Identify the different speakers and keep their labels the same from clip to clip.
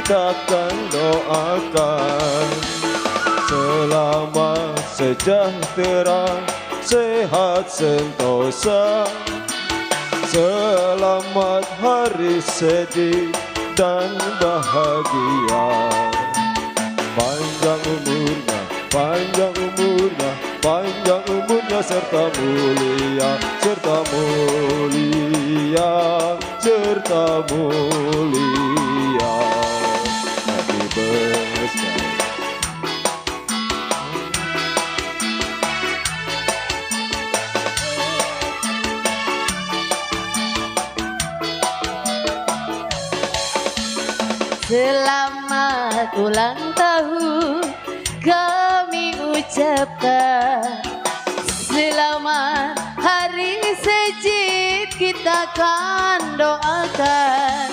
Speaker 1: kita akan doakan. Selamat sejahtera, sehat sentosa. Selamat hari sedih dan bahagia. Panjang umurnya, panjang umurnya, panjang umurnya serta mulia, serta mulia, serta mulia. Happy birthday.
Speaker 2: Selamat ulang tahun kami ucapkan. Selamat hari sejid kita kan doakan.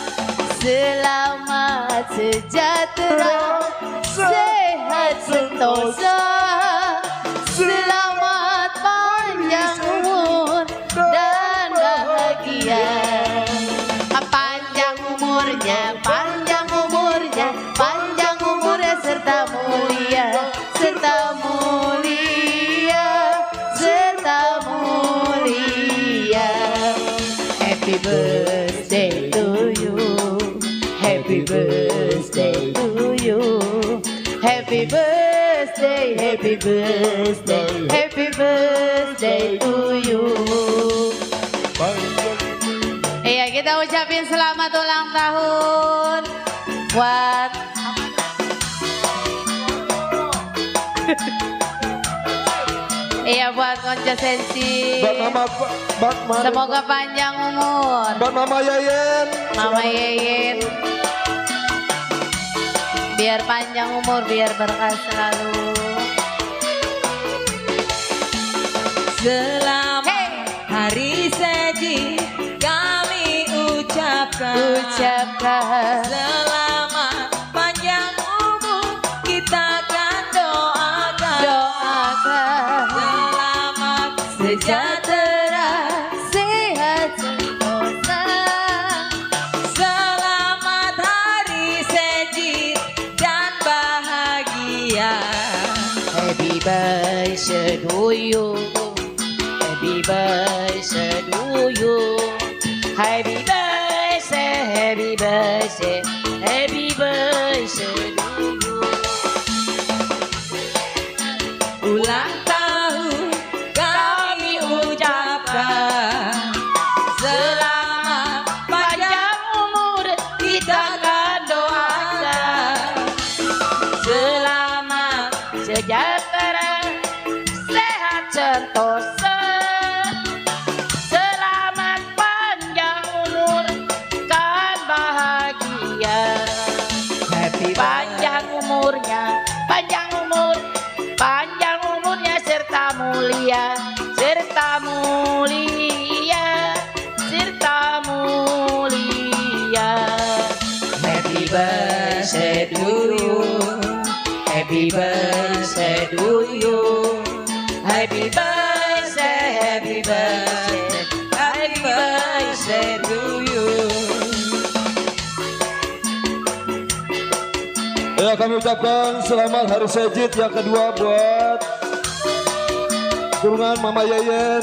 Speaker 2: Selamat sejahtera, sehat sentosa. Selamat panjang umur dan bahagia. Panjang umurnya, panjang umurnya, panjang umurnya serta mulia, serta mulia, serta mulia. Happy birthday to you, happy birthday to you, happy birthday, happy birthday, happy birthday to you. Iya, kita ucapin selamat ulang tahun buat iya buat Konco Sensi. Semoga panjang umur.
Speaker 1: Buat Mama Yeyen.
Speaker 2: Mama Yeyen. Biar panjang umur, biar berkah selalu.
Speaker 3: Selamat hari seji kami ucapkan. Selamat panjang umur kita akan doakan. Selamat
Speaker 2: Sejahtera, sehat sentosa.
Speaker 3: Selamat hari seji dan bahagia.
Speaker 2: Happy birthday to you, happy birthday to you, happy birthday, happy birthday, happy birthday to you.
Speaker 3: Ulang tahun kami ucapkan. Selamat panjang umur kita akan doakan.
Speaker 2: Selamat sejahtera, sehat sentosa. Selamat panjang umur kan bahagia.
Speaker 3: Happy
Speaker 2: Panjang umurnya, panjang umur, panjang umurnya serta mulia, serta mulia, serta mulia.
Speaker 3: Happy birthday to you. Happy birthday to you. Happy birthday, happy birthday, happy birthday to you.
Speaker 1: Ya, kami ucapkan selamat hari sejid yang kedua buat kurungan Mama Yeyen.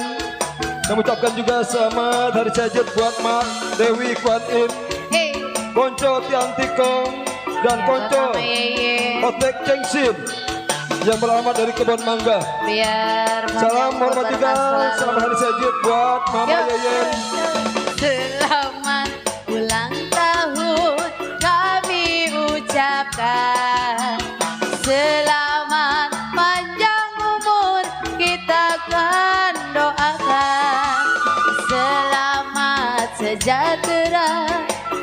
Speaker 1: Kami ucapkan juga selamat hari sejid buat Mak Dewi Kuan Im,
Speaker 2: Hey,
Speaker 1: Konco Tiantikong, dan Konco
Speaker 2: Mama Yeyen.
Speaker 1: Otek Cengsin yang beralamat dari Kebon Mangga.
Speaker 2: Biar
Speaker 1: Salam hormat juga, selamat hari sejid buat Mama Yeyen.
Speaker 2: Selamat ulang tahun kami ucapkan. Selamat panjang umur kita akan doakan. Selamat sejahtera,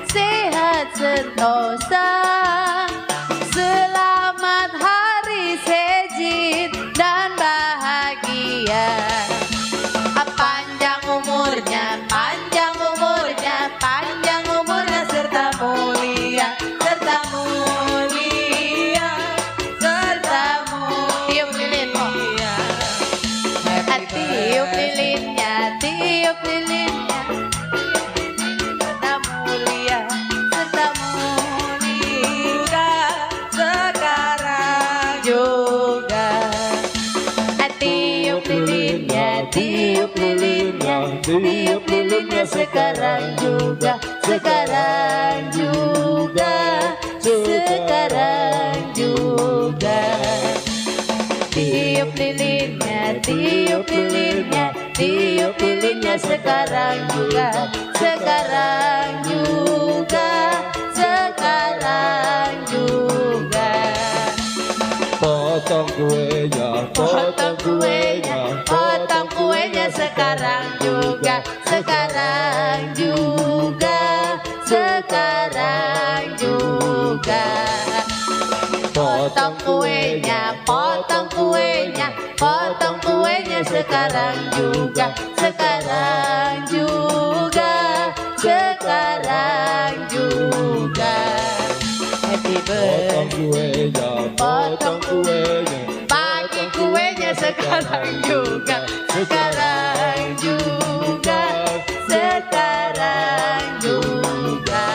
Speaker 2: sehat sentosa. Selamat hari sejid dan bahagia. Panjang umurnya, panjang umurnya, panjang umurnya serta mulia, serta mulia, serta mulia. Tiup lilin kok. Tiup lilinnya, tiup lilinnya. Serta mulia, serta mulia.
Speaker 1: tiup lilinnya, tiup lilinnya sekarang juga, sekarang juga, sekarang juga.
Speaker 2: Tiup lilinnya, tiup lilinnya, tiup lilinnya sekarang juga, sekarang juga, sekarang juga.
Speaker 1: Potong kuenya,
Speaker 2: Potong kuenya, potong kuenya sekarang juga, sekarang juga, sekarang juga. Potong kuenya, potong kuenya, potong kuenya sekarang juga, sekarang juga, sekarang juga. Happy
Speaker 1: potong
Speaker 2: birthday,
Speaker 1: kuenya, potong kuenya,
Speaker 2: bagi kuenya sekarang juga, sekarang juga, sekarang juga.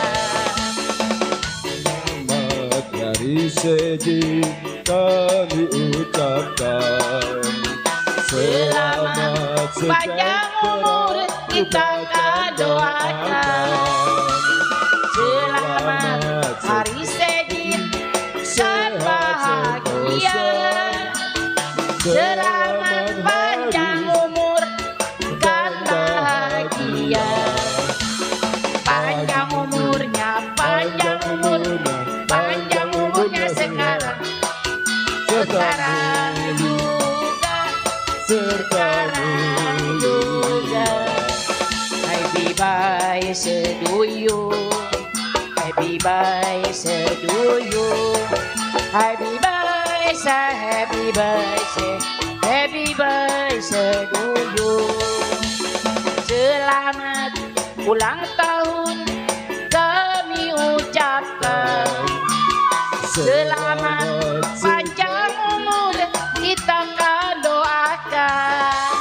Speaker 1: selamat dari Seji kami ucapkan.
Speaker 3: Selamat panjang umur kita doakan. Selamat hari Senin dan bahagia. Selamat panjang umur kan bahagia. Panjang umurnya, panjang umurnya, panjang umurnya sekarang. Sekarang juga, sekarang juga. Happy birthday to you. Happy birthday to you. Happy birthday, happy birthday, happy birthday to you. Selamat ulang tahun kami ucapkan. Selamat panjang umur kita kan doakan.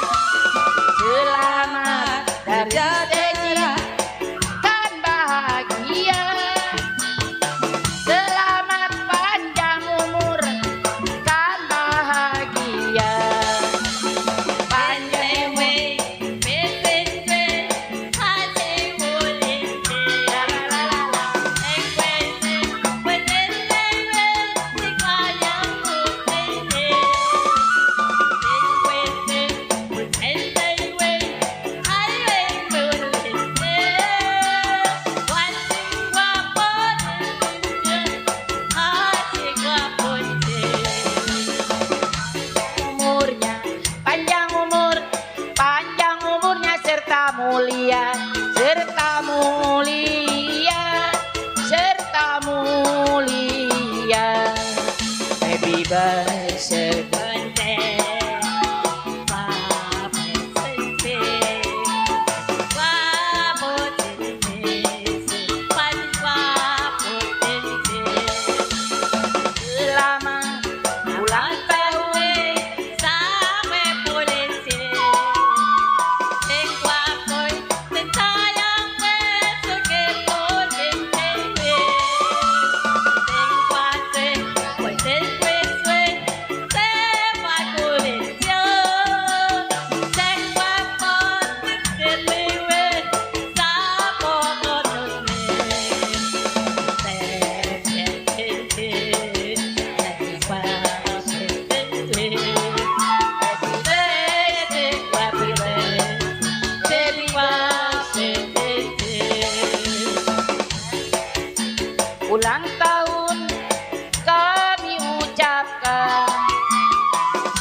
Speaker 3: Selamat dari Seji kan bahagia. Selamat panjang umur kan bahagia. Panjang umurnya, panjang umur, panjang umurnya serta mulia, serta mulia, serta mulia. Happy birthday, selamat ulang tahun sampai polisi. Sing wakoy, sing sayang besok ke polisi. Sing wate, koy sing weswe, sing polisi. Sing wakon, sing liwe, sa pokoknya. Ulang tahun kami ucapkan.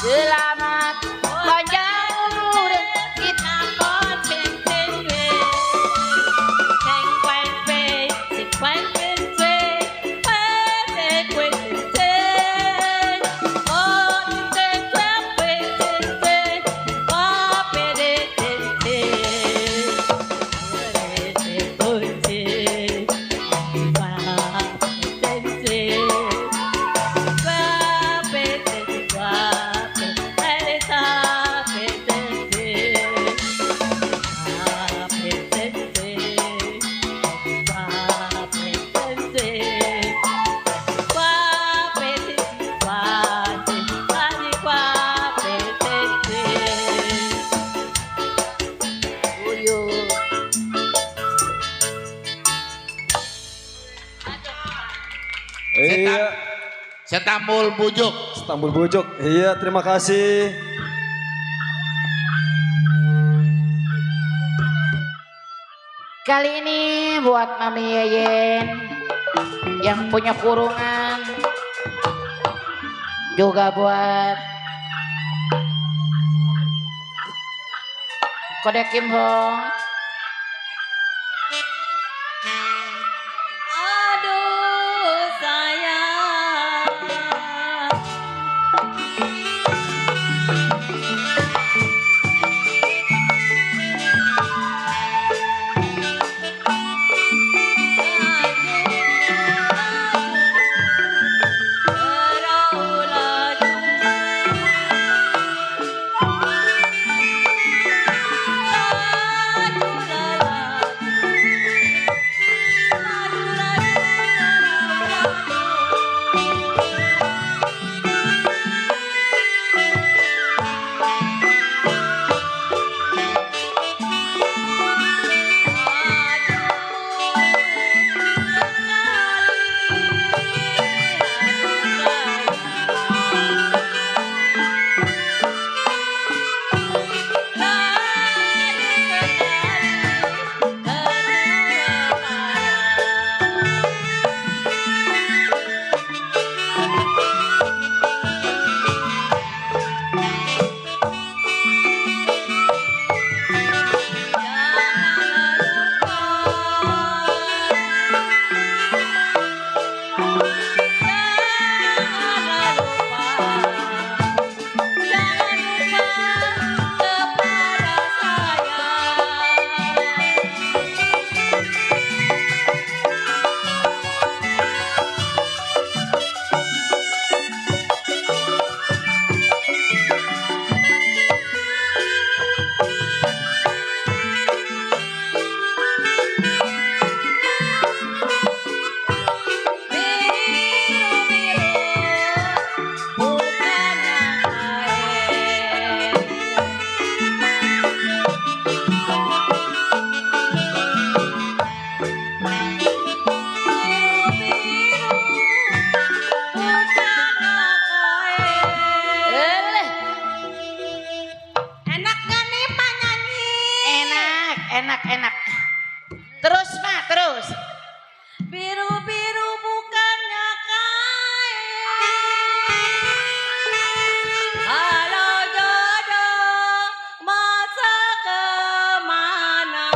Speaker 3: Selamat panjang umur kita kontenwe. Sing kwenpe, sing kwenpe, kwenpe kwenpe. Oh, sing kwenpe, kope de kwenpe. Kwenpe, kwenpe.
Speaker 1: Iya,
Speaker 4: Setambul bujuk.
Speaker 1: Istanbul Bujuk. Iya, terima kasih.
Speaker 2: Kali ini buat Mami Yeyen yang punya kurungan. Juga buat Kode Kim Hong.
Speaker 3: Aduh sayang.
Speaker 2: Enak. Terus mah, terus.
Speaker 3: Biru-biru bukannya kain. Halo jodoh, masa kemana?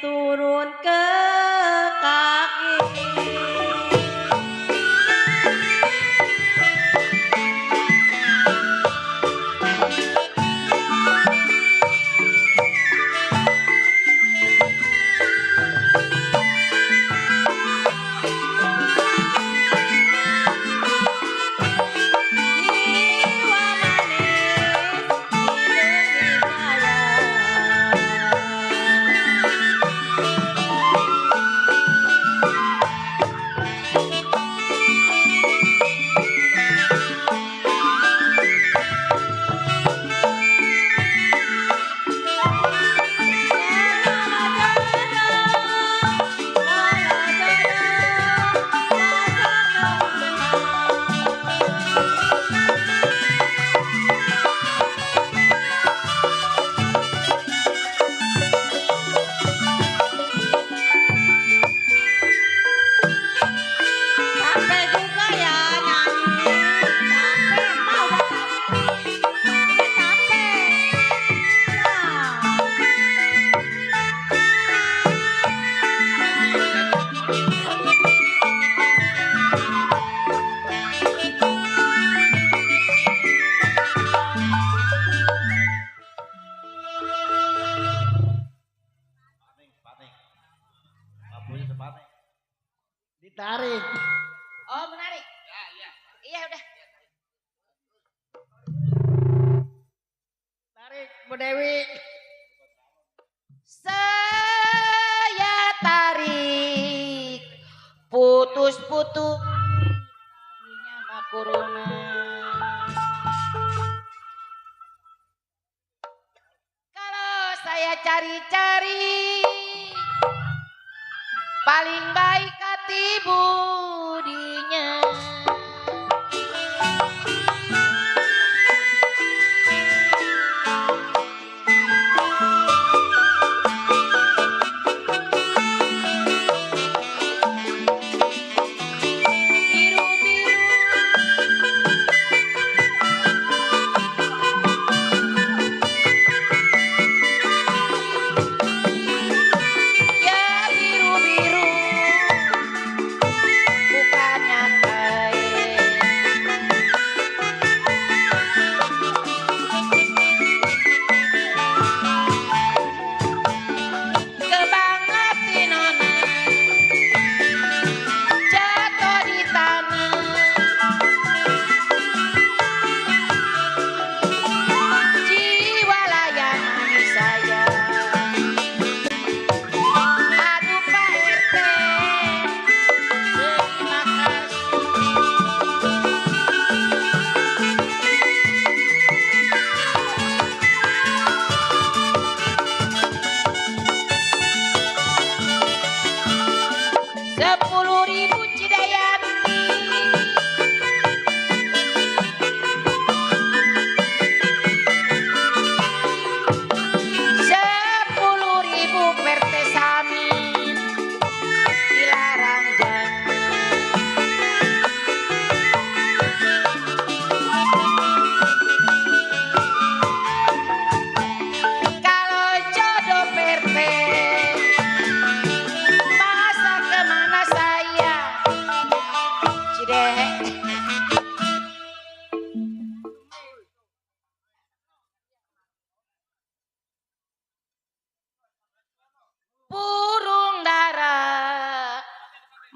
Speaker 3: turun ke kaki.
Speaker 5: Ditarik.
Speaker 3: Oh menarik. Iya udah.
Speaker 5: Tarik Bu Dewi.
Speaker 3: Saya tarik putus-putus sama corona. Kalau saya cari-cari paling baik hati budinya.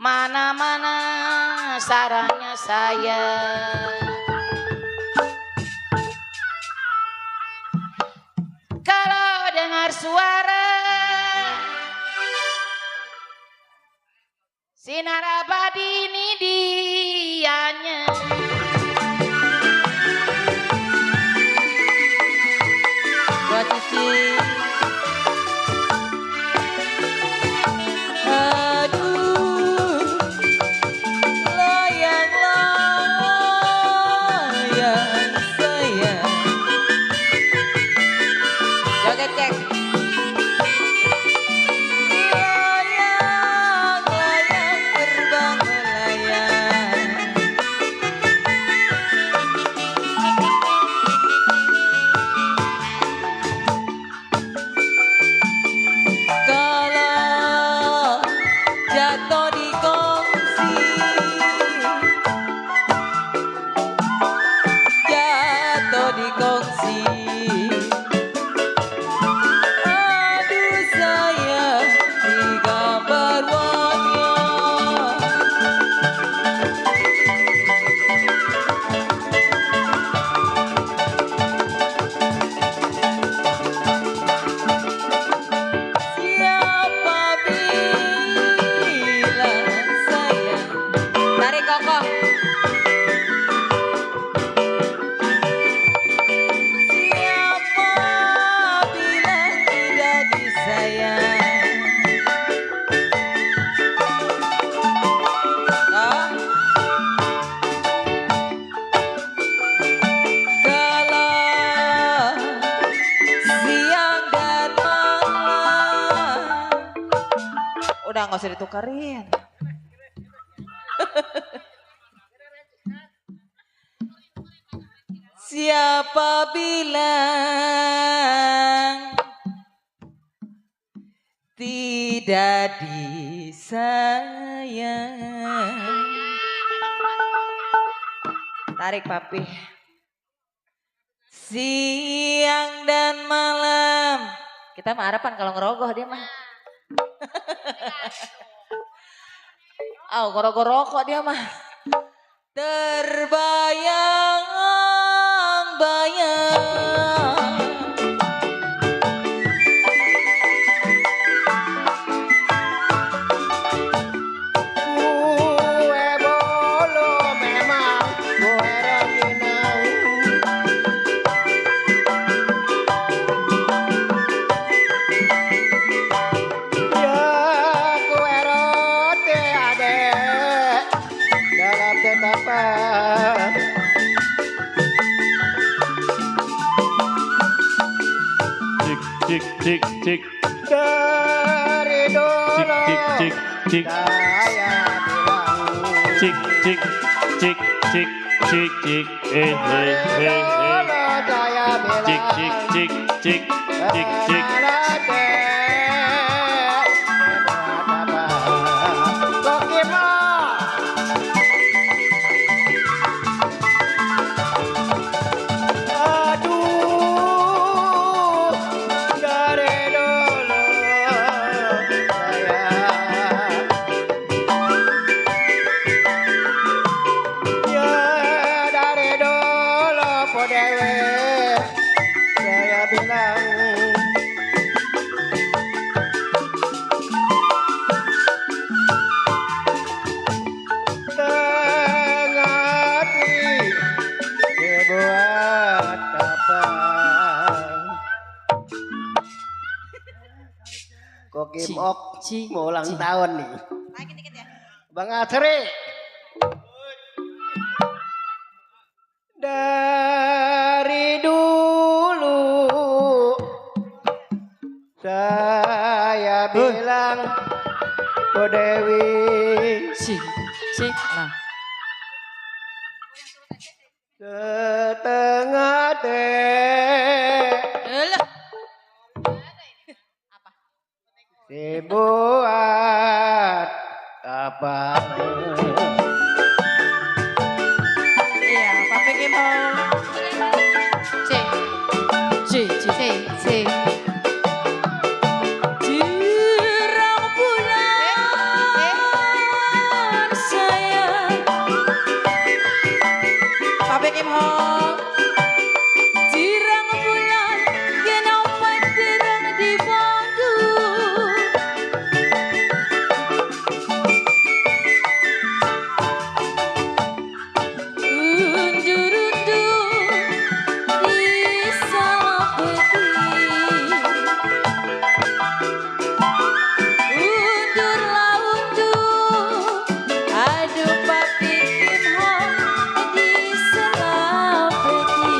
Speaker 3: Mana-mana sarangnya saya. Kalau dengar suara sinar abadi ini dianya. Buat Cici. Udah nggak usah ditukarin. Siapa bilang tidak disayang? Tarik papi. Siang dan malam. Kita mah harapan kalau ngerogoh dia mah. Goro-goro kok dia mah. Terbayang-bayang.
Speaker 5: Kue bolu memang kue ranginang. Ya kue roti adek dalam tetapan.
Speaker 1: Cik cik cik cik
Speaker 5: Dari dulu
Speaker 1: cik cik cik
Speaker 5: saya bilang.
Speaker 1: cik cik cik cik cik cik
Speaker 5: Dari dulu saya bilang.
Speaker 1: cik cik cik cik cik cik
Speaker 5: saya bilang. Tengati dibuat apa? Kokim Ok mau ulang tahun nih. Bang Asri. Dari dulu saya bilang ke Dewi.
Speaker 3: Cik. Nah.
Speaker 5: Setengah teh
Speaker 3: Elah.
Speaker 5: dibuat apa?
Speaker 2: Iya, Papi Kim Ho. Cik.
Speaker 3: Cik.
Speaker 2: Cik. Cik.
Speaker 3: Terang bulan sayang. Papi Kim Ho. Terang bulan kenapa terang di bangku. Undur-undur di salah peti. Undurlah undur, aduh Papi Kim Ho di selapeti.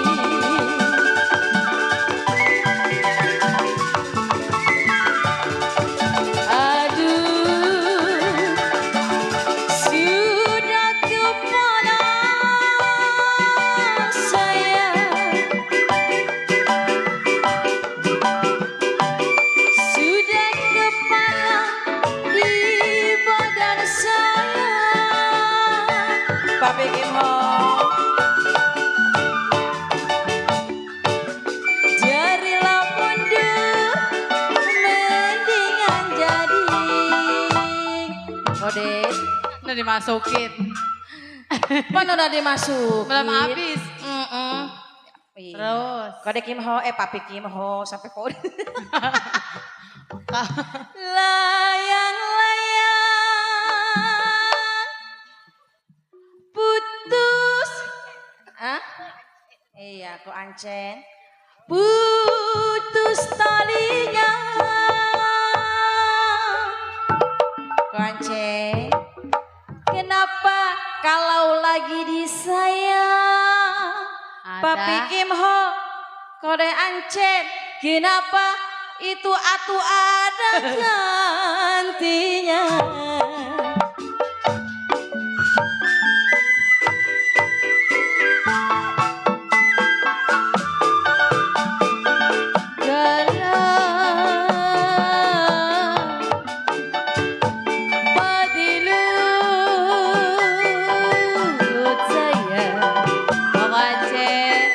Speaker 3: Aduh, sudah kepala saya. Sudah kepala di badan saya. Papi Kim Ho. Jarilah mundur, mendingan jadi.
Speaker 2: Kode. Udah dimasukin.
Speaker 3: Mana udah dimasukin?
Speaker 2: Belum habis.
Speaker 3: Iya.
Speaker 2: Terus.
Speaker 3: Kode Kim Ho, Papi Kim Ho sampai kode. Layang-layang putus. Hah? Iya, kok Ancen. Putus talinya. Kok Ancen. Kenapa kalau lagi disayang?
Speaker 2: Ada.
Speaker 3: Papi Kim Ho, kode Ancen. Kenapa itu atu ada gantinya? Padilut saya, Bang Aceh.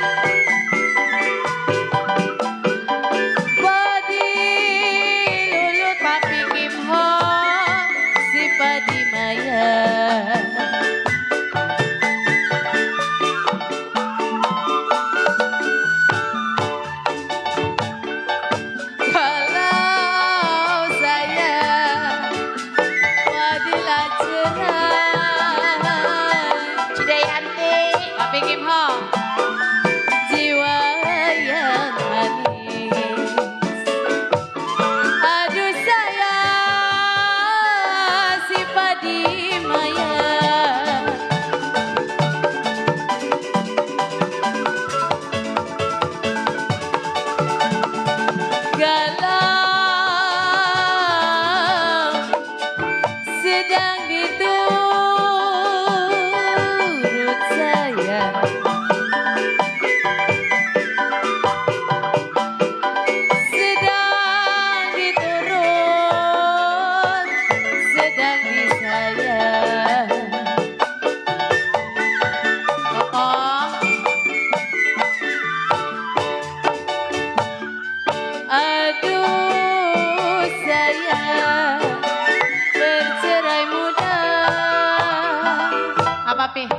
Speaker 3: Padilut Papi Kim Ho, si
Speaker 2: Papi.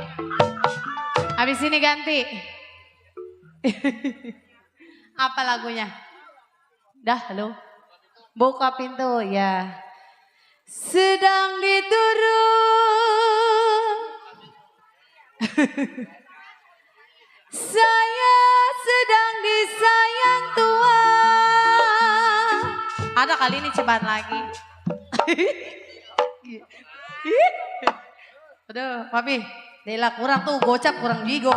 Speaker 2: Habis ini ganti. Apa lagunya? Dah, halo. Buka pintu, ya. Sedang diturun. Saya sedang disayang Tuhan. Ada kali ini cepat lagi. Aduh, Papi. Dela kurang tuh, gocap kurang jigo.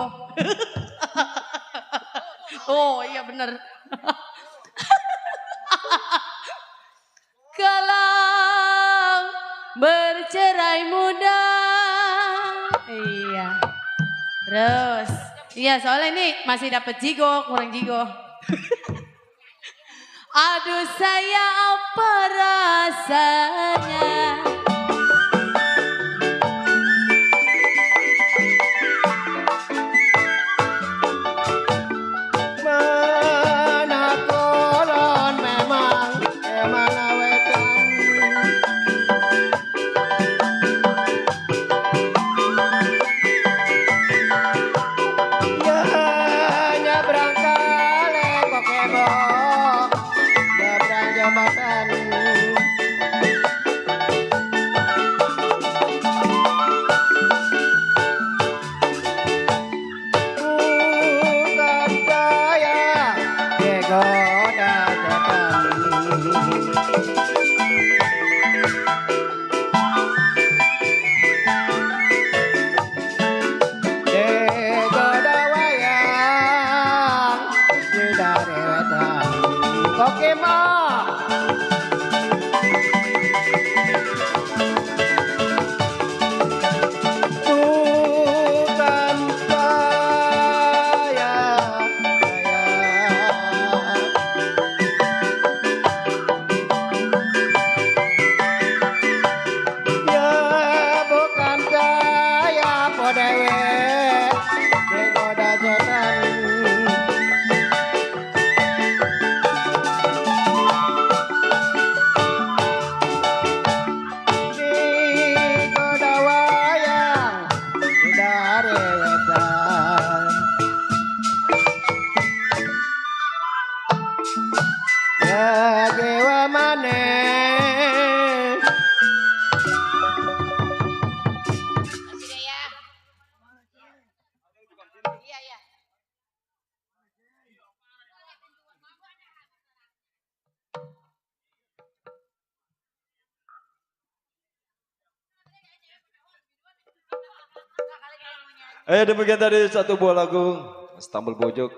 Speaker 2: Oh iya bener. Kalau bercerai muda. Iya. Terus. Iya soalnya ini masih dapet jigo, kurang jigo. Aduh saya apa rasanya.
Speaker 5: Mana kolon memang emana wetan. Ya nyabrang kali kok kebok, nyabrang jembatan. Bukan daya digoda setan. Digoda wayang di dari wetan. Koki mah bukan saya. Ya bukan saya podewe digoda setan. Digoda wayang di dari wetan. Ya jiwa maneh
Speaker 1: Demikian tadi satu buah lagu Istanbul Bojok.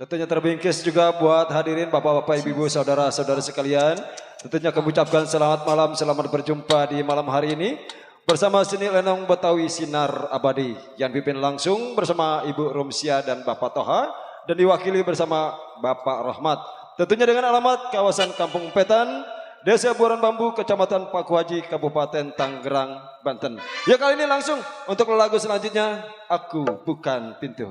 Speaker 1: Tentunya terbingkis juga buat hadirin bapak-bapak, ibu-ibu, saudara-saudara sekalian. Tentunya kami ucapkan selamat malam, selamat berjumpa di malam hari ini bersama seni lenong Betawi Sinar Abadi yang dipimpin langsung bersama Ibu Rumsia dan Bapak Toha dan diwakili bersama Bapak Rahmat. Tentunya dengan alamat kawasan Kampung Petan, Desa Buaran Bambu, Kecamatan Pakuhaji, Kabupaten Tangerang, Banten. Ya kali ini langsung untuk lagu selanjutnya, Aku Bukan Pintu.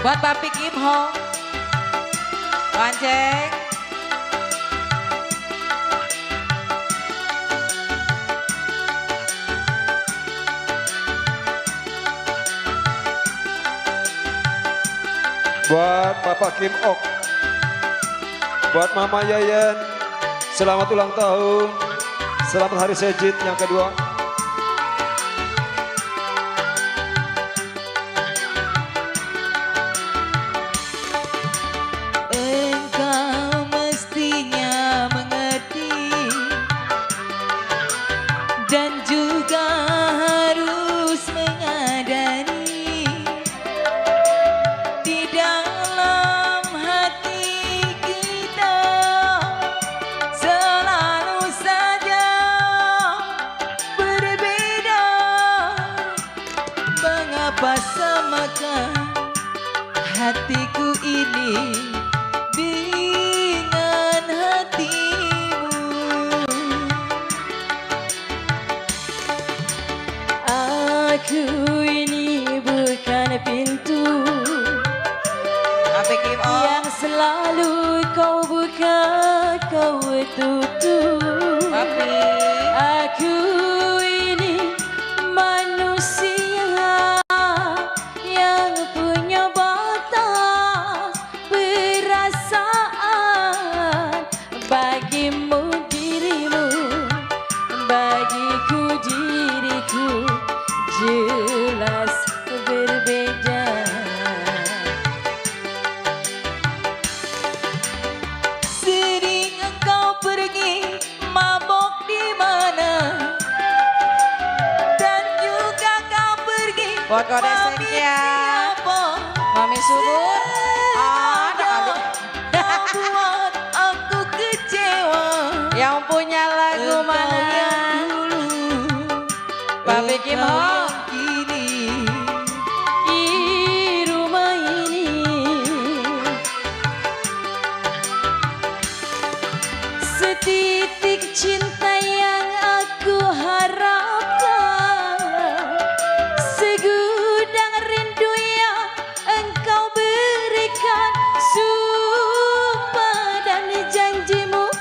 Speaker 3: Buat Papi Kim Ho. Lonceng.
Speaker 1: Buat Bapak Kim Ok, buat Mama Yayan, selamat ulang tahun, selamat hari Sejid yang kedua.
Speaker 3: Engkau mestinya mengerti dan juga harus menyadari di dalam hati kita selalu saja berbeda. Mengapa samakan hatiku ini dengan hatimu? Aku ini bukan pintu Papi Kim yang selalu kau buka kau tutup. Papi aku ini manusia yang punya batas perasaan. Bagimu dirimu, bagiku diriku jelas berbeda. Sering engkau pergi mabok di mana, dan juga kau pergi buat kode sekian Mami Subur. Ada kali buat aku kecewa. Yang punya lagu mana? Papi Kim Ho di rumah ini. Setitik cinta yang aku harapkan, segudang rindu yang engkau berikan. Sumpah dan janjimu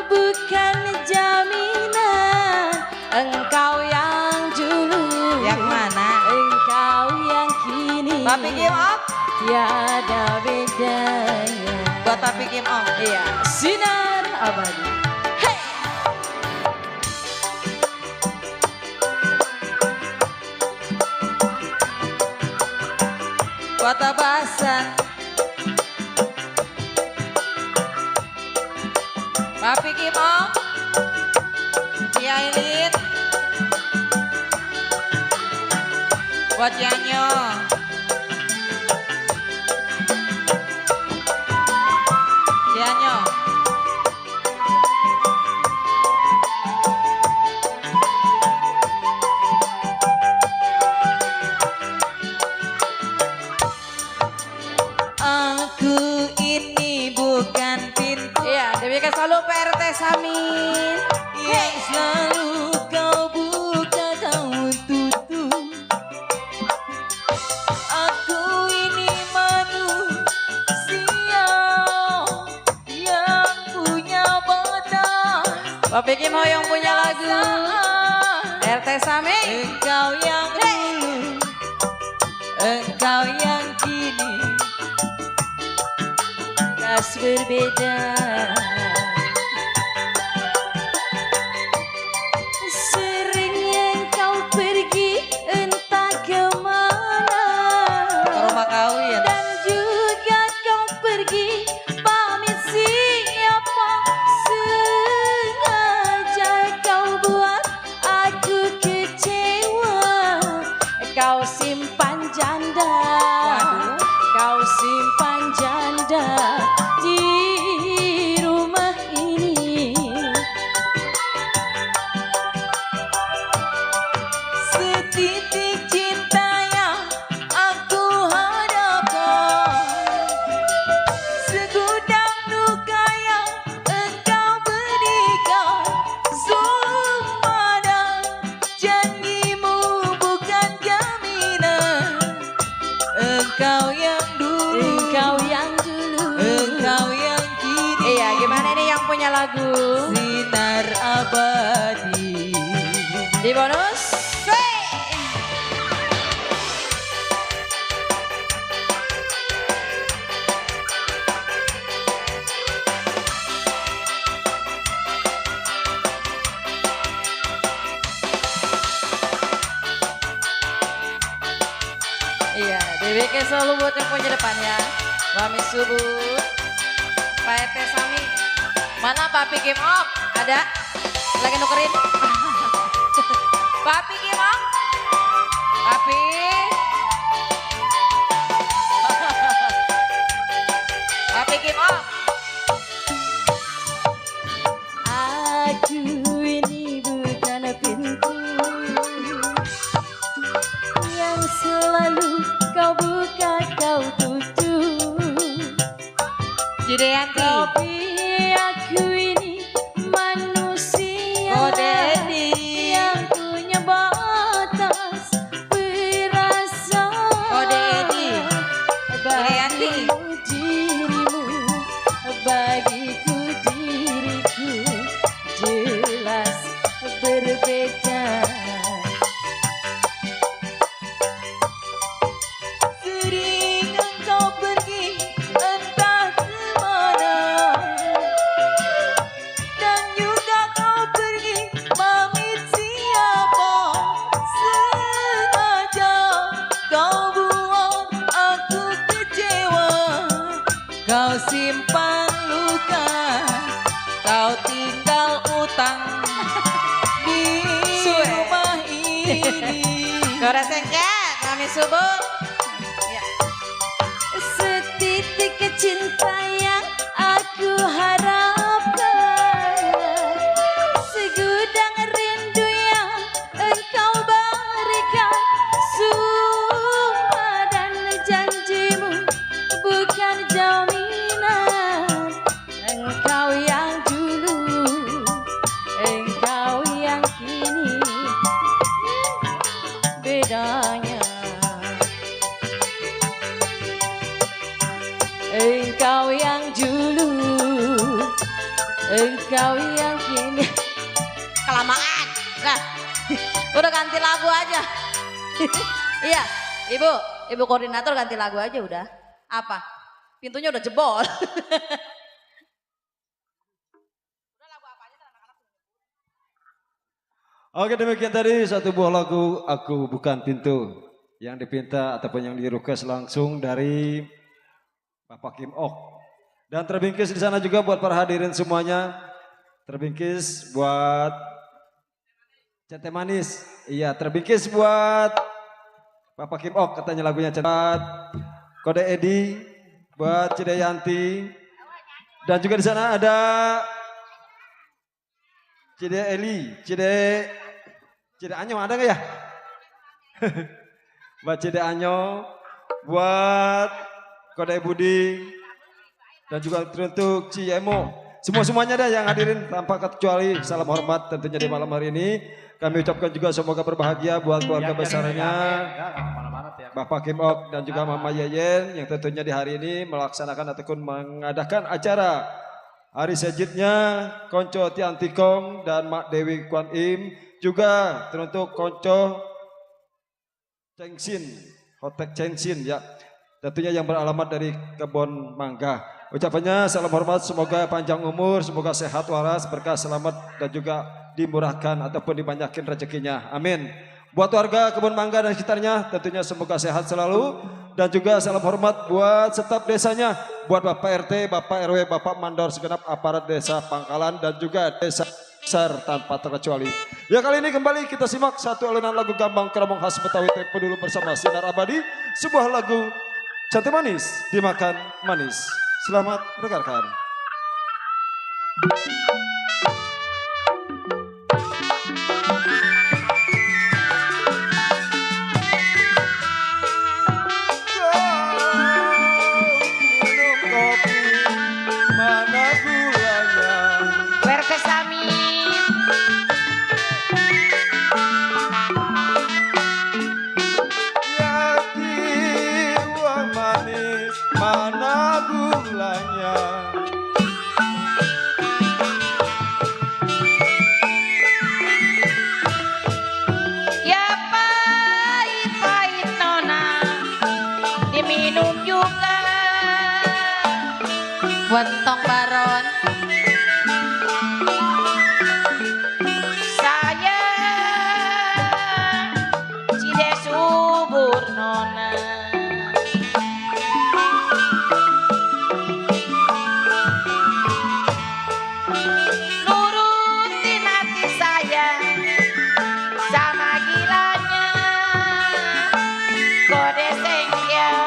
Speaker 3: bukan jaminan. Engkau yang dulu, yang mana? Engkau yang kini. Papi Kim Om tiada bedanya. Buat Papi Kim Om, iya, sinar abadi. Hey! Buat Abasan, Papi Kim Om, Tia Ilin, buat Yanyo, Yanyo. Aku ini bukan pintu. Iya, demikian selalu PRT Samin. Yang selalu kau buka kau tutup. Aku ini manusia yang punya batas. Papi Kim Ho yang punya lagu RT Samin. Engkau yang dulu, engkau yang kini ras berbeda. Sering engkau pergi entah kemana, ke rumah kau ya, dan juga kau pergi pamit siapa. Sengaja kau buat aku kecewa. Kau simpan janda, kau simpan janda di rumah ini. Setitik cinta yang aku harapkan, segudang duka yang engkau berikan. Sumpah dan janjimu bukan jaminan. Engkau yang dulu, engkau yang dulu, engkau yang kini. Iya, gimana nih yang punya lagu sinar abadi di bonus. Iya, DWK selalu buat yang punya depannya. Mami Subur, Pak RT Sami. Mana Papi Kim Om? Ada? Lagi nukerin? Papi Kim Om? Papi? Papi Kim Om? Aku ini bukan pintu yang selalu kau buka kau tutup. Judeanti. Tapi aku ini manusia yang punya batas perasaan. Judeanti. Kau simpan luka, kau tinggal utang di rumah ini. Kau sengket, kami subuh. Ya.
Speaker 2: Setitik cinta yang aku harapkan, segudang rindu yang engkau berikan, sumpah dan janjimu bukan jaminan. Engkau yang dulu, engkau yang kini, bedanya. Engkau yang dulu, engkau yang kini.
Speaker 3: Kelamaan. Nah, udah ganti lagu aja. Iya, ibu koordinator ganti lagu aja udah. Apa? Pintunya udah jebol.
Speaker 1: Oke, demikian tadi satu buah lagu Aku Bukan Pintu yang dipinta ataupun yang di request langsung dari Bapak Kim Ok. Dan terbingkis di sana juga buat para hadirin semuanya. Terbingkis buat Cete Manis. Iya, terbingkis buat Bapak Kim Ok katanya lagunya cepat. Kode Edi buat Cide Yanti. Dan juga di sana ada Cide Eli, Cide Anyo ada nggak ya? Buat Cide Anyo, buat Kode Budi, dan juga teruntuk Ciemo. Semuanya ada yang hadirin tanpa kecuali salam hormat tentunya di malam hari ini. Kami ucapkan juga semoga berbahagia buat keluarga besarnya Bapak Kim Ok dan juga Mama Yeyen yang tentunya di hari ini melaksanakan ataupun mengadakan acara hari sejitnya Konco Tiantikong dan Mak Dewi Kwan Im, juga teruntuk Konco Cengsin, Hotek Cengsin ya. Tentunya yang beralamat dari Kebon Mangga. Ucapannya salam hormat, semoga panjang umur, semoga sehat waras, berkah selamat dan juga dimurahkan ataupun dibanyakin rezekinya. Amin. Buat warga Kebon Mangga dan sekitarnya tentunya semoga sehat selalu. Dan juga salam hormat buat staf desanya, buat Bapak RT, Bapak RW, Bapak Mandor, segenap aparat desa Pangkalan dan juga desa besar tanpa terkecuali. Ya, kali ini kembali kita simak satu alunan lagu Gambang Kromong khas Betawi tempo dulu bersama Sinar Abadi. Sebuah lagu Cete Manis Dimakan Manis. Selamat mendengarkan. Minum kopi, mana gulanya?
Speaker 3: Werkesami.
Speaker 1: Ya jiwa manis, mana gulanya?
Speaker 3: Ya pahit-pahit nona, diminum juga. Wentong baron. Saya cide subur nona. Nurutin hati saya sama gilanya kode sengkel.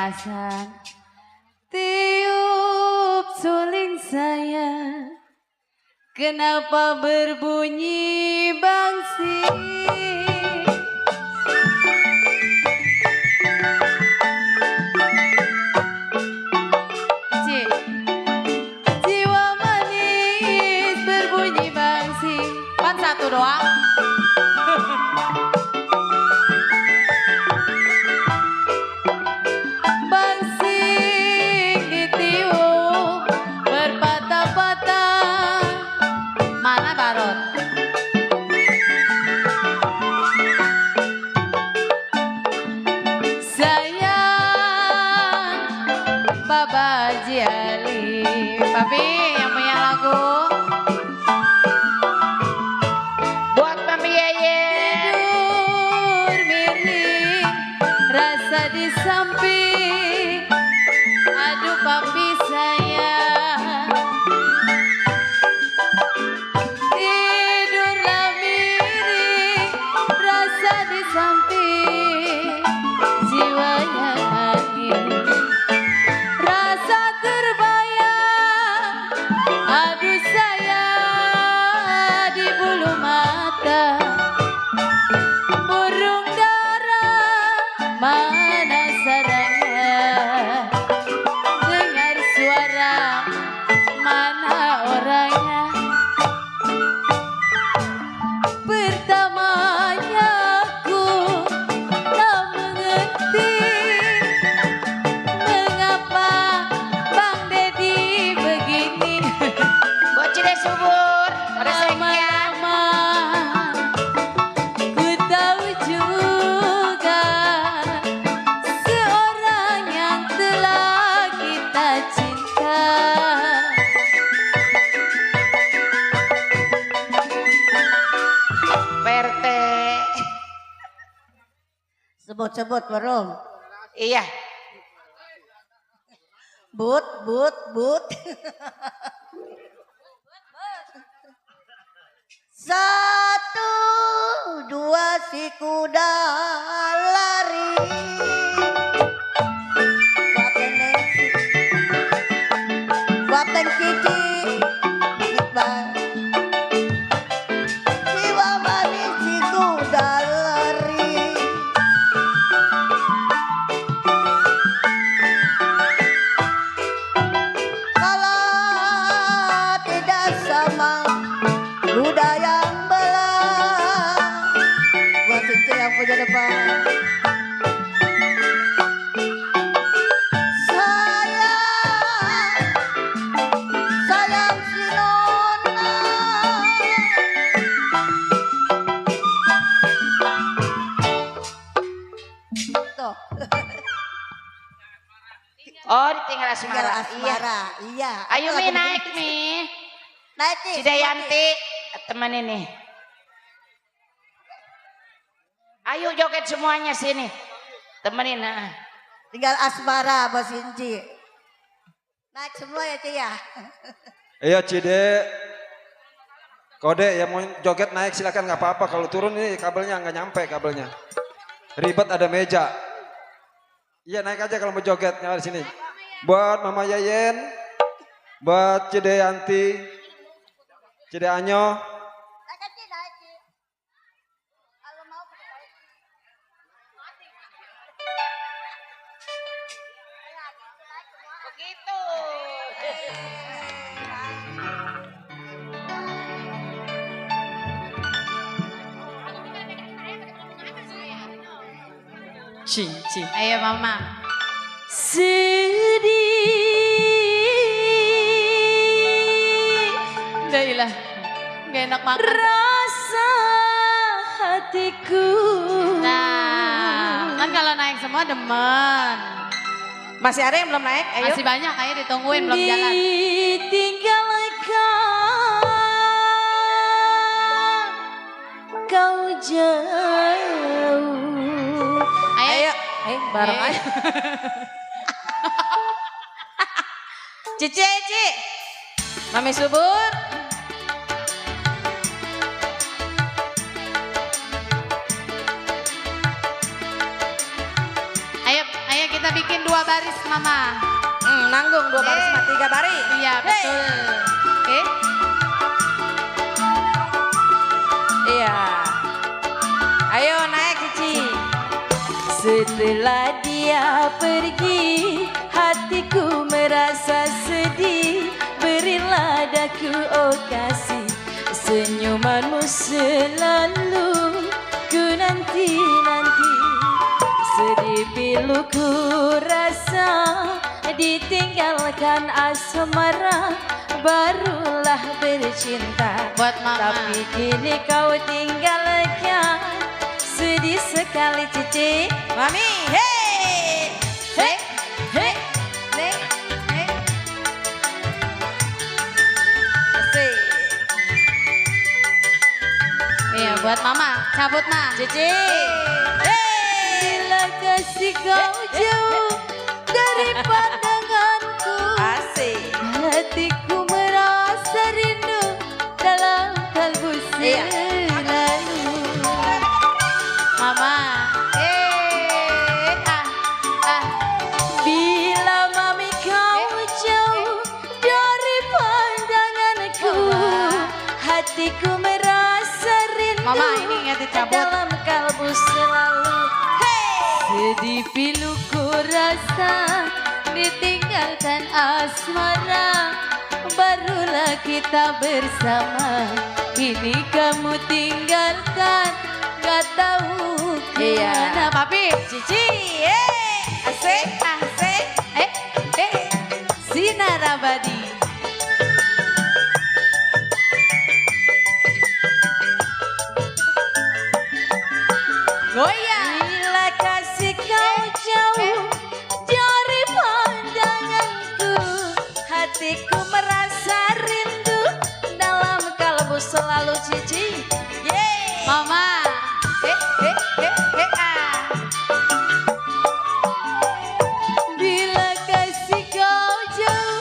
Speaker 2: pamekasan. Tiup suling saya, kenapa berbunyi bangsi? Jiwa manis berbunyi bangsi.
Speaker 3: Pan satu doang.
Speaker 2: Bangsing ditiup berpatah-patah.
Speaker 3: Mana Barot?
Speaker 2: Sayang Baba Jiali.
Speaker 3: Papi yang punya lagu.
Speaker 5: Buat Mami Yeyen.
Speaker 2: Tidur miring, rasa di samping. Aduh papi sayang. Tidurlah miring, rasa di samping. Jiwa yang nangis, rasa terbayang. Aduh sayang di bulu mata. Burung dara mana sarangnya? Dengar suara mana orangnya? Pertamanya aku tak mengerti mengapa Bang Dedi begini.
Speaker 5: Buat Cide Subur. Pada seknya.
Speaker 2: Lama-lama ku tahu juga seorang yang telah kita cinta.
Speaker 5: Perte.
Speaker 3: Sebut-sebut belum?
Speaker 5: Iya.
Speaker 3: But. Satu, dua si kuda lari. Buatan cici, Iqbal. Jiwa manis si kuda lari. Kalau tidak sama kuda yang belah, buat cici yang punya depan. Sayang si Nona. Tuh,
Speaker 5: Oh, ditinggal
Speaker 3: tinggal
Speaker 5: asmara. Iya.
Speaker 3: asmara. Iya.
Speaker 5: Ayo Mi naik Mi.
Speaker 3: Naik nih.
Speaker 5: Cidayanti teman ini. Ayo joget semuanya sini. Temenin. Nah.
Speaker 3: Tinggal asmara Bos Inci. Naik semua ya Ci ya.
Speaker 1: Iya Cide. Kode yang mau joget naik silakan nggak apa-apa. Kalau turun ini kabelnya nggak nyampe kabelnya. Ribet ada meja. Iya naik aja kalau mau joget di sini. Buat Mama Yeyen, buat Cide Yanti, Cide Anyo.
Speaker 3: Naik Ci, naik Ci. Kalau mau
Speaker 5: Begitu.
Speaker 2: Cici.
Speaker 3: Ayo Mama.
Speaker 2: Sedih. Dailah.
Speaker 3: Gak enak makan.
Speaker 2: Rasa hatiku.
Speaker 3: Nah, kan kalau naik semua demen. Masih ada yang belum naik? Ayo. Masih banyak, ayo ditungguin belum jalan.
Speaker 2: Ditinggalkan kau jauh.
Speaker 3: Ayo. Bareng aja. Cici. Mami Subur. Ayo kita bikin 2 baris.
Speaker 2: Mama.
Speaker 3: Nanggung 2 baris sama 3 baris.
Speaker 2: Iya, betul. Oke.
Speaker 3: Iya. Ayo naik Cici. Setelah dia pergi, hatiku merasa sedih. Berilah daku oh kasih, senyumanmu selalu ku nanti-nanti. Sedih pilu ku rasa, ditinggalkan asmara. Barulah bercinta,
Speaker 2: Buat Mama.
Speaker 3: tapi kini kau tinggalkan. Sedih sekali Cici. Mami, hey, hey, hey, hey, hey. Asik.
Speaker 2: Iya, buat Mama. Cabut, Ma.
Speaker 3: Cici. Bila kasih kau jauh dari pandanganku, Asik. hatiku merasa rindu dalam kalbu selalu.
Speaker 2: Mama.
Speaker 3: Bila mami kau jauh dari pandanganku, hatiku merasa rindu
Speaker 2: Mama, ini ingat dicabut.
Speaker 3: dalam kalbu selalu. Sedih pilu ku rasa, ditinggalkan asmara. Barulah kita bersama, kini kamu tinggalkan, gak tahu kemana.
Speaker 2: Papi.
Speaker 3: Cici, asik, asik, sinar abadi.
Speaker 2: Goyang.
Speaker 3: Bila kasih kau jauh dari pandanganku, hatiku merasa rindu dalam kalbu selalu Cici.
Speaker 2: Mama.
Speaker 3: Bila kasih kau jauh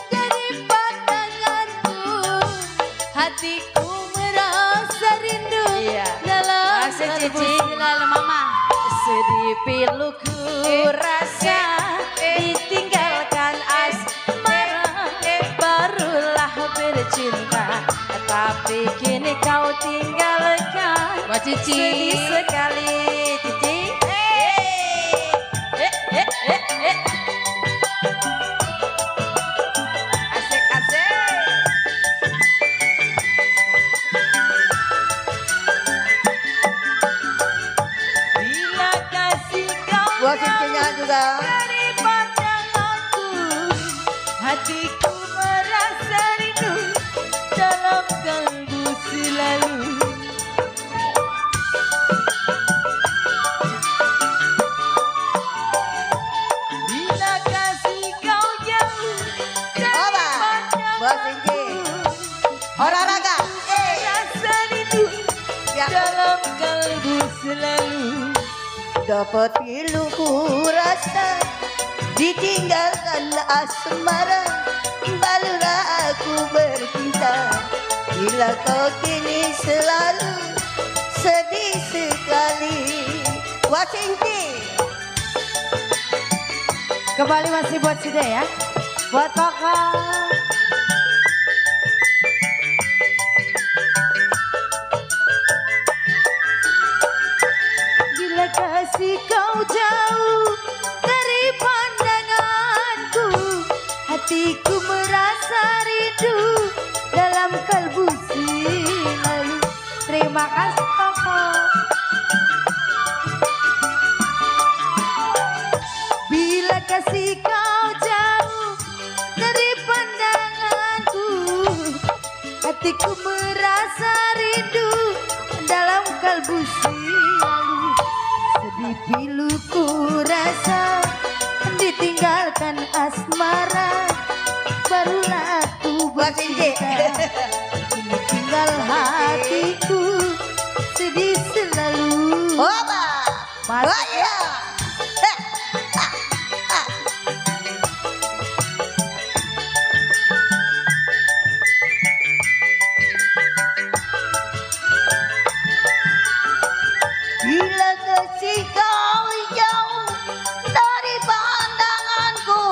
Speaker 3: dari pandanganku, hatiku merasa rindu dalam
Speaker 2: Asik,
Speaker 3: kalbu
Speaker 2: Cici.
Speaker 3: selalu.
Speaker 2: Mama.
Speaker 3: Sedih pilu ku rasa, ditinggalkan asmara. Barulah bercinta, tapi kini kau tinggalkan.
Speaker 2: Buat Cici.
Speaker 3: Sedih sekali Cici. Asik, asik. Bila kasih kau
Speaker 5: Buat cincinnya juga.
Speaker 3: dari pandanganku, hatiku merasa rindu dalam kalbu selalu. Bila kasih kau jauh dari
Speaker 5: Oba, buat
Speaker 3: pandanganku,
Speaker 5: cincin. Olahraga.
Speaker 3: rasa rindu
Speaker 5: Ya.
Speaker 3: dalam kalbu selalu.
Speaker 5: Dapat pilu ku rasa, ditinggalkan asmara. Barulah aku bercinta, bila kau kini selalu sedih sekali. Wah Cinti.
Speaker 2: Kembali masih buat Sida ya. Buat kakak.
Speaker 3: Bila kasih kau jauh dari pandanganku, hatiku merasa rindu dalam kalbu selalu.
Speaker 2: Terima kasih kakak.
Speaker 3: Bila kasih kau jauh dari pandanganku, hatiku merasa rindu dalam kalbu selalu. Sedih pilu ku rasa, ditinggalkan asmara. Barulah aku
Speaker 5: Buat Cinti.
Speaker 3: bercinta, kini tinggal hatiku sedih selalu.
Speaker 5: Oba.
Speaker 3: Mas-
Speaker 5: Oh iya. Bila kasih kau jauh dari pandanganku,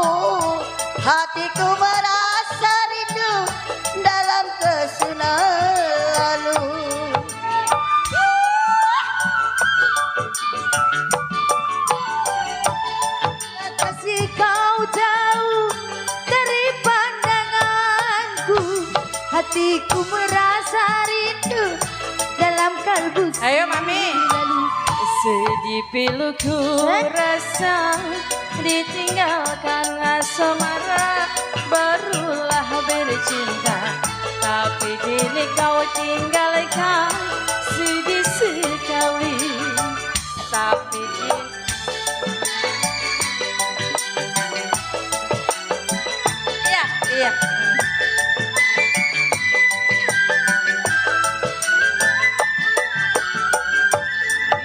Speaker 3: Ayo Mami.
Speaker 2: Sedih piluku rasa ditinggalkan asmara, barulah bercinta tapi kini kau tinggalkan, sedih sekali tapi
Speaker 3: Iya, iya.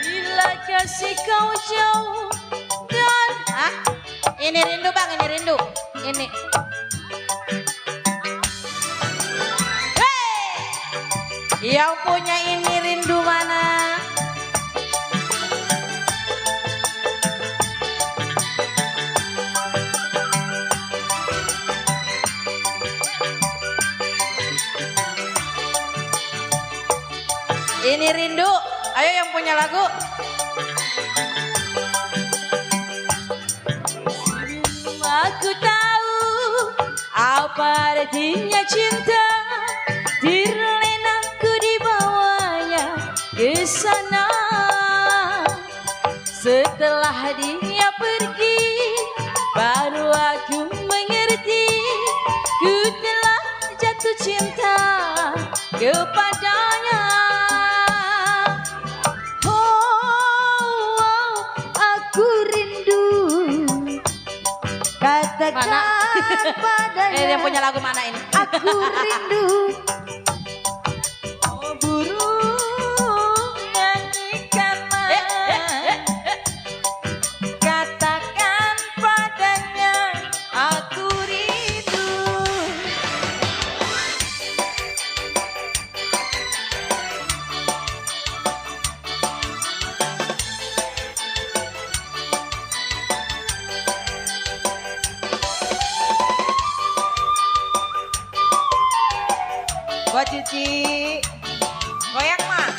Speaker 2: bila kasih kau jauh dan
Speaker 3: Hah? Ini rindu Bang, ini rindu. Ini. Hey! Yang punya ini rindu mana? Ini rindu. Ayo yang punya lagu.
Speaker 2: aku tahu apa artinya cinta, terlena ku dibawanya ke sana. Setelah dia pergi, baru aku mengerti, ku telah jatuh cinta kepadanya. Oh, aku rindu, katakan padanya.
Speaker 3: Yang punya lagu mana ini?
Speaker 2: Aku rindu. Oh burung nyanyikanlah, katakan padanya aku rindu.
Speaker 3: Buat Cici. Goyang mah.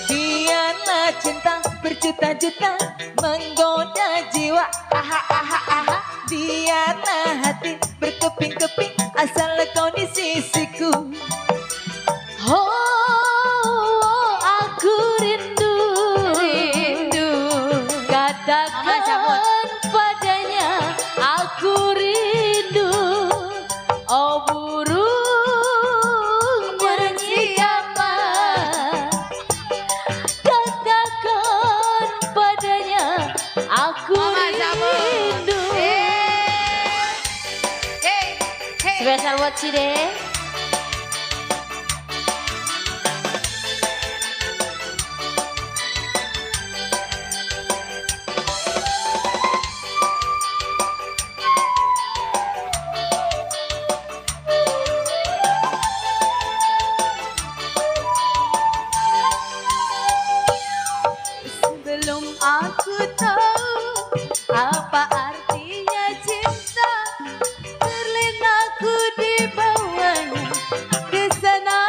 Speaker 2: Biarlah cinta berjuta-juta menggoda jiwa. Aha aha aha. Biarlah hati berkeping-keping asal kau di sisiku. Oh, aku rindu.
Speaker 3: Rindu. Mama
Speaker 2: Katakan
Speaker 3: cabut.
Speaker 2: padanya aku rindu. Oh burung bernyiaplah, katakan padanya aku
Speaker 3: Mama cabut.
Speaker 2: rindu.
Speaker 3: Hey, hey.
Speaker 2: Spesial buat Cide. Sebelum aku tahu apa artinya cinta, terlena ku dibawanya ke sana.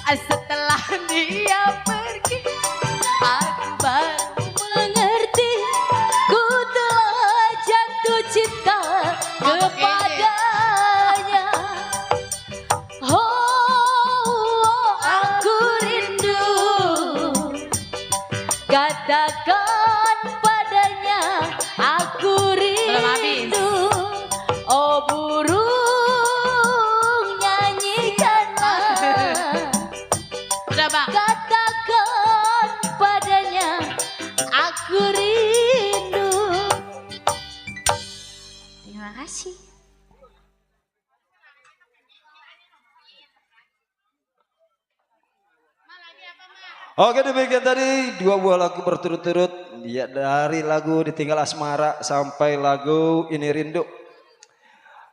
Speaker 2: Setelah dia pergi, aku baru mengerti, ku telah jatuh cinta kepadanya. Oh, aku rindu, katakan padanya aku
Speaker 3: Belum habis.
Speaker 2: rindu. Oh burung nyanyikanlah,
Speaker 3: Udah Bang.
Speaker 2: katakan padanya aku rindu. Terima kasih.
Speaker 1: Oke, demikian tadi dua buah lagu berturut-turut ya, dari lagu Ditinggal Asmara sampai lagu Ini Rindu.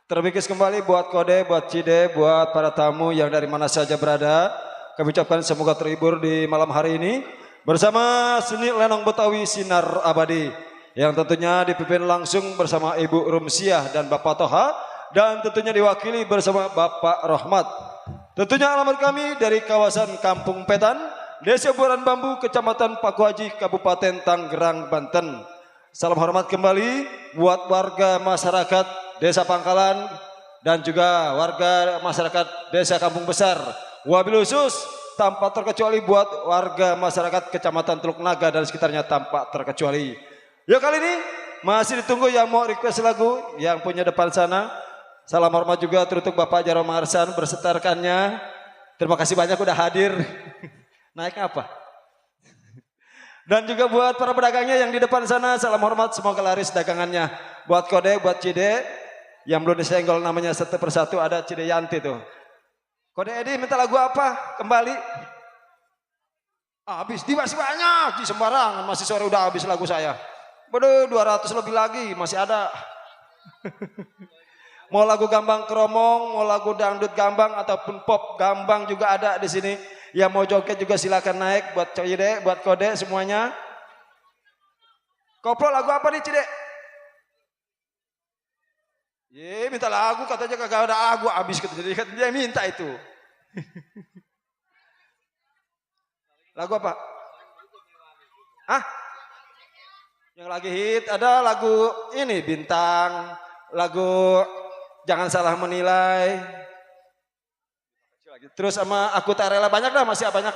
Speaker 1: Terbingkis kembali buat Kode, buat Cide, buat para tamu yang dari mana saja berada. Kami ucapkan semoga terhibur di malam hari ini bersama seni lenong Betawi Sinar Abadi yang tentunya dipimpin langsung bersama Ibu Rumsiah dan Bapak Toha, dan tentunya diwakili bersama Bapak Rohmat. Tentunya alamat kami dari kawasan Kampung Petan, Desa Buaran Bambu, Kecamatan Paku Haji, Kabupaten Tangerang, Banten. Salam hormat kembali buat warga masyarakat Desa Pangkalan dan juga warga masyarakat Desa Kampung Besar. Wabil khusus tanpa terkecuali buat warga masyarakat Kecamatan Teluk Naga dan sekitarnya tanpa terkecuali. Ya kali ini masih ditunggu yang mau request lagu yang punya depan sana. Salam hormat juga teruntuk Bapak Jaro Marsan berserta rekannya. Terima kasih banyak udah hadir. Naik apa? Dan juga buat para pedagangnya yang di depan sana, salam hormat, semoga laris dagangannya. Buat Kode, buat Cide, yang belum disenggol namanya satu persatu ada Cide Yanti tuh. Kode Edi minta lagu apa? Kembali. Habis, di masih banyak, di sembarangan, masih sore udah habis lagu saya. Waduh, 200 lebih lagi, masih ada. Mau lagu gambang keromong, mau lagu dangdut gambang ataupun pop gambang juga ada di sini. Yang mau joget juga silakan naik buat Cide, buat Kode semuanya. Koplo lagu apa nih Cide? Ye, minta lagu katanya kagak ada lagu habis katanya dia minta itu. Lagu apa? Ah? Yang lagi hit ada lagu ini Bintang, lagu Jangan Salah Menilai. Terus sama Aku Tak Rela banyak dah masih banyak.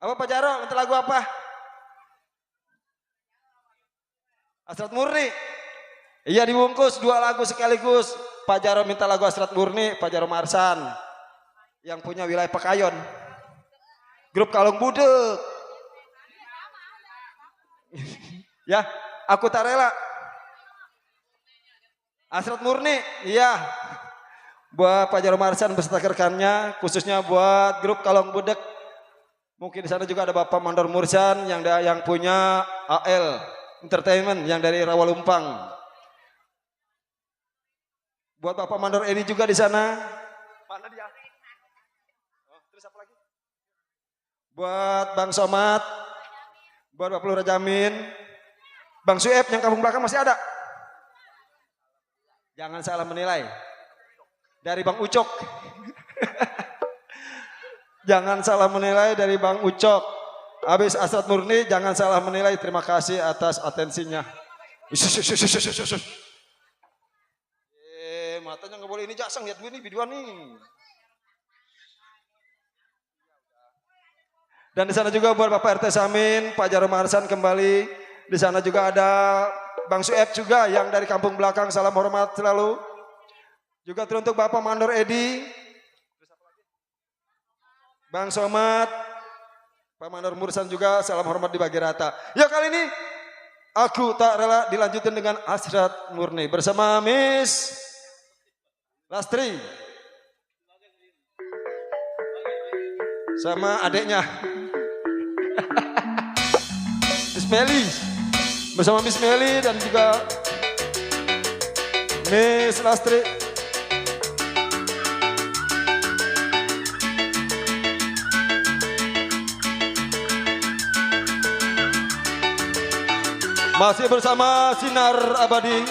Speaker 1: Apa Pak Jaro? Minta lagu apa? Hasrat Murni. Iya dibungkus 2 lagu sekaligus. Pak Jaro minta lagu Hasrat Murni, Pak Jaro Marsan. Yang punya wilayah Pekayon. Grup Kalung Budek. Ya, Aku Tak Rela. Hasrat Murni, iya. Buat Pak Jaro Marsan beserta rekannya, khususnya buat grup Kalung Budek. Mungkin di sana juga ada Bapak Mandor Mursan yang punya AL Entertainment yang dari Rawalumpang. Buat Bapak Mandor Edi juga di sana. Mana dia? Oh, terus apa lagi? Buat Bang Somad, buat Bapak Lurah Jamin, Bang Sueb yang kampung belakang masih ada. Jangan salah menilai. Dari Bang Ucok. Jangan salah menilai dari Bang Ucok. Habis Hasrat Murni, jangan salah menilai. Terima kasih atas atensinya. Matanya nggak boleh ini jasang lihat gue nih videoan nih. Dan di sana juga buat Bapak RT Samin, Pak Jaro Marsan kembali. Di sana juga ada Bang Sueb juga yang dari kampung belakang. Salam hormat selalu. Juga teruntuk Bapak Mandor Edi, Bang Somad, Pak Mandor Mursan juga salam hormat dibagi rata. Ya kali ini Aku Tak Rela dilanjutin dengan Hasrat Murni bersama Miss Lastri sama adeknya Miss Meli, bersama Miss Meli dan juga Miss Lastri. Masih bersama Sinar Abadi.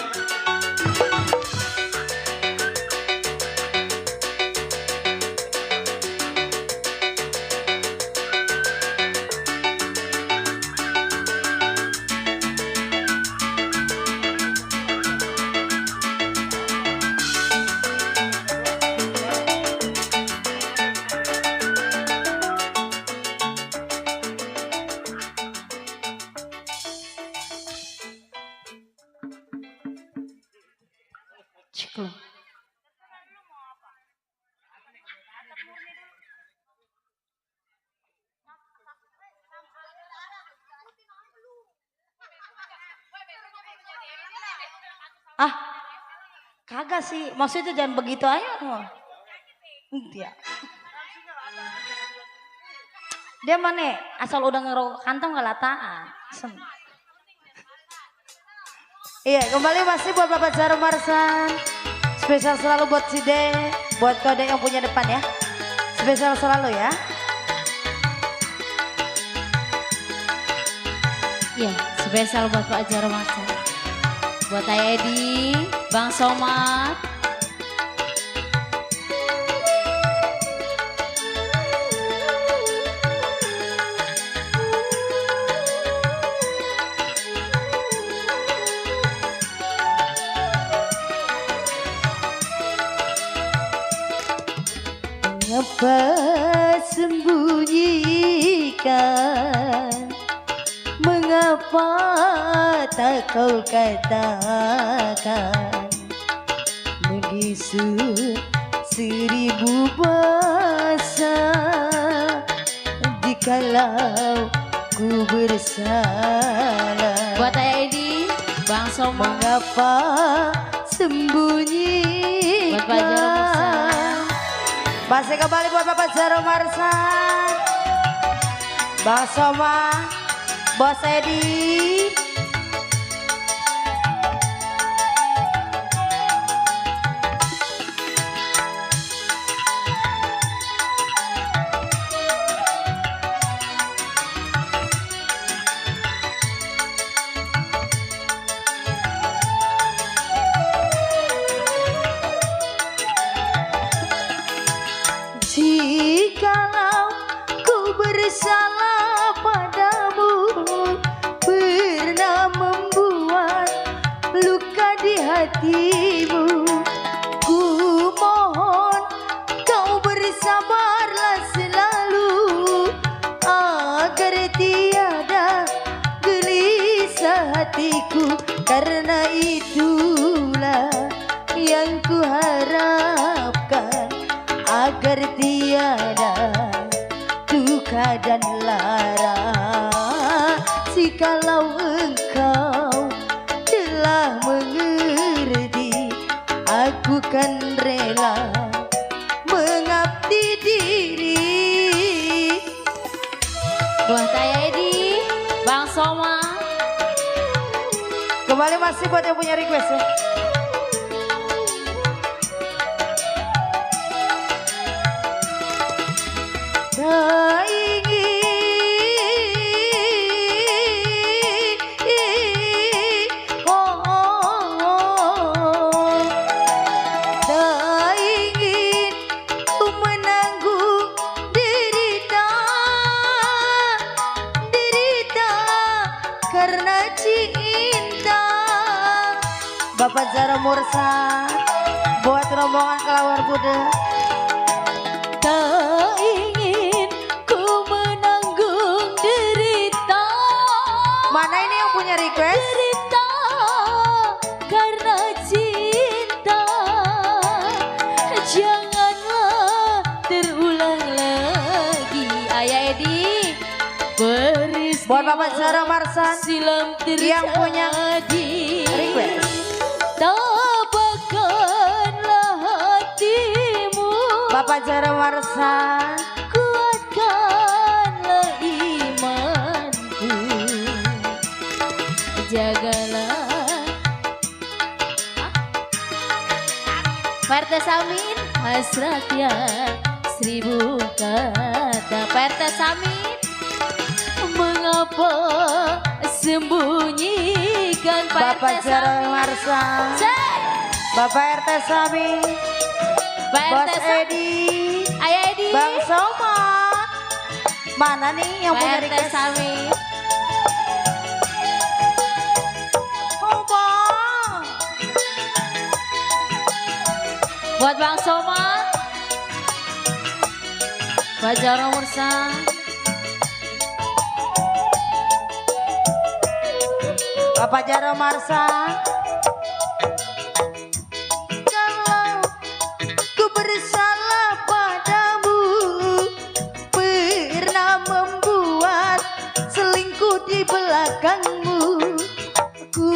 Speaker 3: Ah, kagak sih. Maksudnya jangan begitu aja. Dia. Dia mana? Asal udah ngerokok kantong gak lataan. Iya, kembali masih buat Bapak Jaro Marsan. Spesial selalu buat Cide, buat Kode yang punya depan ya. Spesial selalu ya.
Speaker 2: Iya, spesial buat Pak Jaro Marsan. Buat Ayah Edi, Bang Somad.
Speaker 6: Mengapa sembunyikan? Mengapa tak kau katakan? Begitu seribu bahasa, jikalau ku bersalah.
Speaker 2: Buat Ayah Edi, Bang Somad,
Speaker 6: Mengapa sembunyi?
Speaker 2: buat Pak Jaro Marsan,
Speaker 3: Masih kembali buat Bapak Jaro Marsan, Bang Soma, Bos Edi.
Speaker 6: Jikalau ku bersalah padamu, pernah membuat luka di hatimu, ku mohon kau bersabarlah selalu, agar tiada gelisah hatiku. Karena itulah yang ku harapkan, agar tiada duka dan lara. Jikalau engkau telah mengerti, aku kan rela mengabdi diri.
Speaker 2: buat Ayah Edi, Bang Somad.
Speaker 3: Kembali masih buat yang punya request ya.
Speaker 6: Tak ingin ku menanggung derita karena cinta.
Speaker 3: Bapak Jaro Marsan, buat rombongan kelawar Buddha.
Speaker 6: Tak ingin ku menanggung derita.
Speaker 3: Mana ini yang punya request?
Speaker 6: Derita karena cinta. Janganlah terulang lagi.
Speaker 2: Ayah Edi,
Speaker 6: Peristiwa
Speaker 3: Buat Bapak Jaro Marsan
Speaker 6: silam terjadi.
Speaker 3: yang punya request.
Speaker 6: Tabahkanlah hatimu,
Speaker 3: Bapak Jaro Marsan,
Speaker 6: kuatkanlah imanku, jagalah
Speaker 2: Pak RT Samin,
Speaker 6: hasratnya seribu kata.
Speaker 2: Pak RT Samin,
Speaker 6: Mengapa sembunyikan?
Speaker 3: Bapak Jaro Marsan, Bapak RT Sami,
Speaker 2: Pak
Speaker 3: Bos
Speaker 2: RT Samin,
Speaker 3: Edi,
Speaker 2: Ayah Edi,
Speaker 3: Bang Somad. Mana nih yang punya
Speaker 2: Pak RT
Speaker 3: request?
Speaker 2: Samin.
Speaker 3: Oh, Bang.
Speaker 2: Buat Bang Somad, Pak Jaro Marsan,
Speaker 3: Bapak Jaro Marsan.
Speaker 6: Kalau ku bersalah padamu, pernah membuat selingkuh di belakangmu, ku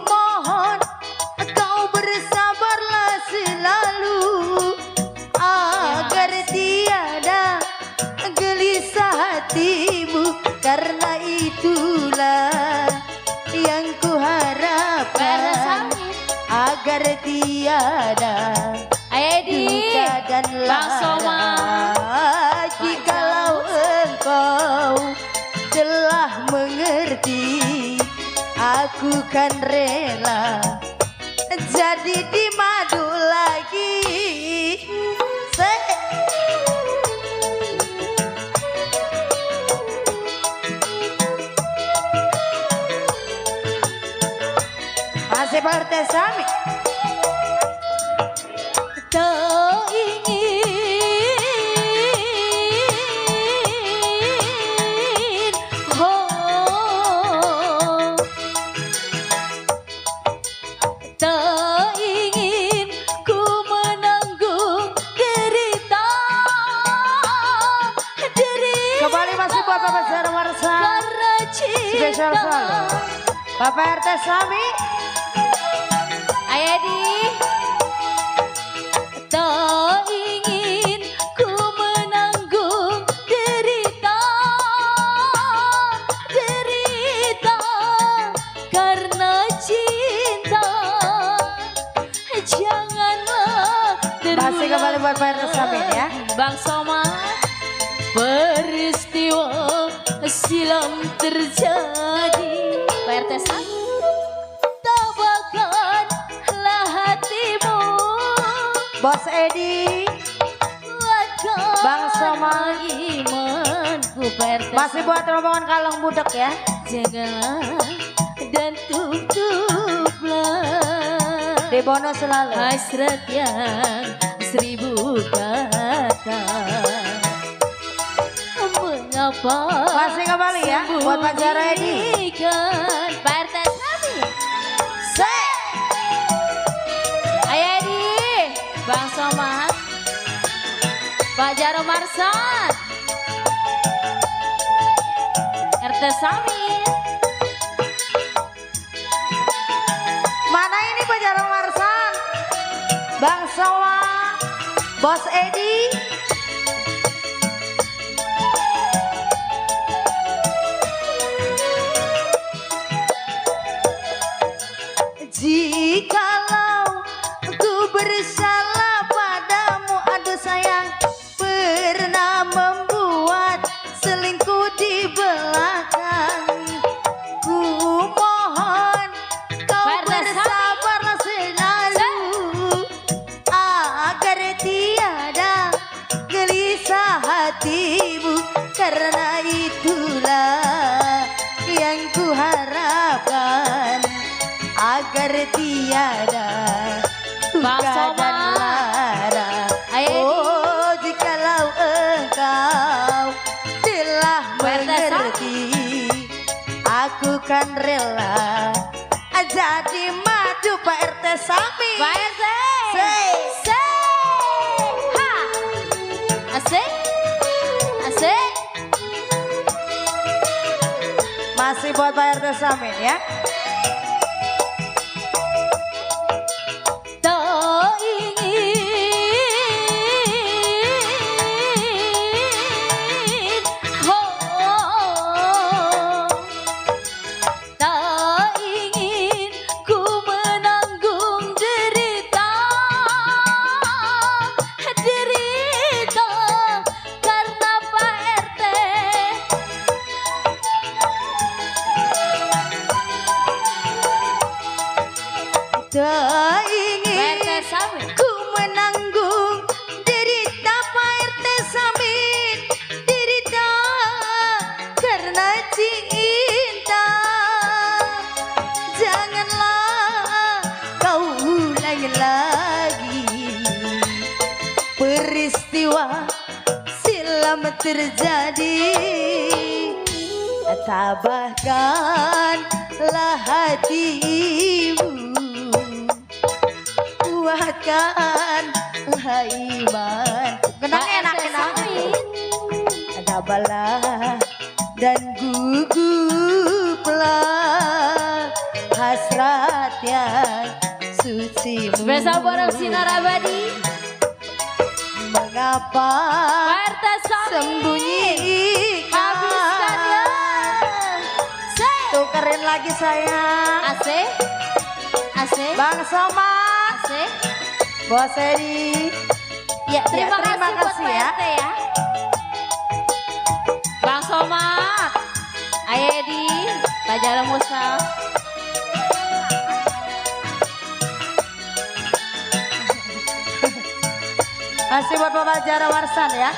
Speaker 6: mohon kau bersabarlah selalu, agar tiada gelisah hatimu. Karena itulah yang ku
Speaker 2: Pak RT
Speaker 6: harapkan,
Speaker 2: Samin,
Speaker 6: agar tiada
Speaker 2: Ayah Edi,
Speaker 6: duka dan
Speaker 2: Bang Somad.
Speaker 6: lara. Jikalau engkau telah mengerti, aku kan rela jadi di madu lagi.
Speaker 3: Masih Pak RT Sami.
Speaker 6: Tak ingin Bapak RT Sami.
Speaker 2: Ayadi. Tak ingin ku menanggung derita karena cinta. Janganlah
Speaker 6: Masih kembali buat Pak RT Sami ya.
Speaker 2: Bang Somad, peristiwa silam terjadi. Pak RT Sami, tabahkanlah hatimu.
Speaker 6: Bos Edi, Bang Somad,
Speaker 2: imanku Pak RT
Speaker 6: masih buat rombongan kalong budak ya.
Speaker 2: Janganlah dan tutuplah
Speaker 6: Debono selalu.
Speaker 2: hasrat yang 1000 kata. Mengapa
Speaker 6: Masih kembali ya buat Pak Jaro Edi.
Speaker 2: sembunyikan Pak RT Sami? Ayo Edi, Bang Somad, Pak Jaro Marsan, RT Sami.
Speaker 6: Mana ini Pak Jaro Marsan? Bang Sowa, Bos Edi. Jikalau ku bersalah padamu, aduh sayang, pernah membuat selingkuh di belakang. Ku mohon kau
Speaker 2: Pak RT Sami.
Speaker 6: bersabarlah selalu agar tiada gelisah hatimu, karena itulah yang ku harapkan, agar tiada
Speaker 2: Bang
Speaker 6: duka dan
Speaker 2: Somad.
Speaker 6: lara.
Speaker 2: Ayo, Edi.
Speaker 6: Oh, jikalau engkau telah
Speaker 2: Pak RT Sami.
Speaker 6: mengerti, aku kan rela jadi madu Pak RT Sami.
Speaker 2: Pak RT.
Speaker 6: Say.
Speaker 2: Ha. Asik. Asik.
Speaker 6: Masih buat Pak RT Sami ya.
Speaker 2: Tak ingin tak ingin ku menanggung derita karena Pak RT.
Speaker 6: Tak
Speaker 2: Pak
Speaker 6: ingin
Speaker 2: RT Sami.
Speaker 6: ku menanggung derita Pak RT Sami, derita karena cinta. Janganlah kau ulangi lagi peristiwa silam terjadi. Tabahkanlah hatimu, kuatkanlah iman. Kenang
Speaker 2: Pak
Speaker 6: enak
Speaker 2: RT
Speaker 6: enak.
Speaker 2: Sami.
Speaker 6: Ada bala dan guguplah hasrat yang suci.
Speaker 2: Spesial bareng Sinar Abadi.
Speaker 6: Mengapa
Speaker 2: Pak RT Sami.
Speaker 6: sembunyikan?
Speaker 2: Habiskan ya.
Speaker 6: Tukerin lagi sayang.
Speaker 2: Asik. Asik.
Speaker 6: Bang Somad,
Speaker 2: Asik.
Speaker 6: Bos Edi.
Speaker 2: Ya, terima kasih buat
Speaker 6: kasih
Speaker 2: Pak
Speaker 6: ya.
Speaker 2: RT ya. Bang Somad, Ayo Edi, Pak Jaro Musa.
Speaker 6: Masih buat Bapak Jaro Warsan ya.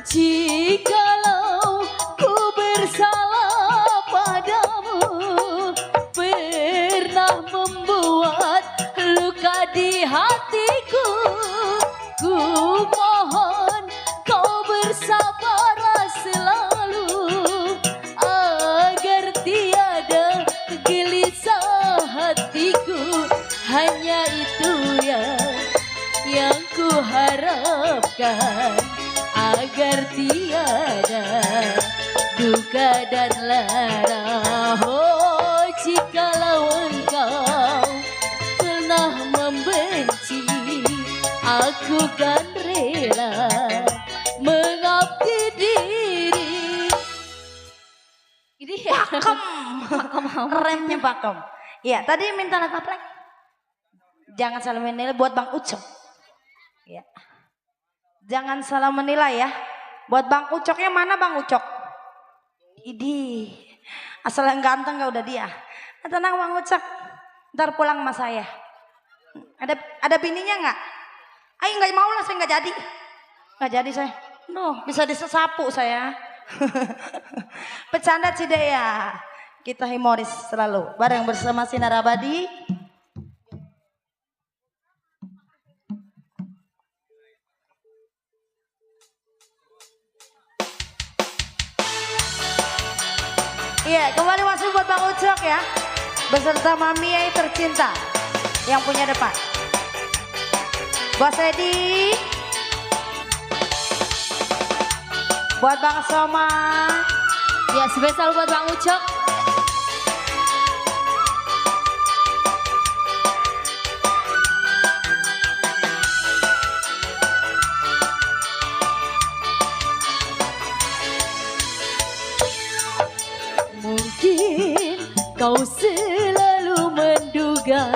Speaker 2: Jikalau ku bersalah padamu, pernah membuat luka di hatiku, ku mohon kau bersabarlah selalu agar tiada gelisah hatiku. Hanya itu yang ku harapkan, agar tiada dan lara. Oh, jikalau engkau pernah membenci, aku kan rela mengabdi diri. Ini
Speaker 6: Pakem. Remnya pakem. Iya, tadi minta lagu apa lagi? Jangan salah menilai buat Bang Ucok. Ya. Jangan salah menilai ya. Buat Bang Ucoknya mana Bang Ucok? Idi. Asal yang ganteng gak udah dia. Nah, tenang Bang Ucok. Ntar pulang sama saya. Ada bininya nggak? Ayo nggak mau lah, saya nggak jadi. Nggak jadi saya. Duh, bisa disesapu saya. Bercanda Cide ya. Kita humoris selalu. Bareng bersama Sinar Abadi. Iya, kembali masuk buat Bang Ucok ya. Beserta Mami Ai tercinta yang punya depan. Bos Edi. Buat Bang Soma.
Speaker 2: ya spesial buat Bang Ucok. Mungkin kau selalu menduga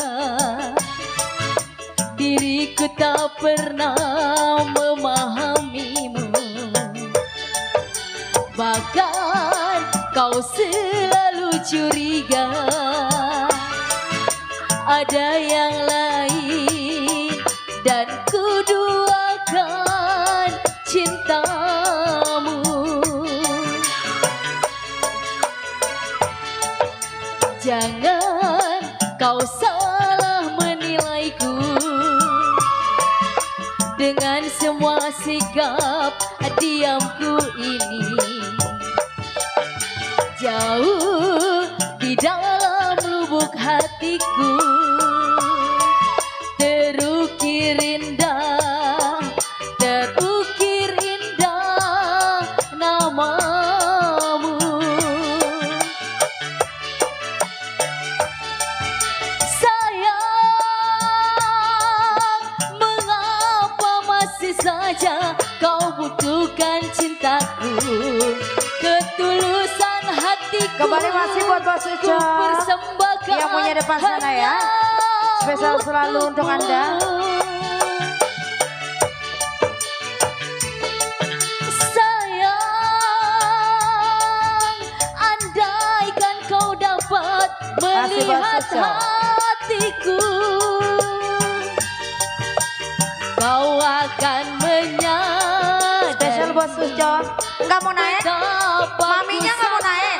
Speaker 2: diriku tak pernah memahamimu. Bahkan kau selalu curiga ada yang lain, dan kuduakan cintamu. Jangan kau salah menilaiku dengan semua sikap diamku ini. Jauh di dalam lubuk hatiku terukir indah, terukir indah namamu. Saja kau butuhkan cintaku, ketulusan hatiku.
Speaker 6: Kembali masih buat Bos Ucok yang punya depan sana ya. Spesial selalu untuk Anda.
Speaker 2: Sayang, andaikan kau dapat melihat hatiku, kau akan menyadari.
Speaker 6: Spesial Bos Ucok. Nggak mau naik? Maminya nggak mau naik?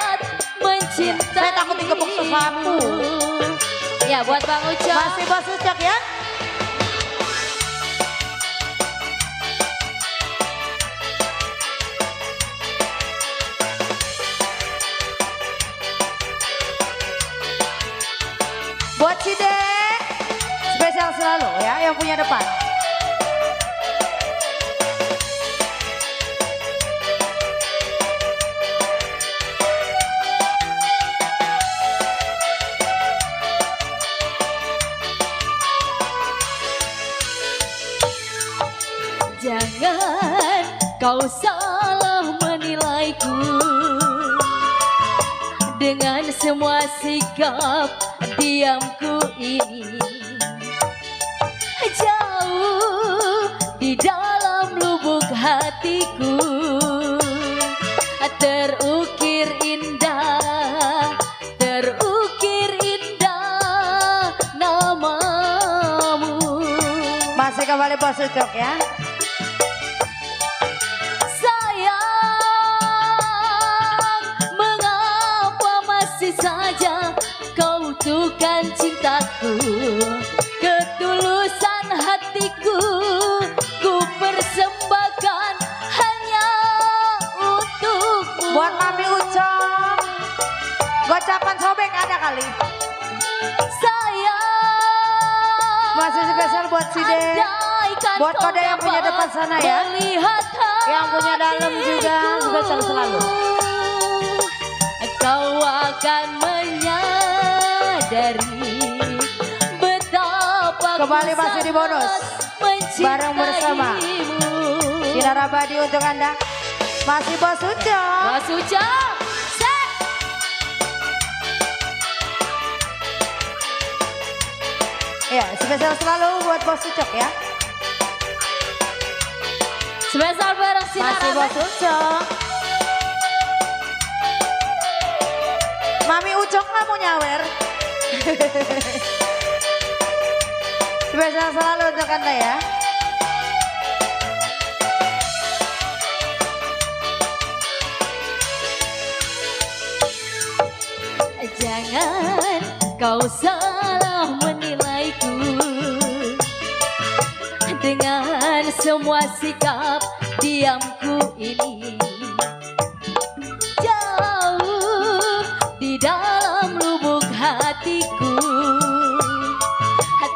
Speaker 2: Mencintai.
Speaker 6: Saya takut dikepuk sesapu.
Speaker 2: Ya buat Bang Ucok.
Speaker 6: Masih Bos Ucok ya. Buat Cide. Spesial selalu ya yang punya depan.
Speaker 2: Jangan kau salah menilaiku dengan semua sikap diamku ini. Jauh di dalam lubuk hatiku terukir indah, terukir indah namamu.
Speaker 6: Masih kembali Bos Ucok ya.
Speaker 2: Saja kau butuhkan cintaku, ketulusan hatiku ku persembahkan hanya untukmu.
Speaker 6: Buat Mami Ucok, gocapan sobek ada kali.
Speaker 2: Sayang,
Speaker 6: Masih spesial buat Cide, buat kode yang punya depan sana ya, yang punya dalam juga spesial selalu. kembali masih di bonus. Bareng bersama Sinar Abadi untuk Anda. Masih Bos Ucok.
Speaker 2: Bos Ucok. Set.
Speaker 6: Ya, spesial selalu buat Bos Ucok ya.
Speaker 2: Spesial bareng Sinar
Speaker 6: Masih Bos
Speaker 2: Abadi.
Speaker 6: Ucok. Mami Ucok nggak mau nyawer. Spesial selalu untuk Anda ya.
Speaker 2: Jangan kau salah menilaiku dengan semua sikap diamku ini. Jauh di dalam lubuk hatiku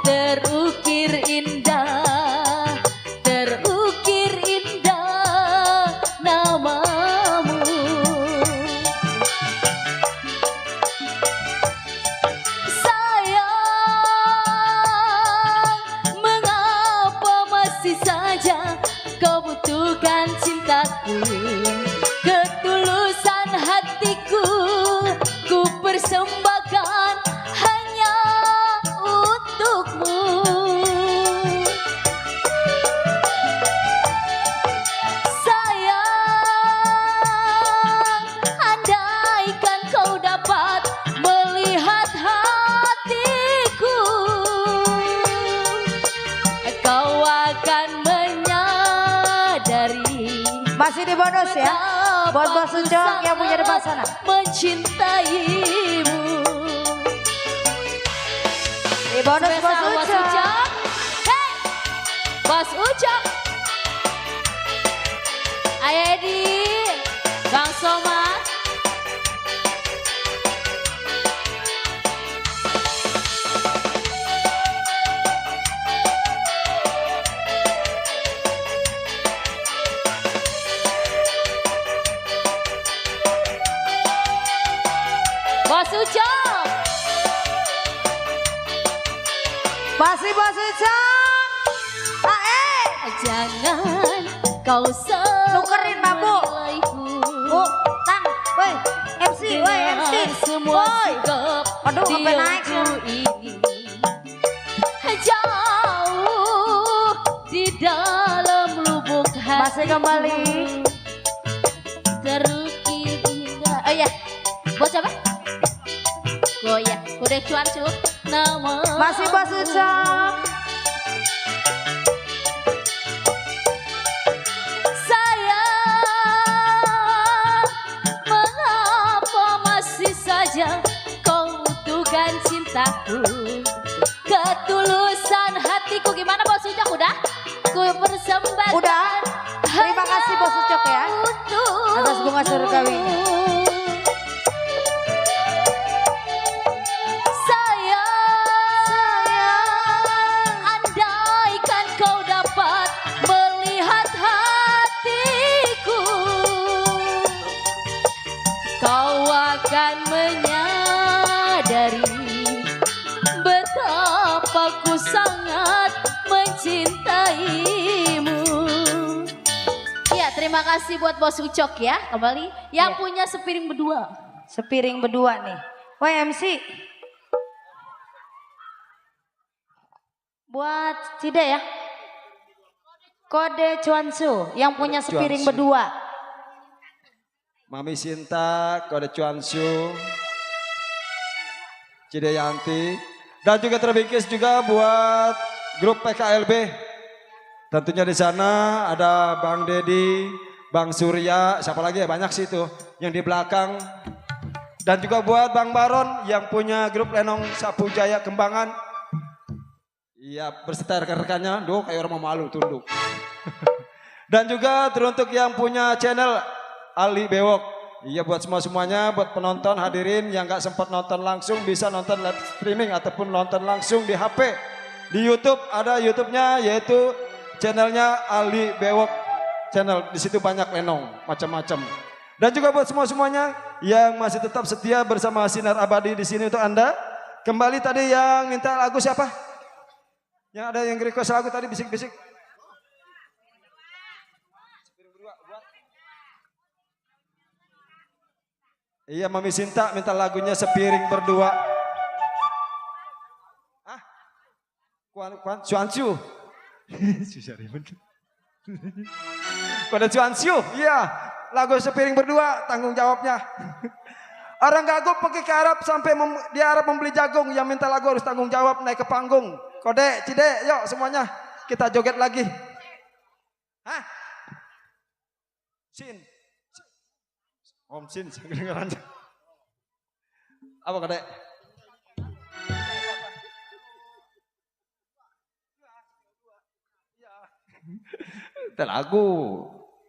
Speaker 2: terukir indah, terukir indah namamu. Sayang, mengapa masih saja kau butuhkan cintaku? Ketulusan hatiku ku persembahkan hanya untukmu. Sayang, andaikan kau dapat melihat hatiku, kau akan menyadari
Speaker 6: Masih di bonus ya. Buat Bos Ucok yang punya depan sana.
Speaker 2: Mencintaimu.
Speaker 6: Di bonus Bos
Speaker 2: Spesial Bos
Speaker 6: Ucok.
Speaker 2: Ucok. Hey, Bos Ucok. Ayo Edi, Bang Soma. Bos Ucok.
Speaker 6: Masih Bos Ucok.
Speaker 2: Jangan kau selalu
Speaker 6: Nukerin, Babu. Bu, Tang, woi, MC, woi, MC, woi. Aduh, sampai naik sih.
Speaker 2: ini jauh di dalam lubuk hati.
Speaker 6: Masih kembali.
Speaker 2: Terukir indah. Oh ya, bos apa? Goyah, udah cuan cu. Nama.
Speaker 6: Masih Bos Ucok.
Speaker 2: Sayang, mengapa masih saja kau butuhkan cintaku? Ketulusan hatiku gimana Bos Ucok udah? Ku persembahkan.
Speaker 6: Udah. Terima kasih Bos Ucok ya. Atas bunga surgawinya.
Speaker 2: Sayang, andaikan kau dapat melihat hatiku, kau akan menyadari betapa ku sangat mencintaimu. Ya, terima kasih buat Bos Ucok ya. Kembali yang
Speaker 6: Ya.
Speaker 2: punya sepiring berdua.
Speaker 6: Sepiring berdua nih. Woi MC. Buat tidak ya. Kode Cuansu yang punya sepiring
Speaker 1: Cuansu.
Speaker 6: berdua.
Speaker 1: Mami Sinta, Kode Cuansu, Cideyanti, dan juga terbingkis juga buat grup PKLB. Tentunya di sana ada Bang Dedi, Bang Surya, siapa lagi ya, banyak sih itu yang di belakang. Dan juga buat Bang Baron yang punya grup Lenong Sapu Jaya Kembangan. Iya, berserta rekan-rekannya, duh kayak orang mau malu tunduk. Dan juga teruntuk yang punya channel Ali Bewok. Iya, buat semuanya, buat penonton hadirin yang gak sempat nonton langsung bisa nonton live streaming ataupun nonton langsung di HP. Di YouTube ada YouTube-nya yaitu channelnya Ali Bewok channel. Di situ banyak lenong macam-macam. Dan juga buat semuanya yang masih tetap setia bersama Sinar Abadi di sini untuk Anda. Kembali tadi yang minta lagu siapa? Yang ada yang request lagu tadi bisik-bisik. Iya, Mami Sinta minta lagunya Sepiring Berdua. Ah, Cuanciu. Susah ribet. Pada Cuanciu, iya. Lagu Sepiring Berdua, tanggung jawabnya. Orang gagup pergi ke Arab sampai di Arab membeli jagung. Yang minta lagu harus tanggung jawab naik ke panggung. Kode, Cide, yuk semuanya. Kita joget lagi. Hah? Sin. Om Sin, kedengaran. Apa Kode? Kita lagu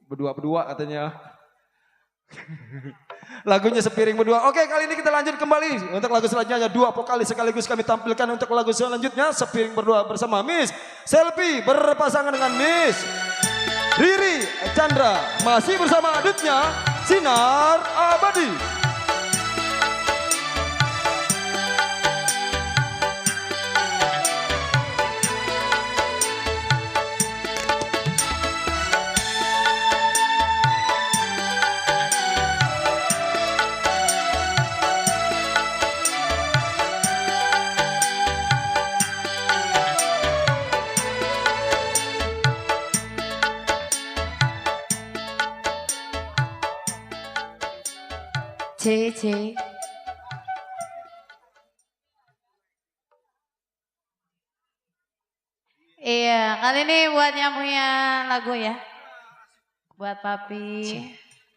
Speaker 1: berdua-berdua katanya. Lagunya Sepiring Berdua. Oke, kali ini kita lanjut kembali. Untuk lagu selanjutnya 2 vokalis sekaligus kami tampilkan untuk lagu selanjutnya Sepiring Berdua bersama Miss Selfie berpasangan dengan Miss Riri Chandra. Masih bersama adutnya Sinar Abadi.
Speaker 2: C. Iya, kali ini buat yang punya lagu ya. Buat Papi.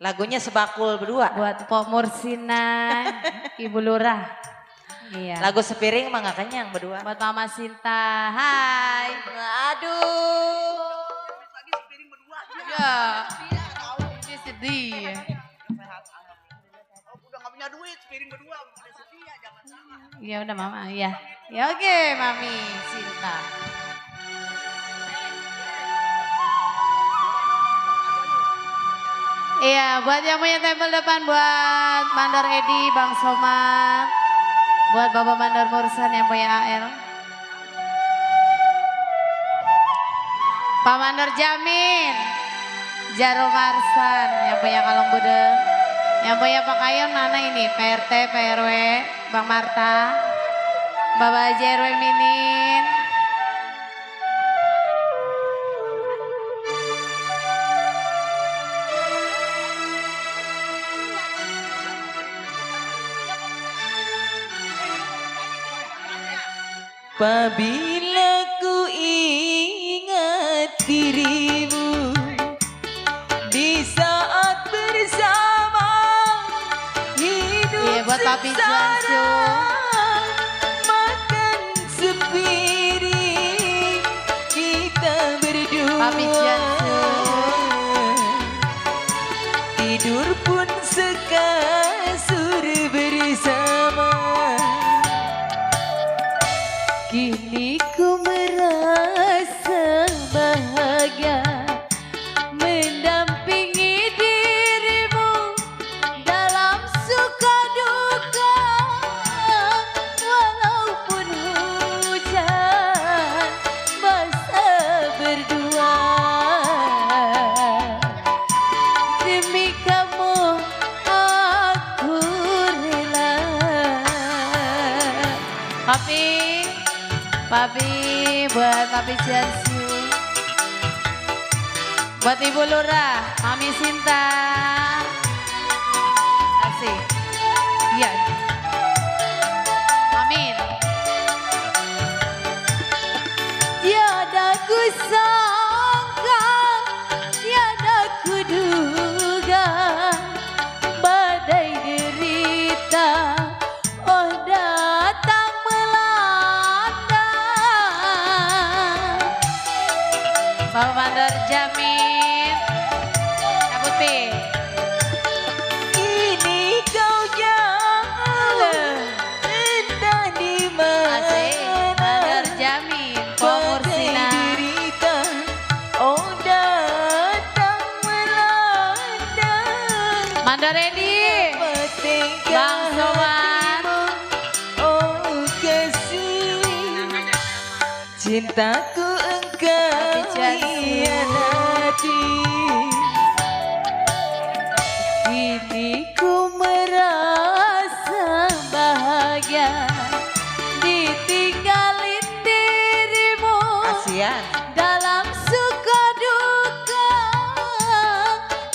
Speaker 3: Lagunya Sebakul Berdua.
Speaker 2: Buat Pok Mursina, Ibu Lurah. Iya.
Speaker 3: Lagu Sepiring mah gak kenyang berdua.
Speaker 2: Buat Mama Sinta. Hai.
Speaker 3: Aduh.
Speaker 2: Ya. Ini sedih. Iya udah Mama, iya. Ya oke, Mami Sinta. Iya, buat yang punya tempel depan, buat Mandor Edi, Bang Somad, buat Bapak Mandor Mursan yang punya AL, Pak Mandor Jamin, Jaro Marsan yang punya Kalong Budeng, yang punya Pak Kayon Nana ini, PRT, PRW, Bang Marta, Bapak Haji RW Minin.
Speaker 7: Apabila ku ingat dirimu di saat bersama hidup
Speaker 2: Iya, buat Papi Juansu.
Speaker 7: makan sepiring kita berdua
Speaker 2: Papi Juansu.
Speaker 7: tidur pun sekasur bersama. Kini ku merasa bahagia mendampingi dirimu dalam suka duka, walaupun hujan basah berdua. Demi kamu aku rela.
Speaker 2: Papi, buat Papi Jansu, buat Ibu Lurah, Mami Sinta, asik, iya, amin.
Speaker 7: Tiada ku sangka, tiada ku duga, badai derita, oh datang melanda.
Speaker 2: Bapak Mandor Jamin, cabut Pi.
Speaker 7: Kini kau jalan entah di
Speaker 2: Asik, Mandor
Speaker 7: mana.
Speaker 2: Jamin, Pok Mursina,
Speaker 7: Derita, oh datang melanda.
Speaker 2: Mandor Edi, Bang Somad.
Speaker 7: Oh kasih, cintaku engkau hianati. Kini ku merasa bahagia ditinggalin dirimu.
Speaker 3: Kasihan.
Speaker 7: Dalam suka duka,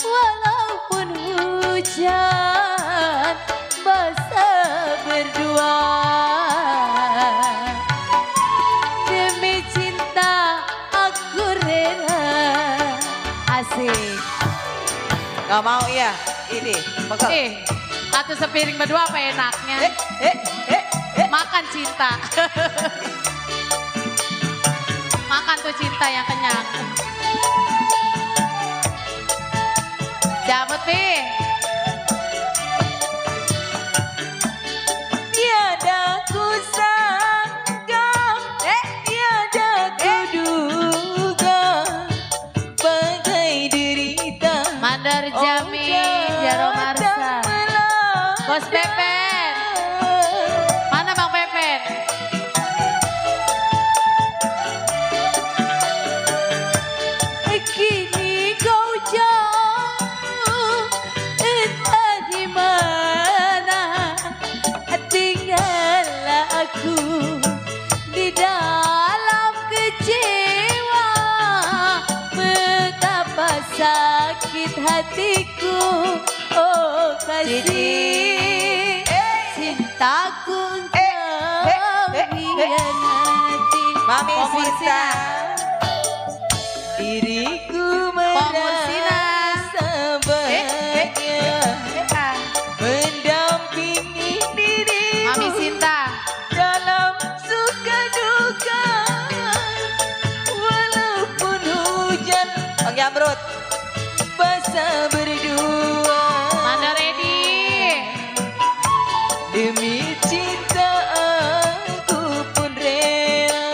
Speaker 7: walaupun hujan basah berdua. Demi cinta aku rela. Asik.
Speaker 3: Gak mau ya? Ini, pegang.
Speaker 2: Satu sepiring berdua apa enaknya? Makan cinta. Makan tuh cinta yang kenyang. Cabut, Pi.
Speaker 7: Tiada ku sangka, tiada ku duga, bagai derita.
Speaker 2: Mandar Jami, Jaro Marsa. Bos Pepen. Mana Bang Pepen?
Speaker 7: Kini kau jauh, entah di mana. Tinggallah aku di dalam kecewa. Betapa sakit hatiku, oh kasih. Cintaku engkau hianati.
Speaker 3: Mami
Speaker 2: Pomor
Speaker 3: Sinta.
Speaker 2: Sina.
Speaker 7: Diriku
Speaker 2: Mursina.
Speaker 7: merasa bahagia mendampingi diri
Speaker 2: Mami Sinta.
Speaker 7: dalam suka duka, walaupun hujan
Speaker 3: Bang Jamrut.
Speaker 7: basah berdua.
Speaker 2: Mandar Edi.
Speaker 7: Demi cinta aku pun rela.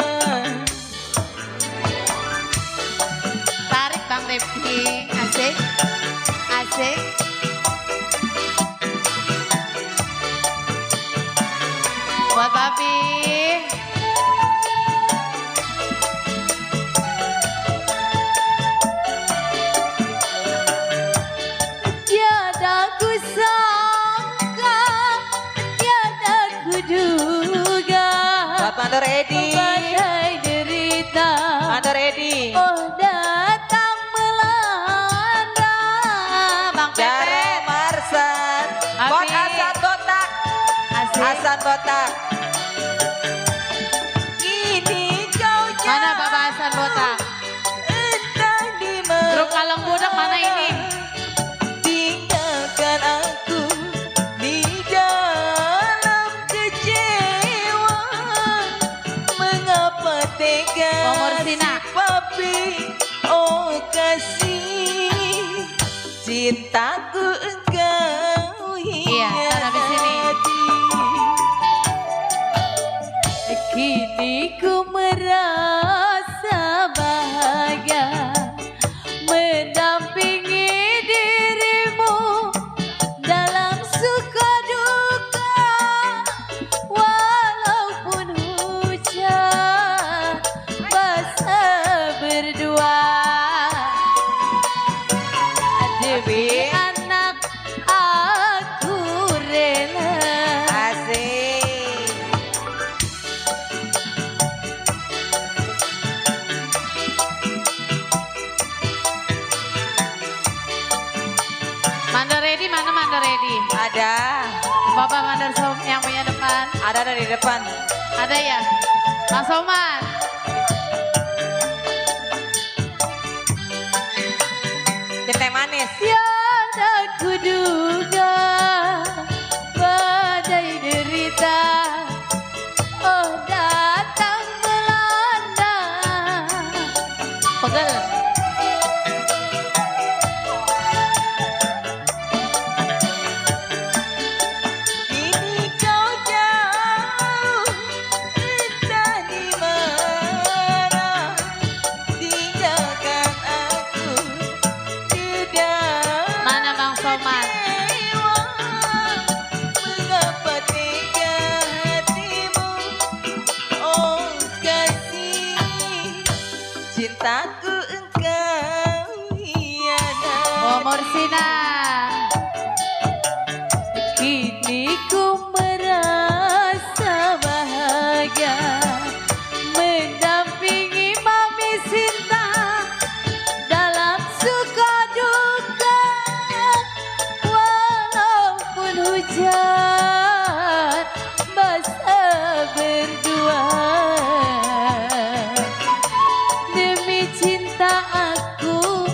Speaker 2: Tarik Bang Tepi. Asik. Asik. Buat Babi.
Speaker 7: Tiada ku sangka, tiada ku duga,
Speaker 3: Buat Mandor Edi.
Speaker 7: badai derita.
Speaker 3: Mandor Edi.
Speaker 7: Oh datang melanda.
Speaker 2: Bang
Speaker 3: Jaro
Speaker 2: Pepen.
Speaker 3: Marsan. Buat
Speaker 2: Abi.
Speaker 3: Hasan Botak.
Speaker 2: Asik.
Speaker 3: Hasan Botak.
Speaker 7: Kini kau
Speaker 2: Mana
Speaker 7: jauh,
Speaker 2: Bapak Hasan Botak?
Speaker 7: entah di mana.
Speaker 2: Grup Kaleng Budak mana ini?
Speaker 7: Tinggalkan aku di dalam kecewa. Mengapa tega
Speaker 2: Pomor Sina.
Speaker 7: si papi, oh kasih. Cintaku engkau
Speaker 2: Iya, sana habis sini.
Speaker 7: hianati. Kini ku merasa bahagia mendampingi dirimu dalam suka duka, walaupun hujan basah berdua. Demi anak aku rela.
Speaker 3: Asik.
Speaker 2: Mandar Edi mana Mandar Edi?
Speaker 3: Ada.
Speaker 2: Bapak Mandar yang punya depan.
Speaker 3: Ada di depan.
Speaker 2: Ada ya? Mas Soman.
Speaker 3: Tim Teh Manis.
Speaker 7: Tiada ku duga, badai derita, oh datang melanda.
Speaker 2: Pegel.
Speaker 7: Kini kau jauh, entah di mana. Tinggalkan aku di dalam
Speaker 2: Mana Bang Soman?
Speaker 7: kecewa. cintaku engkau hianat.
Speaker 2: Oh Mursina.
Speaker 7: Kini ku merasa bahagia mendampingi Mami Sinta dalam suka duka, walaupun hujan basah berdua. Demi cinta aku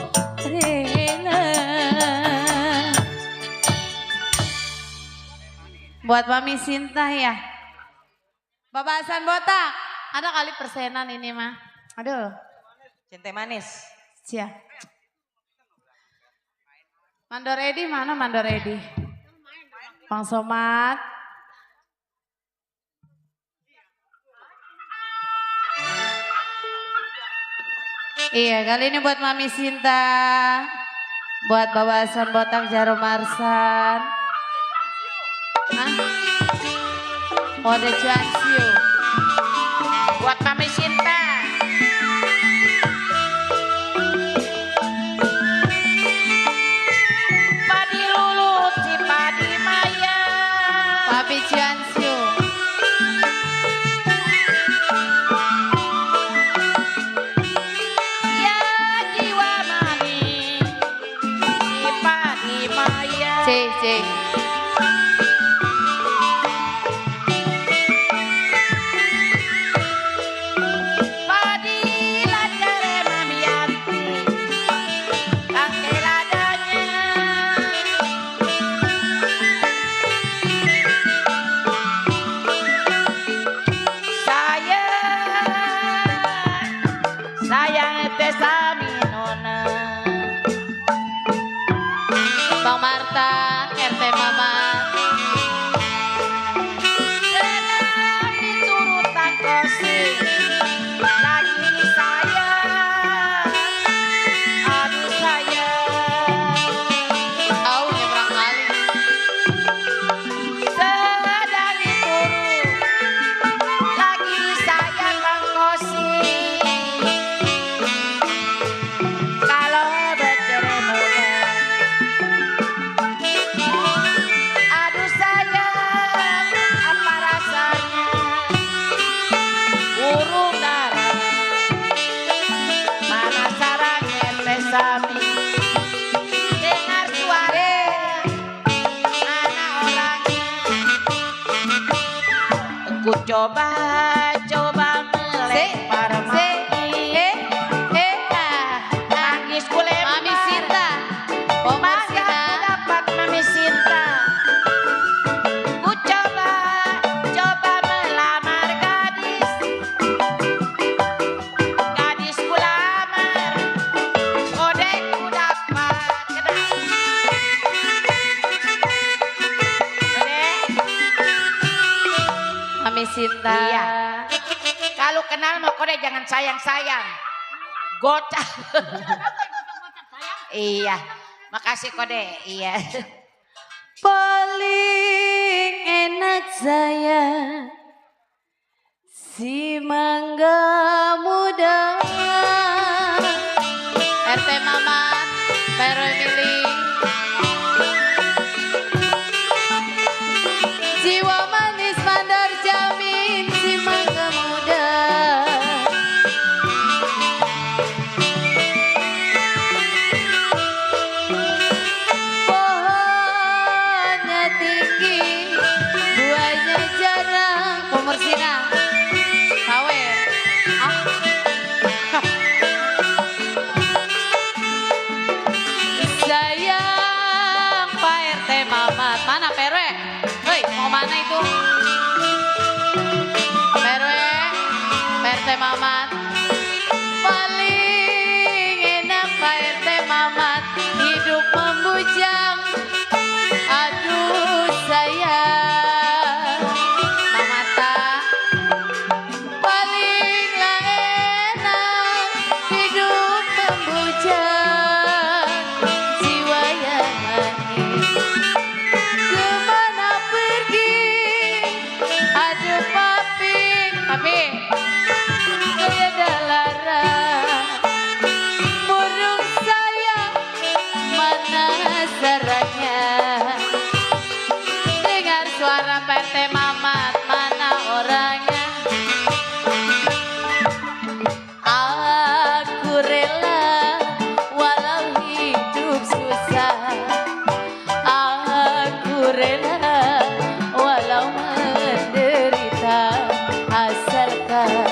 Speaker 7: rela.
Speaker 2: Buat Mami Sinta ya. Bapak Hasan Botak. Ada kali persenan ini mah. Aduh.
Speaker 7: Cinta manis.
Speaker 2: Cia. Mandor Edi mana Mandor Edi? Bang Somad. Iya kali ini buat Mami Sinta. Buat Bapak Hasan Botak Jarum Marsan. Hah? Mode Cuansio.
Speaker 4: Buat Mami Sinta. Padi lulut si padi maya.
Speaker 2: Papi Cuansio.
Speaker 4: Ya jiwa mami si padi maya.
Speaker 2: Cik.
Speaker 4: Padi ladare mami yanti. Kakek ladanya. Sayang teh sami nona.
Speaker 2: Bang Marta, RT Mama.
Speaker 4: Sedang diturut tangkosi. Lagi sayang. Aduh sayang.
Speaker 2: Tahu nyebrang kali.
Speaker 4: Sedang diturut. Lagi sayang Bang Kosi. Kalau bercerai muda. Aduh sayang, apa rasanya? Burung dara. Mana sarangnya teh sami? Dengar suara. Mana orangnya? Aku coba melempar Nangis ku lempar.
Speaker 2: Mami Sinta. Oh
Speaker 4: Masa
Speaker 2: Mursina.
Speaker 4: ku dapat Mami Sinta. Ku coba melamar gadis. Gadis ku lamar. Odek ku dapat. Odek.
Speaker 2: Mami Sinta.
Speaker 4: Iya. Kalau kenal mau kode jangan sayang-sayang. Gocap. Iya. Makasih kode. Iya.
Speaker 7: Paling enak saya si mangga muda.
Speaker 2: RT Mama. Pero Emily.
Speaker 7: Jiwa manis mandor jamin si mangga muda. Pohonnya tinggi, buahnya jarang.
Speaker 2: Oh Mursina. Kawe. Ah.
Speaker 7: Sayang Pak RT Mamat.
Speaker 2: Mana Perwe? Hei mau mana itu? suara PT Mamat mana orangnya? Aku rela walau hidup susah. Aku rela walau menderita. Asalkan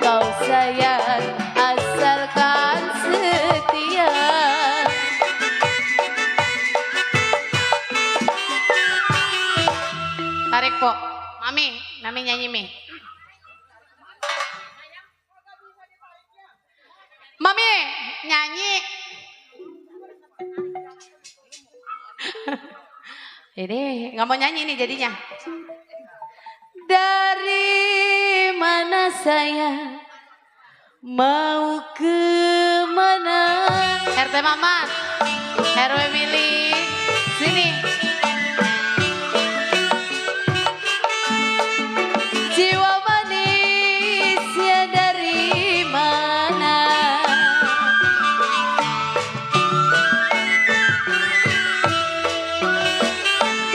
Speaker 2: kau sayang, asalkan setia. Tarik po, mami nyanyi mi. Mami nyanyi. Ini nggak mau nyanyi nih jadinya. Dari mana saya mau ke mana? RT Mamat, RW Mili, sini. Jiwa manisnya dari mana?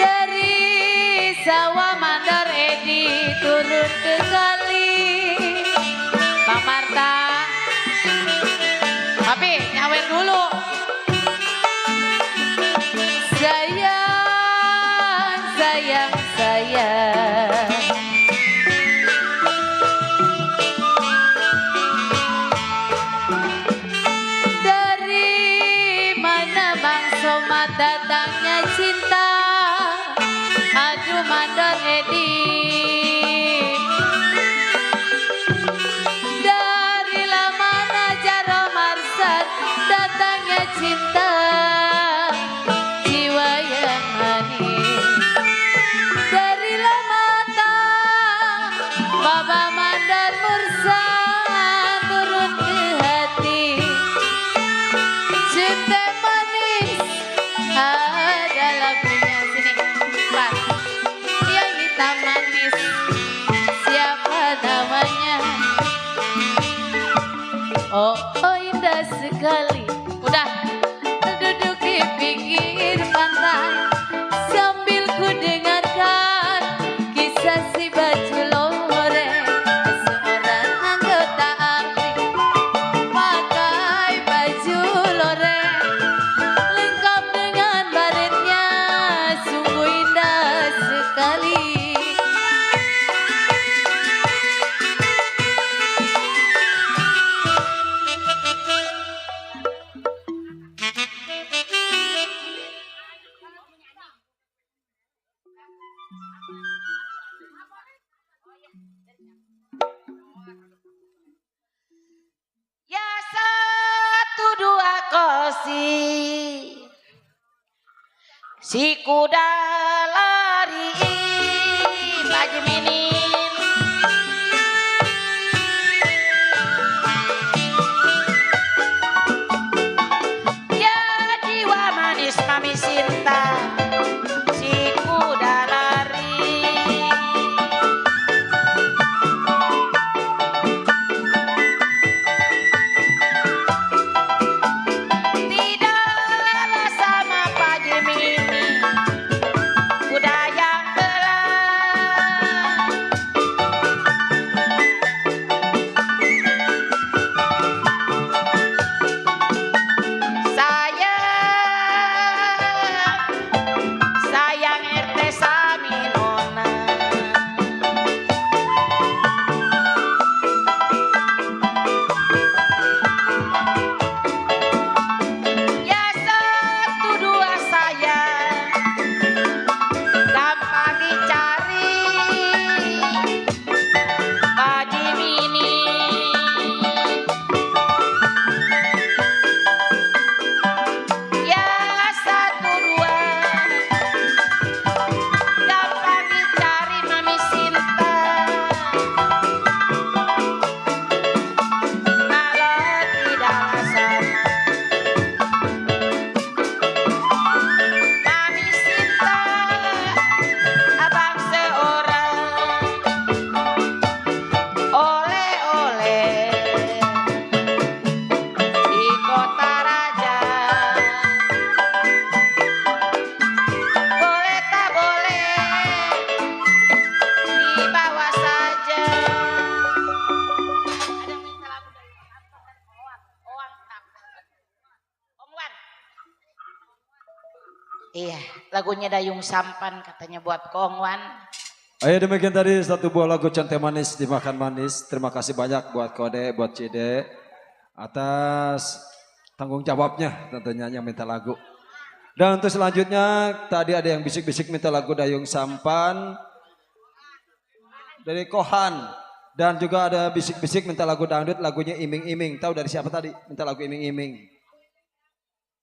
Speaker 2: Dari sawah Mandor Edi turun ke kali. Bang Marta, tapi nyawer dulu. Sayang, sayang, sayang. Somat datangnya cinta. Aduh Mandor Edi. Dari mana Jaro Marsan datangnya cinta. Jiwa yang manis. Dari mata Baba Mandor Mursan turun ke hati. Cinta ada lagunya sini, Pak. Yang hitam manis, siapa namanya? Oh, oh indah sekali. Udah duduk di pinggir pantai sambil ku dengarkan kisah si baju loreng. Seorang anggota ABRI pakai baju loreng. Sungguh indah sekali.
Speaker 4: Ya satu dua kosi. Si kuda lari baju minin. Ya jiwa manis Mami Sinta. Si kuda lari. Tidaklah sama Pak Jimmy. Iya, lagunya Dayung Sampan katanya buat Kongwan.
Speaker 1: Ayo demikian tadi satu buah lagu Cantik Manis Dimakan Manis. Terima kasih banyak buat Kode, buat Cide atas tanggung jawabnya tentunya yang minta lagu. Dan untuk selanjutnya tadi ada yang bisik-bisik minta lagu Dayung Sampan dari Kohan. Dan juga ada bisik-bisik minta lagu dangdut lagunya Iming Iming. Tahu dari siapa tadi minta lagu Iming Iming?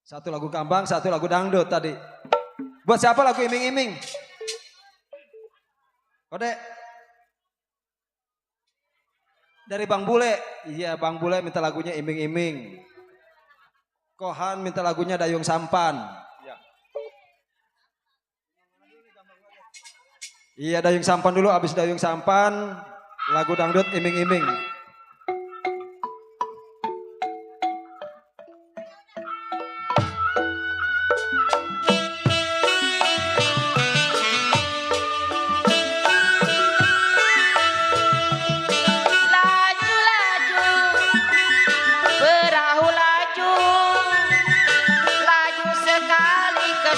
Speaker 1: Satu lagu Kambang, satu lagu dangdut tadi. Buat siapa lagu Iming Iming? Kode. Dari Bang Bule. Iya, Bang Bule minta lagunya Iming Iming. Kohan minta lagunya Dayung Sampan. Iya, Dayung Sampan dulu, habis Dayung Sampan lagu dangdut Iming Iming.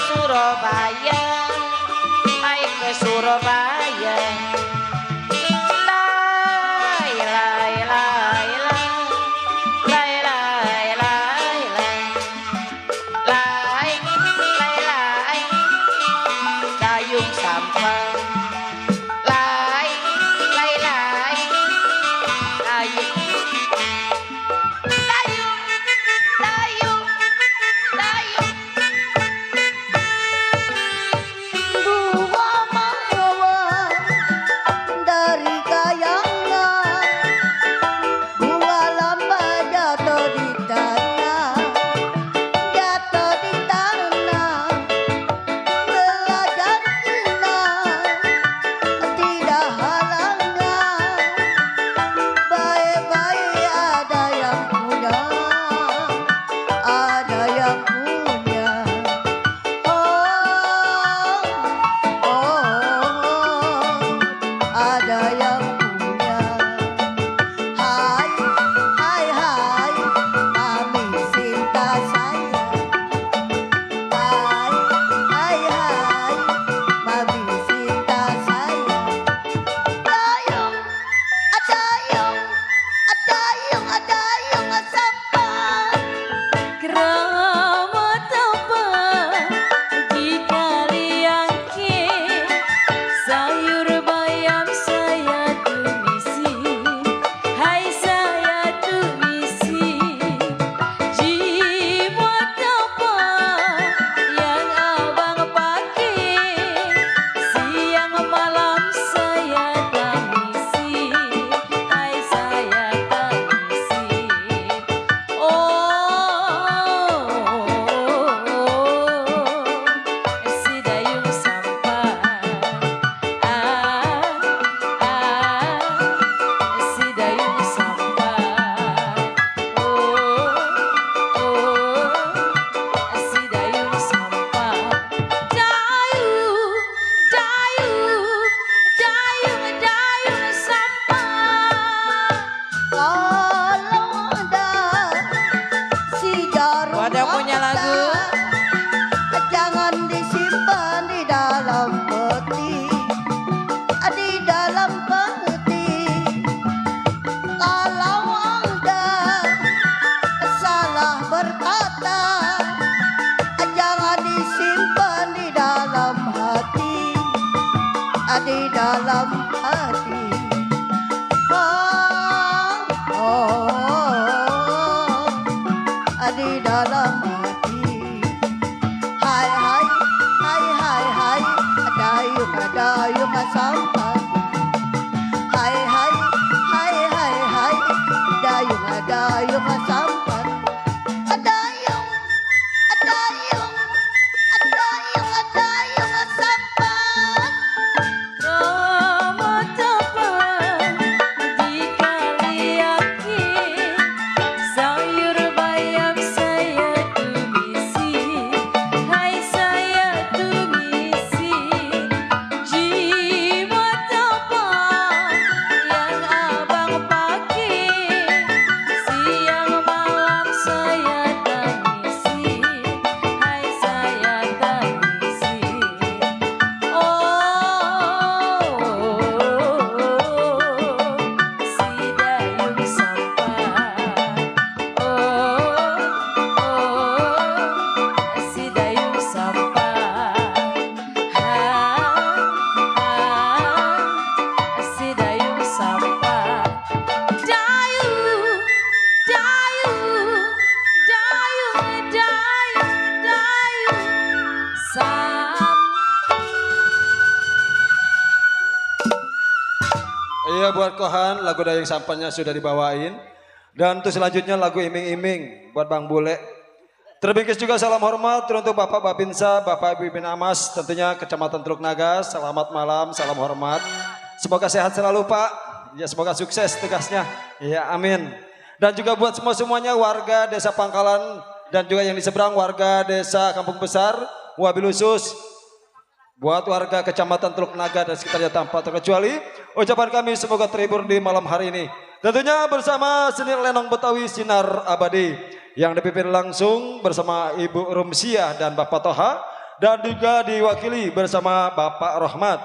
Speaker 4: Surabaya, hai ke Surabaya. Lai lai lai lai, lai lai lai lai, lai lai lai, Dayung Sampan. Lai lai lai, Dayung, Dayung, Dayung, Dayung.
Speaker 3: Ada punya lagu.
Speaker 5: Jangan disimpan di dalam peti, di dalam peti. Kalau Anda salah berkata, jangan disimpan di dalam hati, di dalam hati. Di dalam hati. Hai hai hai hai hai, dayung sampan. Hai hai hai hai hai, dayung sampan. Dayung sampan.
Speaker 7: Rama Tapa
Speaker 1: Iya buat Kohan, lagu Dayang Sampannya sudah dibawain. Dan untuk selanjutnya lagu Iming-Iming buat Bang Bule. Terbingkis juga salam hormat untuk Bapak Babinsa, Bapak Ibu Bin Amas, tentunya Kecamatan Teluk Naga. Selamat malam, salam hormat. Semoga sehat selalu Pak. Ya semoga sukses tugasnya. Ya amin. Dan juga buat semuanya warga Desa Pangkalan dan juga yang di seberang warga Desa Kampung Besar, wabil khusus buat warga Kecamatan Teluk Naga dan sekitarnya tanpa terkecuali. Ucapan kami semoga terhibur di malam hari ini. Tentunya bersama seni lenong Betawi Sinar Abadi yang dipimpin langsung bersama Ibu Rumsiah dan Bapak Toha dan juga diwakili bersama Bapak Rahmat.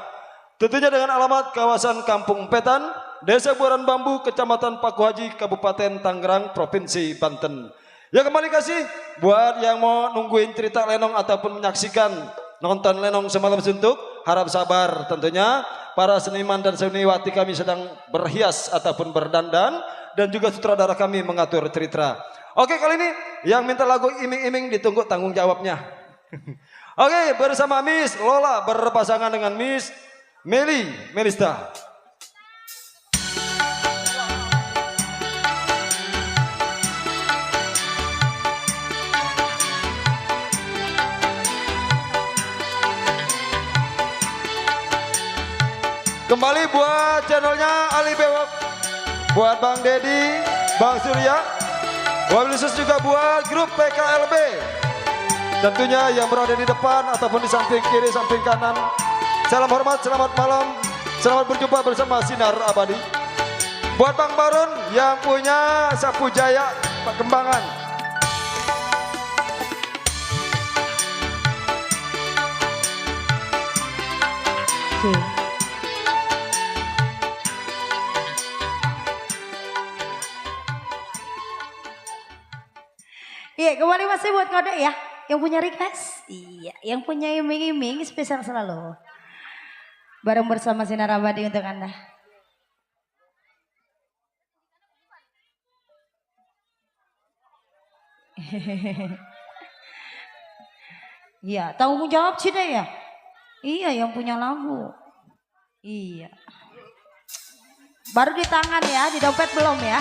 Speaker 1: Tentunya dengan alamat kawasan Kampung Petan, Desa Buaran Bambu, Kecamatan Paku Haji, Kabupaten Tangerang, Provinsi Banten. Ya kembali kasih buat yang mau nungguin cerita lenong ataupun menyaksikan nonton lenong semalam suntuk, harap sabar tentunya. Para seniman dan seniwati kami sedang berhias ataupun berdandan dan juga sutradara kami mengatur cerita. Oke kali ini yang minta lagu Iming-Iming ditunggu tanggung jawabnya. Oke bersama Miss Lola berpasangan dengan Miss Melista. Kembali buat channelnya Ali Bewok, buat Bang Dedi, Bang Surya, wabil khusus juga buat grup PKLB. Tentunya yang berada di depan ataupun di samping kiri, samping kanan. Salam hormat, selamat malam, selamat berjumpa bersama Sinar Abadi. Buat Bang Barun yang punya Sapu Jaya Kembangan.
Speaker 6: Iya, kembali masih buat kode ya. Yang punya request? Iya, yang punya iming-iming spesial selalu. Bareng bersama Sinar Abadi untuk Anda. Iya, tanggung jawab sih deh ya. Iya, yang punya lagu. Iya. Baru di tangan ya, di dompet belum ya.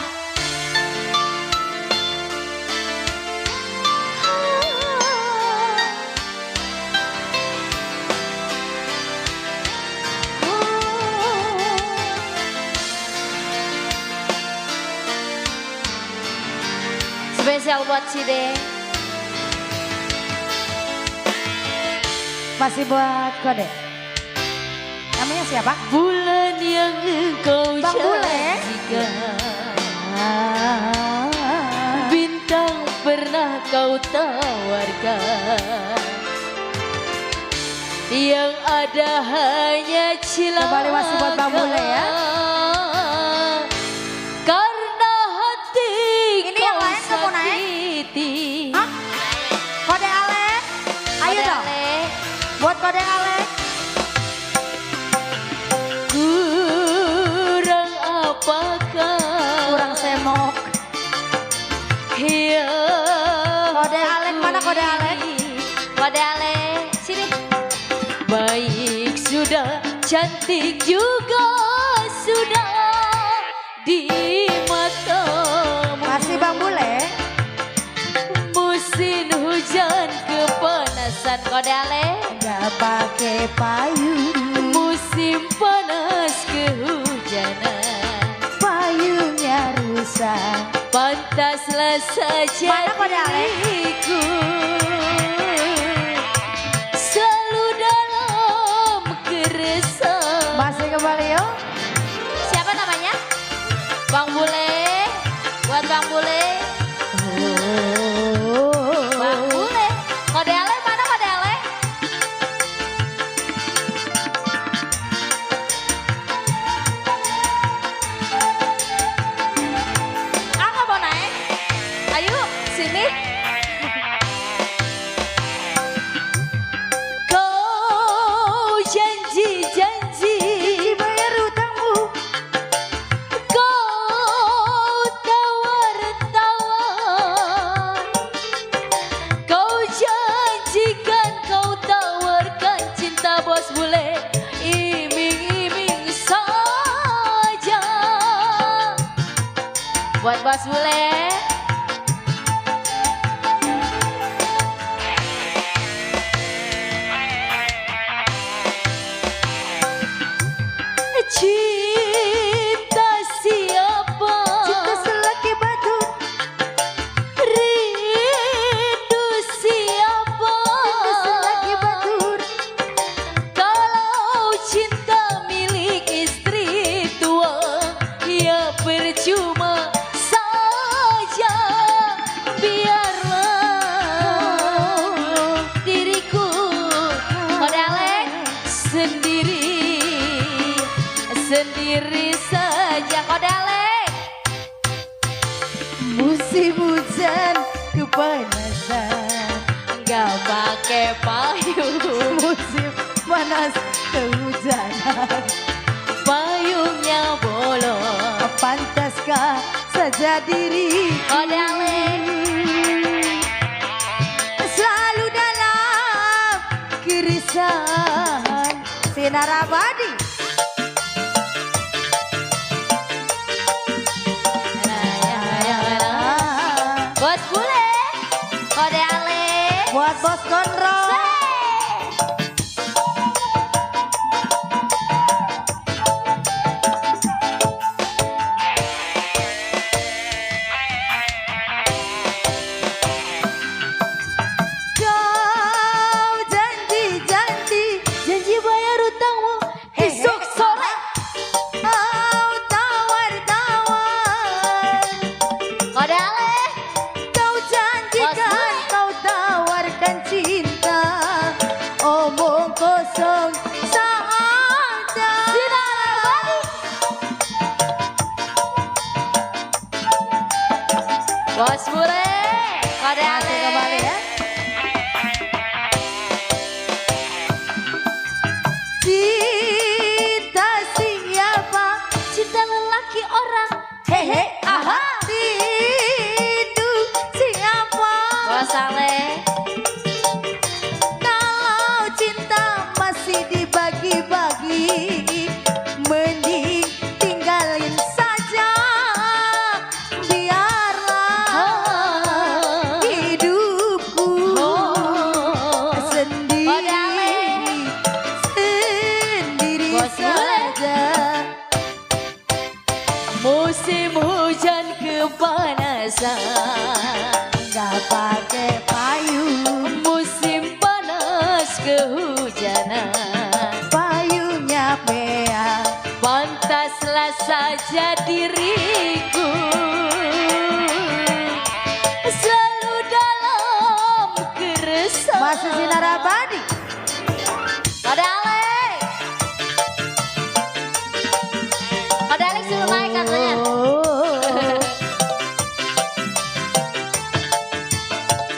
Speaker 3: Spesial buat Cide.
Speaker 6: Masih buat kode. Namanya siapa?
Speaker 7: Bulan yang engkau
Speaker 6: Bang Bule.
Speaker 7: janjikan, bintang pernah kau tawarkan, yang ada hanya cilaka.
Speaker 6: Kembali masih buat Bang Bule ya.
Speaker 7: Karena hati
Speaker 6: Ini yang lain nggak mau naik?
Speaker 7: sakiti.
Speaker 6: Hah? Kode Alek. Ayo
Speaker 3: Kode
Speaker 6: dong.
Speaker 3: Alek.
Speaker 6: Buat kode Alek.
Speaker 7: Kurang apakah?
Speaker 6: Kurang semok.
Speaker 7: Ya,
Speaker 6: Kode Alek mana kode Alek?
Speaker 3: Kode Alek. Sini.
Speaker 7: baik sudah, cantik juga sudah di matamu.
Speaker 6: Masih Bang Bule.
Speaker 7: Musim hujan kepanasan,
Speaker 3: Kode Alek.
Speaker 6: Gak pakai payung.
Speaker 7: musim panas kehujanan.
Speaker 6: Payungnya rusak.
Speaker 7: Pantaslah saja
Speaker 6: Mana kode Alek?
Speaker 7: diriku selalu dalam keresahan.
Speaker 6: Masih kembali yuk.
Speaker 3: Siapa namanya? Bang Bule. Buat Bang Bule. Bang Bule. Kode Alek mana kode Alek? Nggak mau naik? Ayo sini.
Speaker 7: Kau janji-janji,
Speaker 6: Bayar utangmu.
Speaker 7: kau tawar-tawar.
Speaker 2: Buat Bos Bule.
Speaker 7: Cinta siapa?
Speaker 6: Cinta selaki batu.
Speaker 7: Rindu siapa?
Speaker 6: Cinta selaki batur.
Speaker 7: Kalau cinta milik istri tua, ya percuma saja. Biarlah diriku
Speaker 2: Kodalek.
Speaker 7: sendiri saja.
Speaker 2: Kodalek.
Speaker 6: Musim hujan kepanasan.
Speaker 7: Gak pakai payung,
Speaker 6: Musim panas kehujanan.
Speaker 7: payungnya bolong.
Speaker 6: Pantaskah saja diri
Speaker 2: Kodalek.
Speaker 6: selalu dalam keresahan. Sinar abadi.
Speaker 2: Bos Bule. Kodalek.
Speaker 6: Buat Bos Gondrong. Kau janji bayar utangmu esok sore. Kau tawar-tawar.
Speaker 2: Kodalek.
Speaker 6: Kau janjikan, kau tawarkan cinta. Omong kosong saja. Sinar abadi.
Speaker 2: Bos Bule.
Speaker 6: Masih kembali ya. Cinta siapa?
Speaker 7: Cinta lelaki orang.
Speaker 6: Hehe, aha. Rindu siapa?
Speaker 2: Bos Ale.
Speaker 6: Kalau cinta masih dibagi-bagi, mending tinggalin saja. Biarlah hidupku sendiri, sendiri
Speaker 2: Bos Bule.
Speaker 6: saja.
Speaker 7: Musim hujan kepanasan,
Speaker 6: Gak pakai payung,
Speaker 7: musim panas kehujanan.
Speaker 6: payungnya peang.
Speaker 7: Pantaslah saja diriku selalu dalam keresahan.
Speaker 6: Masih sinar abadi.
Speaker 2: Kodalek. Kodalek suruh naik katanya.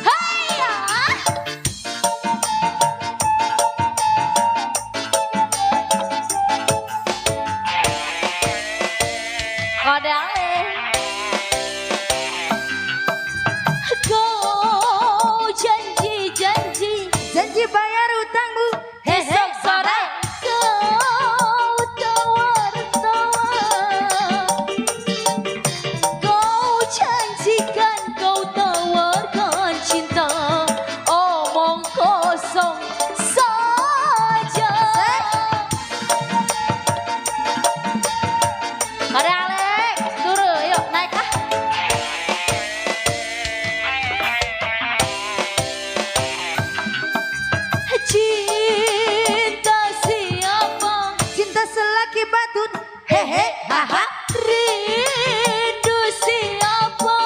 Speaker 2: Haiya. Kodalek.
Speaker 7: Kau janji
Speaker 6: Janji bayar utangmu
Speaker 7: esok sore. Kau tawar-tawar, kau janjikan, kau tawarkan cinta. Omong kosong saja.
Speaker 2: Kodalek. Turun yuk naik ah.
Speaker 7: Cinta siapa?
Speaker 6: cinta selaki batun. Hehe, haha.
Speaker 7: Rindu siapa?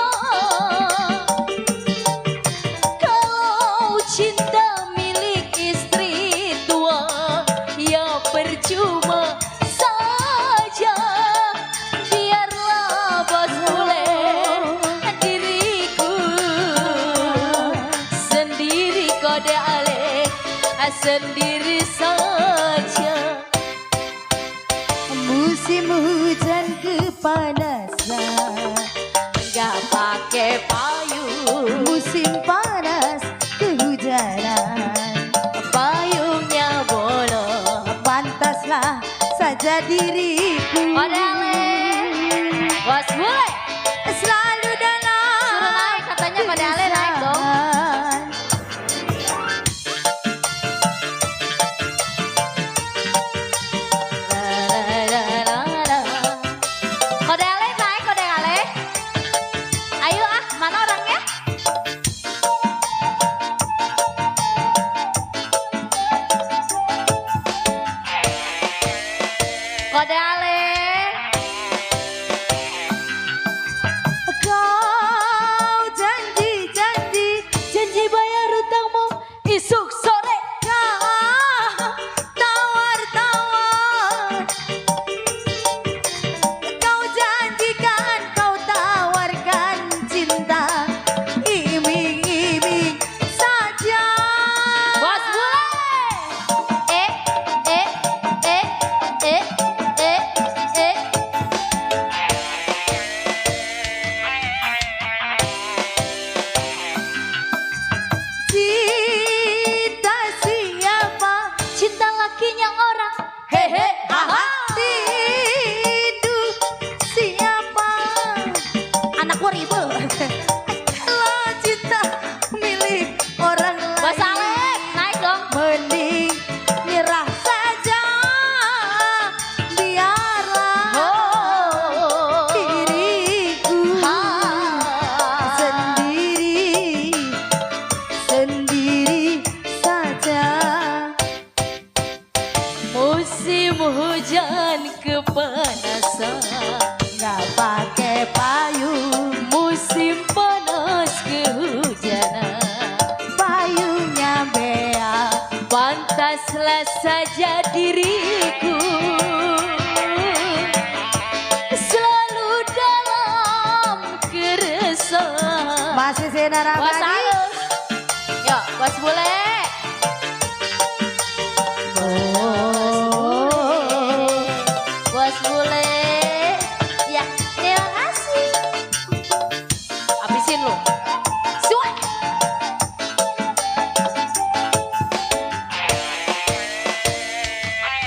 Speaker 7: Kalau cinta milik istri tua, ya percuma saja. Biarlah Bos Bule diriku sendiri. Kodalek sendiri saja.
Speaker 6: Musim hujan kepanasan.
Speaker 7: Gak pakai payung,
Speaker 6: Musim panas kehujanan.
Speaker 7: payungnya bolong.
Speaker 6: saja diriku.
Speaker 2: Kodalek. Bos Bule.
Speaker 6: selalu dalam.
Speaker 3: Suruh naik katanya pada Ale naik dong. Kode Ale naik, kode Ale. Ayo ah, mana orangnya? Kode Ale.
Speaker 6: Kau janji bayar utangmu isuk sore. Kau tawar-tawar. Kau janjikan, kau tawarkan cinta. Iming-iming saja.
Speaker 3: Bos bule. Eh.
Speaker 6: Cinta siapa?
Speaker 3: Cinta lakinya orang. Hehe, haha.
Speaker 6: Rindu siapa?
Speaker 3: Anak waribu.
Speaker 6: Kalau cinta milik orang
Speaker 3: Bos
Speaker 6: lain,
Speaker 3: Alek, naik dong.
Speaker 6: mending nyerah saja. Biarlah diriku sendiri saja.
Speaker 3: Musim hujan kepanasan,
Speaker 6: Nggak pakai payung,
Speaker 3: musim panas kehujanan.
Speaker 6: payungnya bea.
Speaker 3: Pantaslah saja diriku selalu dalam keresahan.
Speaker 6: Masih sinar
Speaker 3: Bos
Speaker 6: abadi.
Speaker 3: halus. Yuk, bos bule. Bos bule. Ya, terima kasih. Habisin lu. Suai.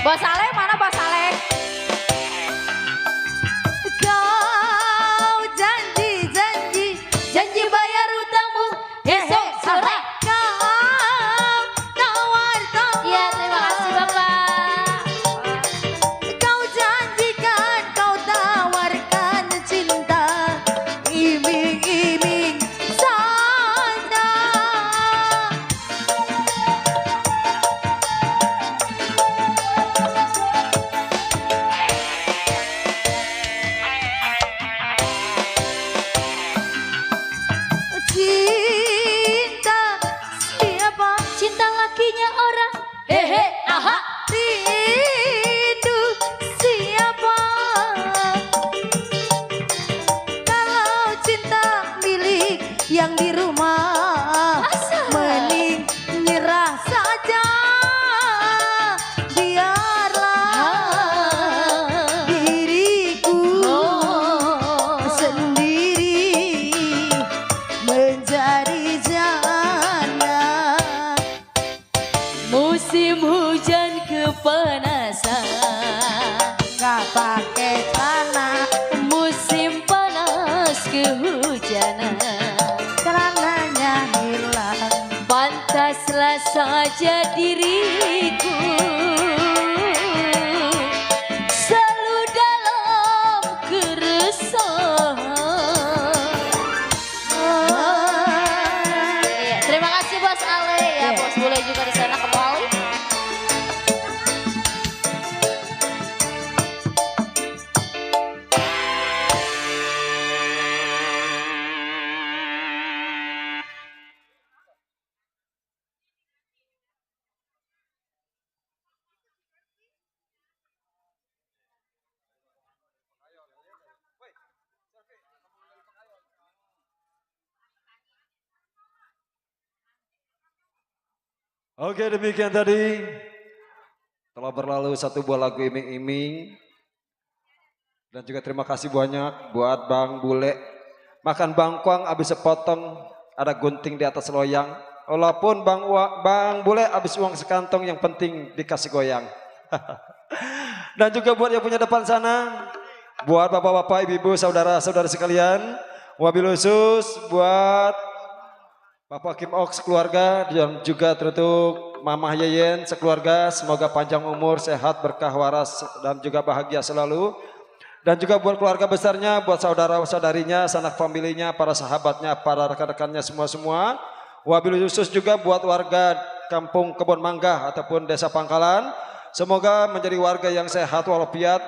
Speaker 3: Bos Alek mana Bos Alek?
Speaker 6: Kau janji bayar utangmu esok sore. Kau tawar-tawar.
Speaker 3: Iya, terima kasih Bapak.
Speaker 6: Kau janjikan, kau tawarkan cinta. Iming-iming saja. Cinta siapa?
Speaker 3: Cinta lakinya orang. Hehe, aha.
Speaker 6: Rindu siapa? Kalau cinta milik yang di rumah, mending nyerah saja. Biarlah diriku sendiri menjadi janda.
Speaker 3: Musim hujan kepanasan,
Speaker 6: Nggak pakai celana,
Speaker 3: musim panas kehujanan.
Speaker 6: celananya hilang.
Speaker 3: Pantaslah saja diriku selalu dalam keresahan. Iya, terima kasih Bos Ale ya, Bos Bule juga di sana kembali.
Speaker 1: Oke, demikian tadi telah berlalu satu buah lagu iming-iming. Dan juga terima kasih banyak buat Bang Bule. Makan bangkuang habis sepotong ada gunting di atas loyang. Walaupun Bang Bule habis uang sekantong, yang penting dikasih goyang. Dan juga buat yang punya depan sana, buat bapak-bapak, ibu-ibu, saudara-saudara sekalian, Wabil khusus buat Bapak Kim Ok sekeluarga dan juga teruntuk Mamah Yeyen sekeluarga. Semoga panjang umur, sehat, berkah, waras dan juga bahagia selalu. Dan juga buat keluarga besarnya, buat saudara-saudarinya, sanak familinya, para sahabatnya, para rekan-rekannya semua-semua. Wabil khusus juga buat warga Kampung Kebon Mangga ataupun Desa Pangkalan. Semoga menjadi warga yang sehat walafiat,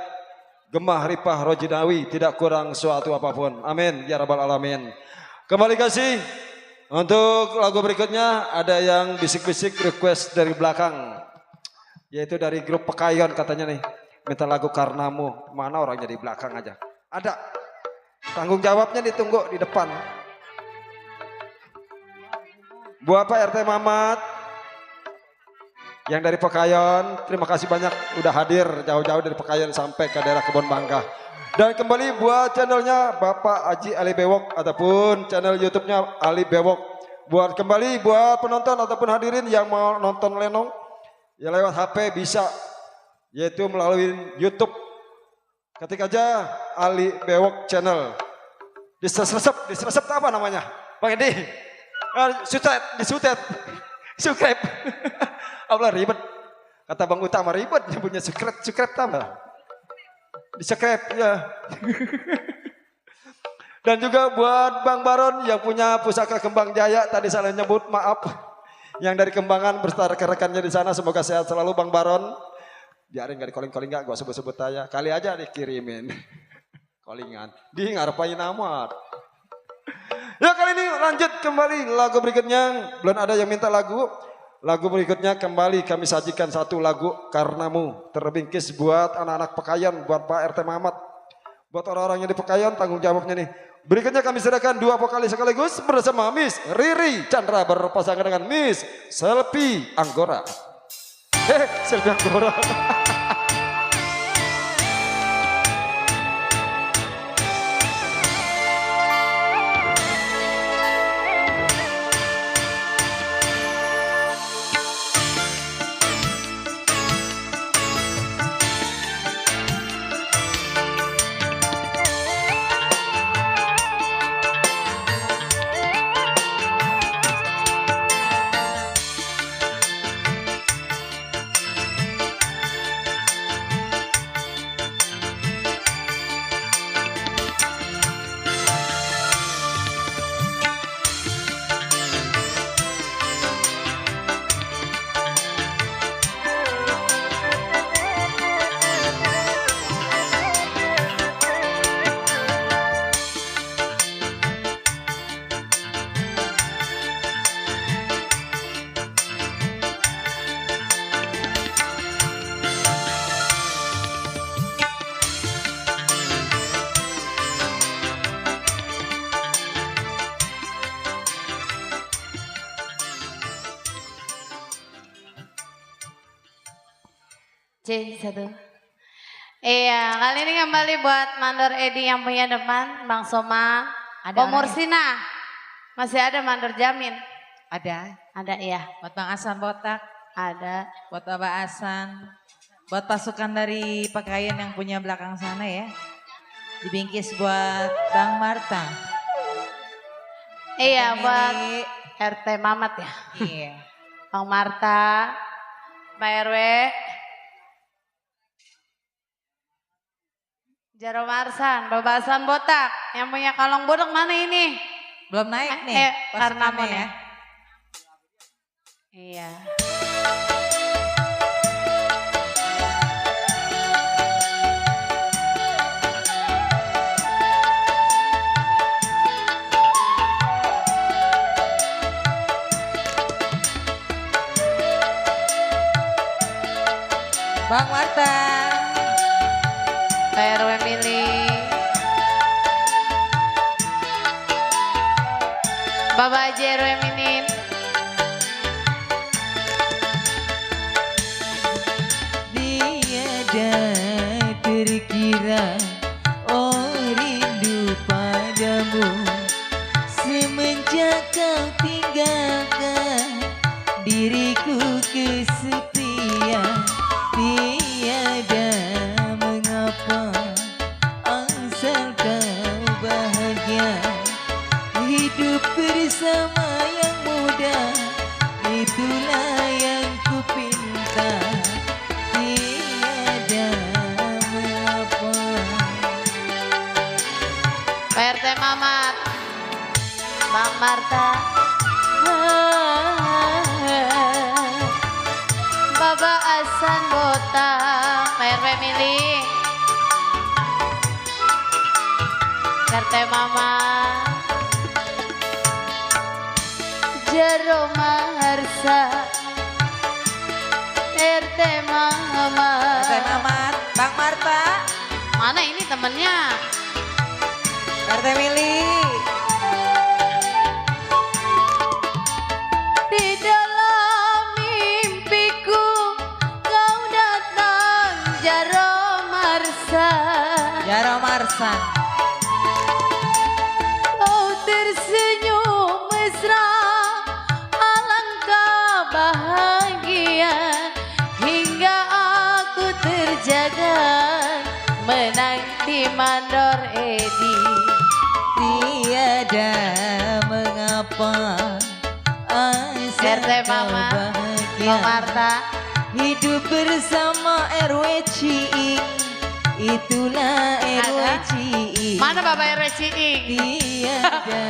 Speaker 1: gemah ripah rojinawi, tidak kurang suatu apapun. Amin ya rabbal alamin. Kembali kasih untuk lagu berikutnya ada yang bisik-bisik request dari belakang, yaitu dari grup Pekayon katanya nih. Minta lagu Karenamu. Mana orangnya di belakang aja? Ada. Tanggung jawabnya ditunggu di depan. Buat Pak RT Mamat yang dari Pekayon, terima kasih banyak udah hadir jauh-jauh dari Pekayon sampai ke daerah Kebon Mangga. Dan kembali buat channelnya Bapak Aji Ali Bewok ataupun channel YouTube-nya Ali Bewok. Buat kembali buat penonton ataupun hadirin yang mau nonton Lenong ya lewat HP bisa, yaitu melalui YouTube. Ketik aja Ali Bewok channel. Diseresep apa namanya? Bang Edi. Disutet. Subscribe. Allah ribet. Kata Bang Utama ribet punya subscribe tambah. Di-subscribe ya. Dan juga buat Bang Baron yang punya pusaka Kembang Jaya, tadi salah nyebut, maaf. Yang dari Kembangan beserta rekan-rekannya di sana, semoga sehat selalu Bang Baron. Biarin gak di calling gak, gua sebut-sebut aja. Kali aja dikirimin. Callingan. Di ngarepain amat. Ya kali ini lanjut kembali lagu berikutnya. Belum ada yang minta lagu. Lagu berikutnya kembali kami sajikan satu lagu Karenamu. Terbingkis buat anak-anak Pekayon, buat Pak RT Mamat. Buat orang-orang yang di Pekayon tanggung jawabnya nih. Berikutnya kami serahkan dua vokalis sekaligus bersama Miss Riri Chandra berpasangan dengan Miss Selvi Anggora. Selvi Anggora.
Speaker 2: C1. Iya, kali ini kembali buat Mandor Edi yang punya depan, Bang Soma, Mursina. Masih ada Mandor Jamin.
Speaker 4: Ada.
Speaker 2: Ada iya.
Speaker 4: Buat Bang Asan Botak.
Speaker 2: Ada.
Speaker 4: Buat Bapak Asan. Buat pasukan dari Pekayon yang punya belakang sana ya. Dibingkis buat Bang Marta.
Speaker 2: Iya,
Speaker 4: Dan
Speaker 2: buat
Speaker 4: ini,
Speaker 2: RT Mamat ya.
Speaker 4: iya.
Speaker 2: Bang Marta, Pak RW, Jaro Marsan, Bapak Hasan Botak, yang punya kalong bodok mana ini?
Speaker 4: Belum naik nih
Speaker 2: Karena
Speaker 4: pasukannya ya.
Speaker 2: Iya.
Speaker 4: Bang Marta.
Speaker 2: PRW milih Bapak JRW Minin.
Speaker 4: Tiada terkira oh rindu padamu semenjak kau tinggalkan diriku kesepian. Tiada mengapa asal kau bahagia
Speaker 2: Bang Marta. Baba Asan Botang, RW Mili. RT Mama. Jero Maharsa. RT Mama.
Speaker 4: RT Mamat, Bang Marta,
Speaker 2: Mana ini temennya?
Speaker 4: RT Mili.
Speaker 2: Di dalam mimpiku kau datang Jaro Marsa.
Speaker 4: Jaro Marsan.
Speaker 2: Kau tersenyum mesra, alangkah bahagia hingga aku terjaga menanti mandor Edi.
Speaker 4: Tiada mengapa asal
Speaker 2: RT Mama,
Speaker 4: kau bahagia.
Speaker 2: Bang Marta.
Speaker 4: Hidup bersama RW Ciing, itulah RW
Speaker 2: Ada?
Speaker 4: Ciing.
Speaker 2: Mana Bapak RW Ciing?
Speaker 4: Tiada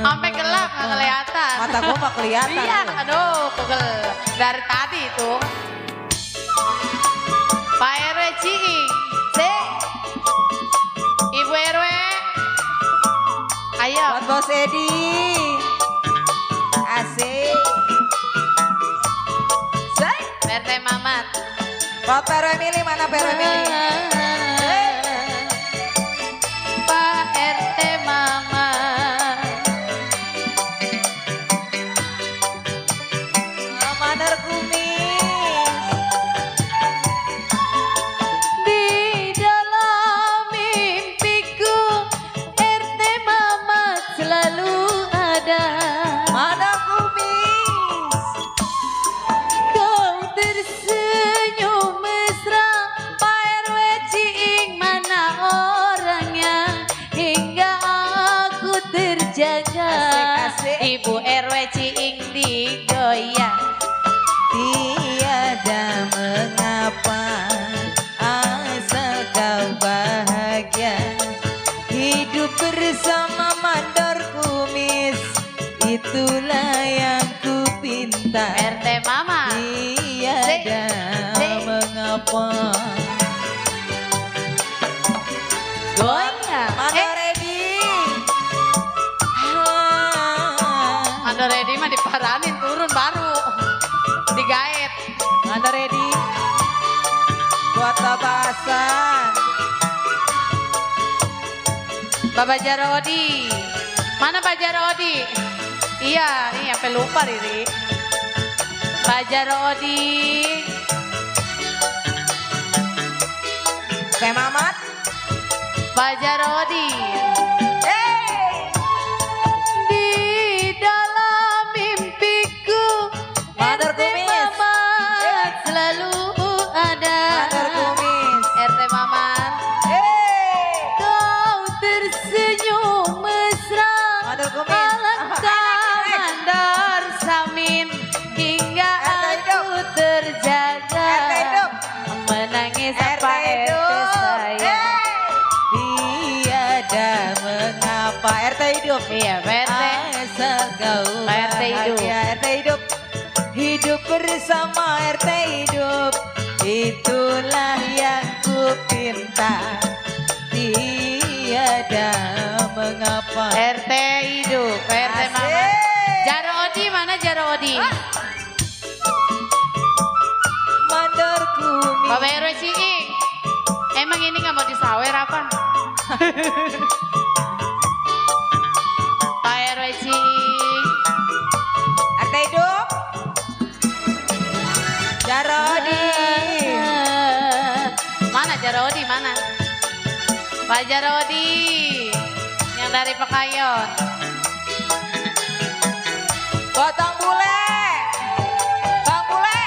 Speaker 2: Sampai gelap nggak kelihatan.
Speaker 4: mata gua mah kelihatan.
Speaker 2: Iya,
Speaker 4: tuh.
Speaker 2: aduh, pegel dari tadi itu. Pak RW Ciing, Ibu RW, ayo.
Speaker 4: Buat Bos Edi. Asik. Say.
Speaker 2: RT Mamat.
Speaker 4: Buat PRW Mili, mana PRW Mili?
Speaker 2: Pak RT Mamat.
Speaker 4: Mandor Kumis.
Speaker 2: Di dalam mimpiku RT Mamat selalu ada.
Speaker 4: Mandor Kumis.
Speaker 2: Kau tersenyum mesra, Pak RW Ciing mana orangnya hingga aku terjaga.
Speaker 4: Asik, asik.
Speaker 2: Ibu RW Ciing digoyang.
Speaker 4: Tiada mengapa asal kau bahagia. Hidup bersama Mandor Kumis, itulah yang ku pinta.
Speaker 2: RT Mama.
Speaker 4: Tiada
Speaker 2: Sik.
Speaker 4: mengapa.
Speaker 2: Goyang.
Speaker 4: Mandor Edi.
Speaker 2: Mandor Edi mah diparanin turun baru. Digaet.
Speaker 4: Mandor Edi. Buat tabasan.
Speaker 2: Bapak Jarodi. Mana Pak Jarodi? Iya, nih sampai lupa Riri. Pak Jarodi.
Speaker 4: Teh Mamat.
Speaker 2: Pak Jarodi. Di dalam mimpiku
Speaker 4: Mandor
Speaker 2: RT
Speaker 4: Kumis.
Speaker 2: Mamat selalu ada.
Speaker 4: Mandor Kumis.
Speaker 2: RT Mamat. Kau tersenyum mesra,
Speaker 4: Mandor Kumis.
Speaker 2: alangkah mandor samin hingga
Speaker 4: RT hidup.
Speaker 2: aku terjaga
Speaker 4: RT hidup.
Speaker 2: menangis
Speaker 4: RT
Speaker 2: apa RT
Speaker 4: hidup.
Speaker 2: saya.
Speaker 4: Tiada mengapa. RT hidup.
Speaker 2: Iya Pak RT.
Speaker 4: Asal kau
Speaker 2: Pak RT hidup.
Speaker 4: bahagia. RT hidup. Hidup bersama RT hidup, itulah yang ku pinta. Tiada mengapa.
Speaker 2: RT hidup, RT
Speaker 4: Asik.
Speaker 2: Mama. Jarodi mana Jarodi?
Speaker 4: Mandor Kumis.
Speaker 2: Bapak RW Ciing. Emang ini nggak mau disawer apa? Pak RW Ciing.
Speaker 4: RT hidup. Jarodi.
Speaker 2: Mana Jarodi mana? Pak Jarodi yang dari Pekayon.
Speaker 4: Potong bule. Bang bule.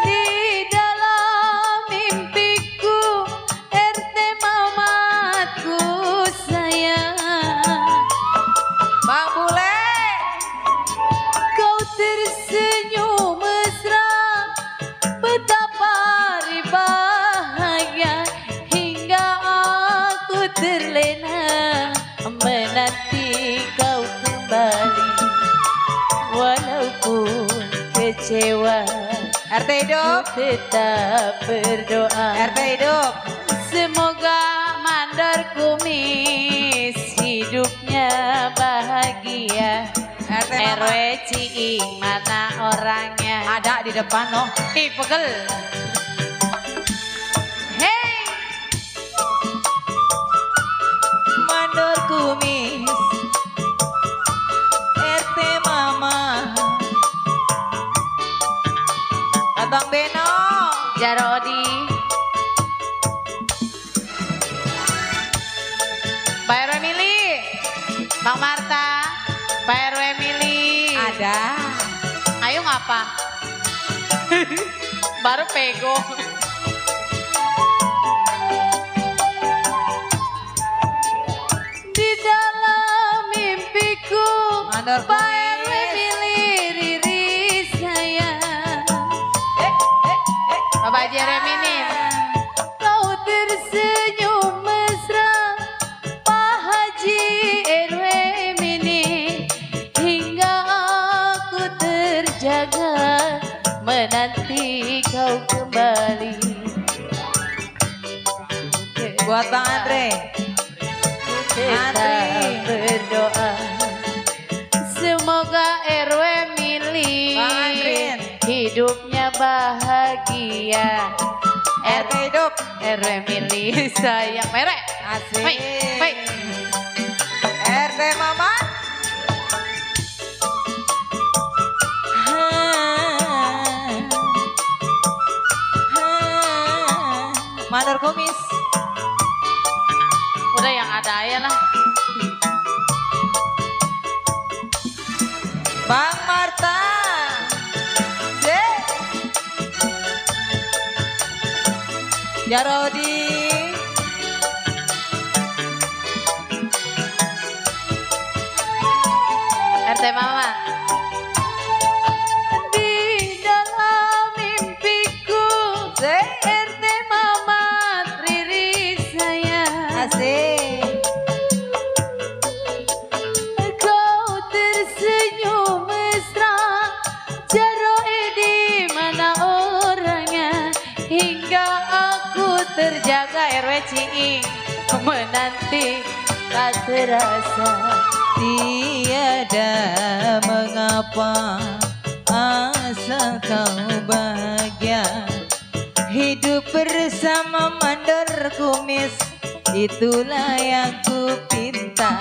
Speaker 2: Di dalam mimpiku RT Mamatku sayang.
Speaker 4: Bang bule.
Speaker 2: Kau tersenyum mesra, betapa bahagia hingga aku terlena menanti kau kembali. kecewa.
Speaker 4: RT hidup.
Speaker 2: Tetap berdoa.
Speaker 4: RT hidup.
Speaker 2: Semoga mandor kumis hidupnya bahagia.
Speaker 4: RT
Speaker 2: RW
Speaker 4: mama.
Speaker 2: Ciing mana orangnya?
Speaker 4: Ada di depan noh.
Speaker 2: Ih pegel. Hey,
Speaker 4: Mandor kumis. RT mama. Abang Beno.
Speaker 2: Jarodi. Pak RW Mili. Bang Marta. Pak RW Mili.
Speaker 4: Ada.
Speaker 2: Ayo ngapa? Baru pego. Di dalam mimpiku
Speaker 4: Mandor
Speaker 2: Pak RW
Speaker 4: kumis.
Speaker 2: milih Riri sayang. Bapak Jereminin. Kau tersenyum mesra Pak Haji RW Mini. Hingga aku terjaga menanti kau kembali.
Speaker 4: Buat Bang Andre.
Speaker 2: Tetap berdoa semoga RW milih
Speaker 4: Bang Andrin.
Speaker 2: hidupnya bahagia.
Speaker 4: RT hidup.
Speaker 2: RW milih sayang merek.
Speaker 4: Asik.
Speaker 2: Baik, baik.
Speaker 4: RT mama. Mandor kumis.
Speaker 2: Udah yang ada aja lah.
Speaker 4: Bang Marta. Je. Jarodi.
Speaker 2: RT Mama. Di dalam mimpiku
Speaker 4: Je.
Speaker 2: RT Mama Riri sayang.
Speaker 4: Asik.
Speaker 2: Kau tersenyum mesra Jaro di mana orangnya. Hingga aku terjaga RW Ciing menanti tak terasa.
Speaker 4: Tiada mengapa asal kau bahagia. Hidup bersama mandor kumis, itulah yang ku pinta.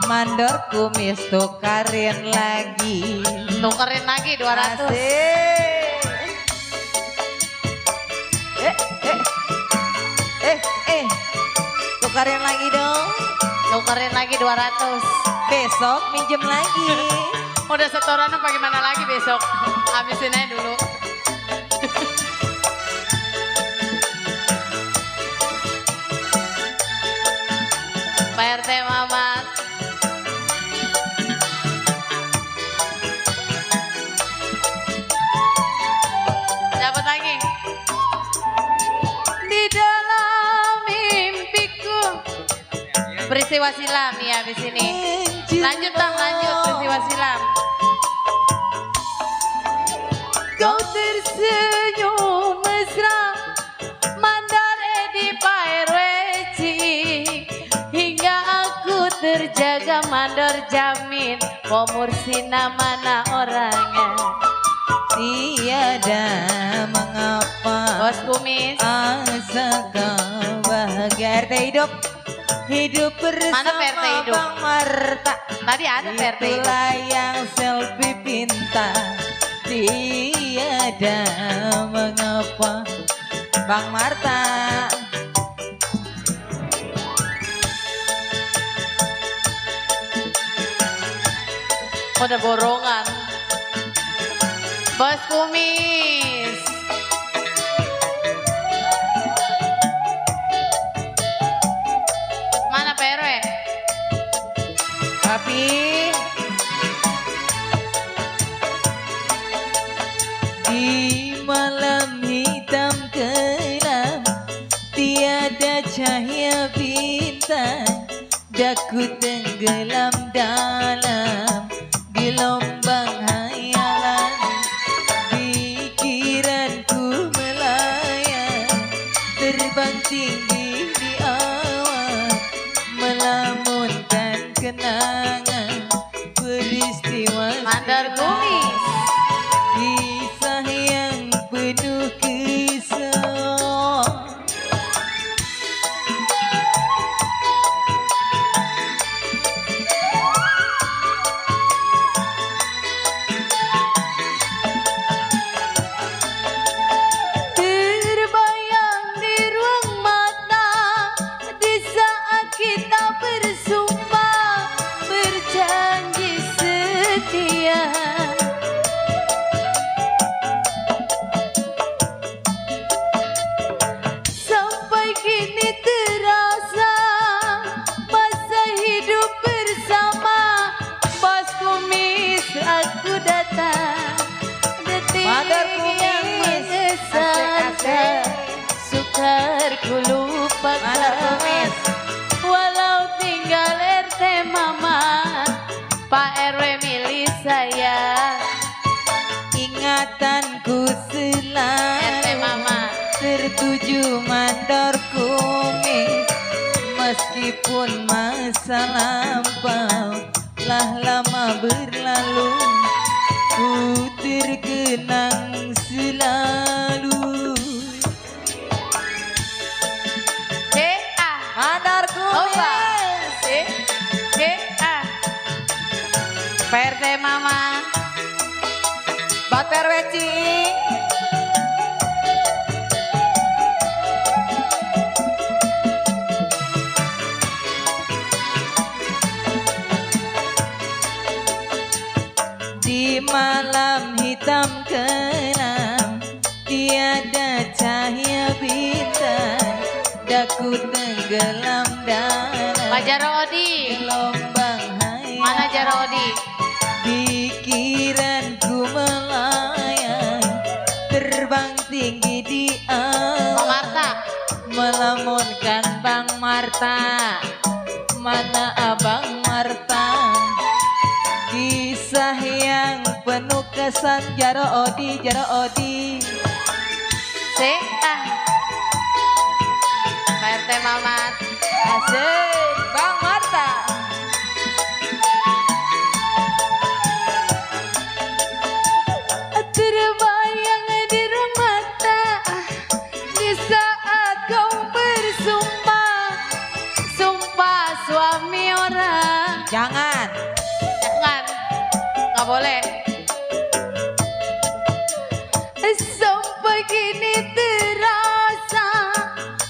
Speaker 4: Mandor kumis tukarin lagi.
Speaker 2: Tukerin lagi 200.
Speaker 4: Asik. Tukarin lagi dong.
Speaker 2: Tukerin lagi 200.
Speaker 4: Besok minjem lagi.
Speaker 2: Udah setoran bagaimana lagi besok? Habisin aja dulu. Pak RT Mamat. Dapat lagi. Di dalam mimpiku. Peristiwa silam ya di sini. Lanjut Bang, lanjut peristiwa silam. Kau tersenyum mesra mandar di Pak RW Ciing. Hingga aku terjaga mandor jamin Pemursina mana orangnya.
Speaker 4: Tiada mengapa
Speaker 2: Bos kumis.
Speaker 4: asa kau bahagia. RT hidup. Hidup
Speaker 2: Mana
Speaker 4: bersama
Speaker 2: PRT hidup?
Speaker 4: Bang Marta.
Speaker 2: Tadi ada PRT itu.
Speaker 4: Itulah yang selfie pinta. Tiada mengapa Bang Marta.
Speaker 2: Udah borongan. Bos kumis. Mana Pak RW?
Speaker 4: Tapi di malam hitam kelam tiada cahaya bintang. Daku tenggelam dalam gelombang hayalan. Di Meskipun masa lampau telah lama berlalu, ku terkenang selalu. Mandor Kumis.
Speaker 2: PRT Mama.
Speaker 3: Buat PRW Ci.
Speaker 4: Di malam hitam kelam, tiada cahaya bintang, daku tenggelam dalam
Speaker 2: Pak Jaro Odi.
Speaker 4: gelombang hayal.
Speaker 2: Mana Jaro Odi?
Speaker 4: Pikiranku melayang, terbang tinggi di
Speaker 2: Bang
Speaker 4: awan,
Speaker 2: Marta.
Speaker 4: melamunkan Bang Marta. Mana Abang Marta? Kisah yang penuh kesan, Jaro Odi, Jaro Odi.
Speaker 2: PRT Mamat.
Speaker 4: Asik, Bang Marta.
Speaker 7: Terbayang di mata di saat kau bersumpah, sumpah suami orang.
Speaker 4: Jangan.
Speaker 2: Jangan. Nggak boleh.
Speaker 7: Sampai kini terasa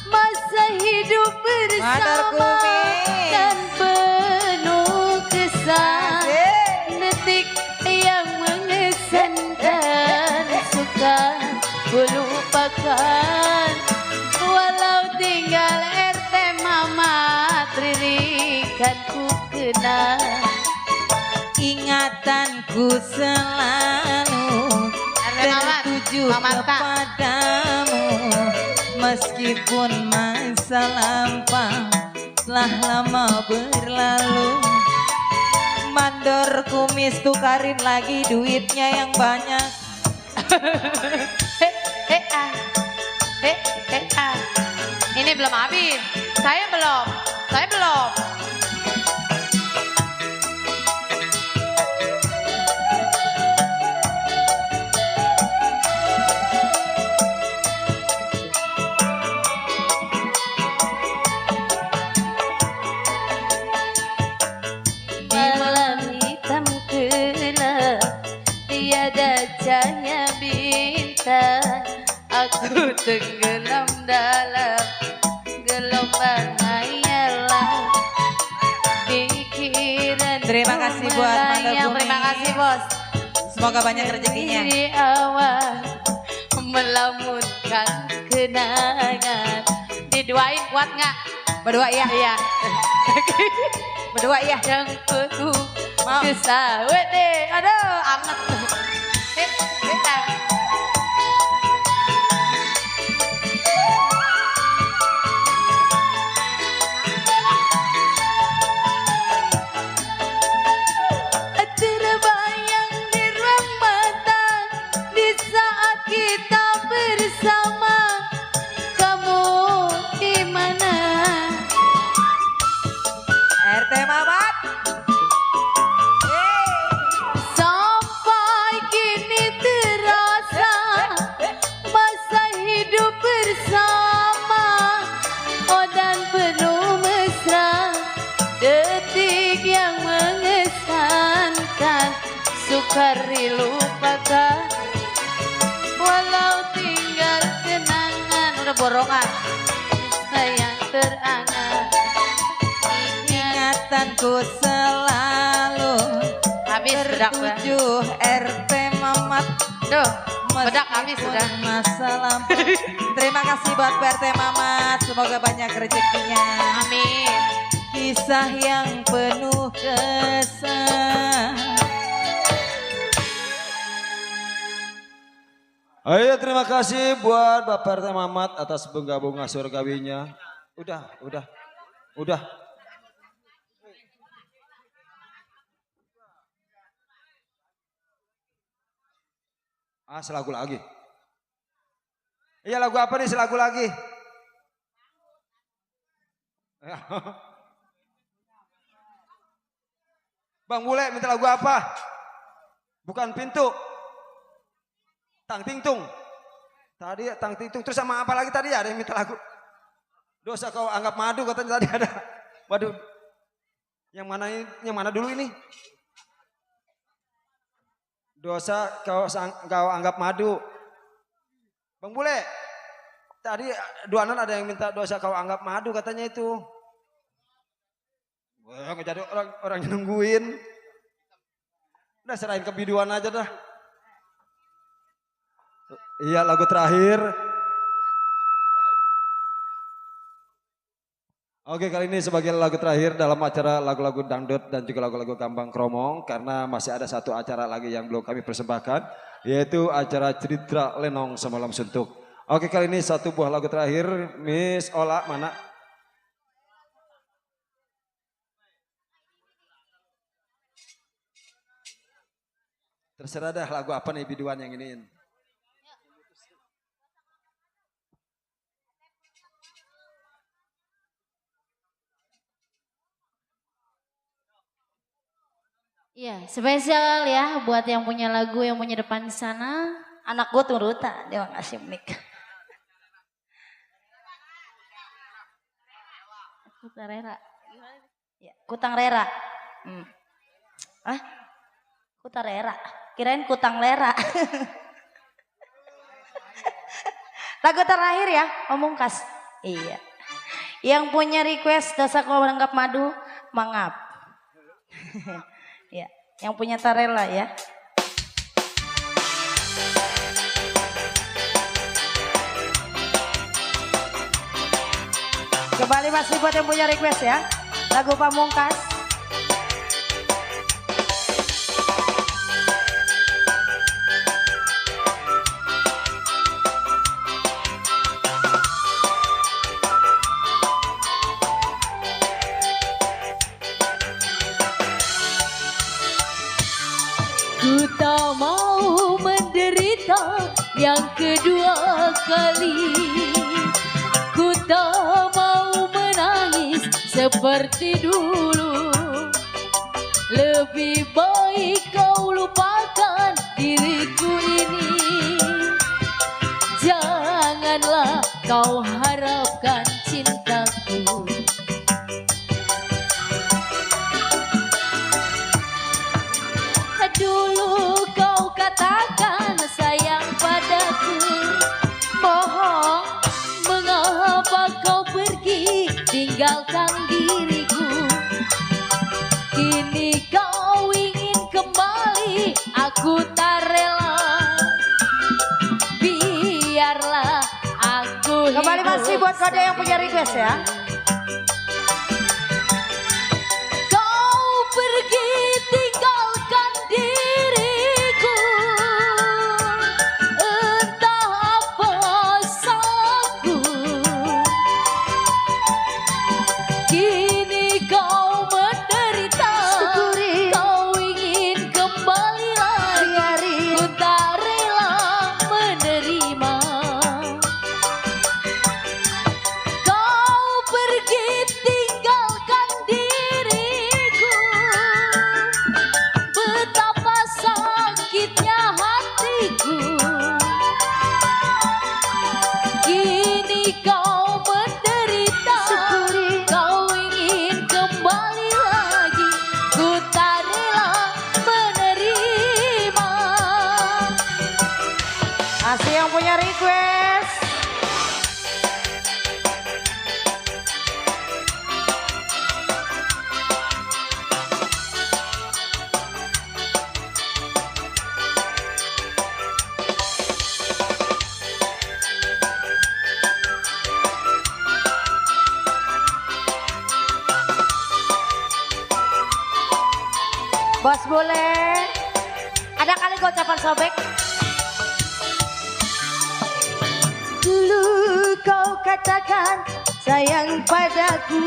Speaker 7: masa hidup
Speaker 4: Mandor
Speaker 7: bersama
Speaker 4: Kumis.
Speaker 7: dan penuh kesan.
Speaker 4: Asik.
Speaker 7: Detik yang mengesankan suka lupakan. Walau tinggal RT Mamat, ririkan ku kenal.
Speaker 4: Ingatanku selalu
Speaker 2: RT Mamat.
Speaker 4: tertuju
Speaker 2: Bang Marta.
Speaker 4: kepadamu, meskipun masa lampau telah lama berlalu. Mandor Kumis tukarin lagi duitnya yang banyak.
Speaker 2: Ini belum habis. Saya belum. Saya belum.
Speaker 7: Malam hitam gelap, tiada cahaya bintang. Aku tenggelam dalam gelombang hayalan. Pikiran
Speaker 4: Terima kasih buat Mandor
Speaker 2: Yang
Speaker 4: Kumis.
Speaker 2: terima kasih bos.
Speaker 4: Semoga banyak rezekinya.
Speaker 7: Di awal melamunkan kenangan.
Speaker 2: Diduain kuat nggak?
Speaker 4: Berdua ya,
Speaker 2: Iya.
Speaker 4: berdua ya.
Speaker 7: Yang penuh
Speaker 4: Mau.
Speaker 7: kesah. Wede,
Speaker 2: Aduh, anget.
Speaker 7: terbayang di ruang mata di saat kita bersama. Kamu di mana?
Speaker 4: RT Mamat.
Speaker 7: Sampai kini terasa masa hidup bersama. Oh dan penuh mesra, detik yang mengesankan sukar dilupakan. Walau tinggal kenangan,
Speaker 2: Udah borongan.
Speaker 7: kisah yang terangan.
Speaker 4: Ingatanku selalu
Speaker 2: Habis bedak udah.
Speaker 4: tertuju RT Mamat.
Speaker 2: Duh, bedak habis
Speaker 4: Meskipun
Speaker 2: udah.
Speaker 4: masa lampau. Terima kasih buat PRT Mamat. Semoga banyak rezekinya.
Speaker 2: Amin.
Speaker 4: Kisah yang penuh kesan.
Speaker 1: Ayo terima kasih buat Bapak RT Mamat atas bunga-bunga surgawinya. Udah. Selagu lagi. Iya lagu apa nih selagu lagi? Bang Bule minta lagu apa? Bukan pintu. Tang Tingtung. Tadi Tang Tingtung terus sama apa lagi tadi ada yang minta lagu? Dosa kau anggap madu katanya tadi ada. Waduh. Yang mana dulu ini? Dosa kau anggap madu. Bang Bule. Tadi dua anak ada yang minta dosa kau anggap madu katanya itu. Wah, nggak jadi orang yang nungguin. Udah serahin ke biduan aja dah. Iya lagu terakhir. Oke kali ini sebagai lagu terakhir dalam acara lagu-lagu dangdut dan juga lagu-lagu gambang kromong. Karena masih ada satu acara lagi yang belum kami persembahkan. Yaitu acara Cerita Lenong Semalam Suntuk. Oke kali ini satu buah lagu terakhir. Miss Ola mana? Terserah dah lagu apa nih biduan yang iniin.
Speaker 2: Iya, spesial ya buat yang punya lagu yang punya depan di sana.
Speaker 6: Anak gue turutan, dia ngasih mic.
Speaker 2: Kutarera.
Speaker 6: Ya, Kutang Rera. Kutarera. Kirain Kutang Lera. Lagu terakhir ya, Pamungkas. Iya. Yang punya request dosa kau menganggap madu, mangap. Ya, yang punya Tarela ya. Kembali masih buat yang punya request ya. Lagu Pamungkas.
Speaker 7: Ku tak mau menderita yang kedua kali. Ku tak mau menangis seperti dulu. Lebih baik kau lupakan diriku ini. Janganlah kau harapkan cintaku. Dulu kau katakan sayang padaku. Bohong, mengapa kau pergi tinggalkan diriku. Kini kau ingin kembali, aku tak rela. Biarlah aku
Speaker 6: Kembali masih buat kode yang punya request ya.
Speaker 7: Kau pergi tinggalkan diriku. Entah apa salahku. Kini kau menderita. Kau ingin kembali lagi. Ku tak rela menerima. Kau pergi tinggalkan diriku. Betapa sakitnya hatiku. Kini kau menderita. Kau ingin kembali lagi. Ku tak rela menerima.
Speaker 6: Masih yang punya request. Bos boleh. Ada kali gocapan sobek. Dulu kau katakan sayang padaku.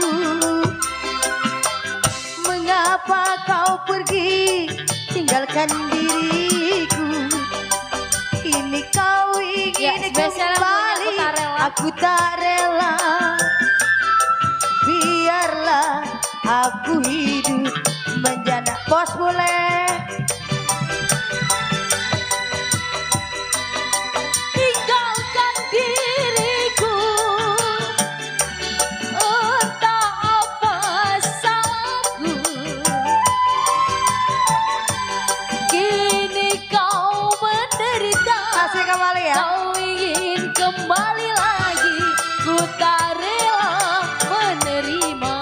Speaker 6: Mengapa kau pergi tinggalkan diriku. Kini kau
Speaker 2: Ya,
Speaker 6: ingin
Speaker 2: spesial yang punya
Speaker 6: kembali.
Speaker 2: Aku Tak Rela.
Speaker 6: Aku tak rela. Biar aku hidup menjana. Bos boleh.
Speaker 7: Tinggalkan diriku, entah apa salahku. Kini kau menderita,
Speaker 6: Kasih kembali ya.
Speaker 7: kau ingin kembali lagi. Ku tak rela menerima.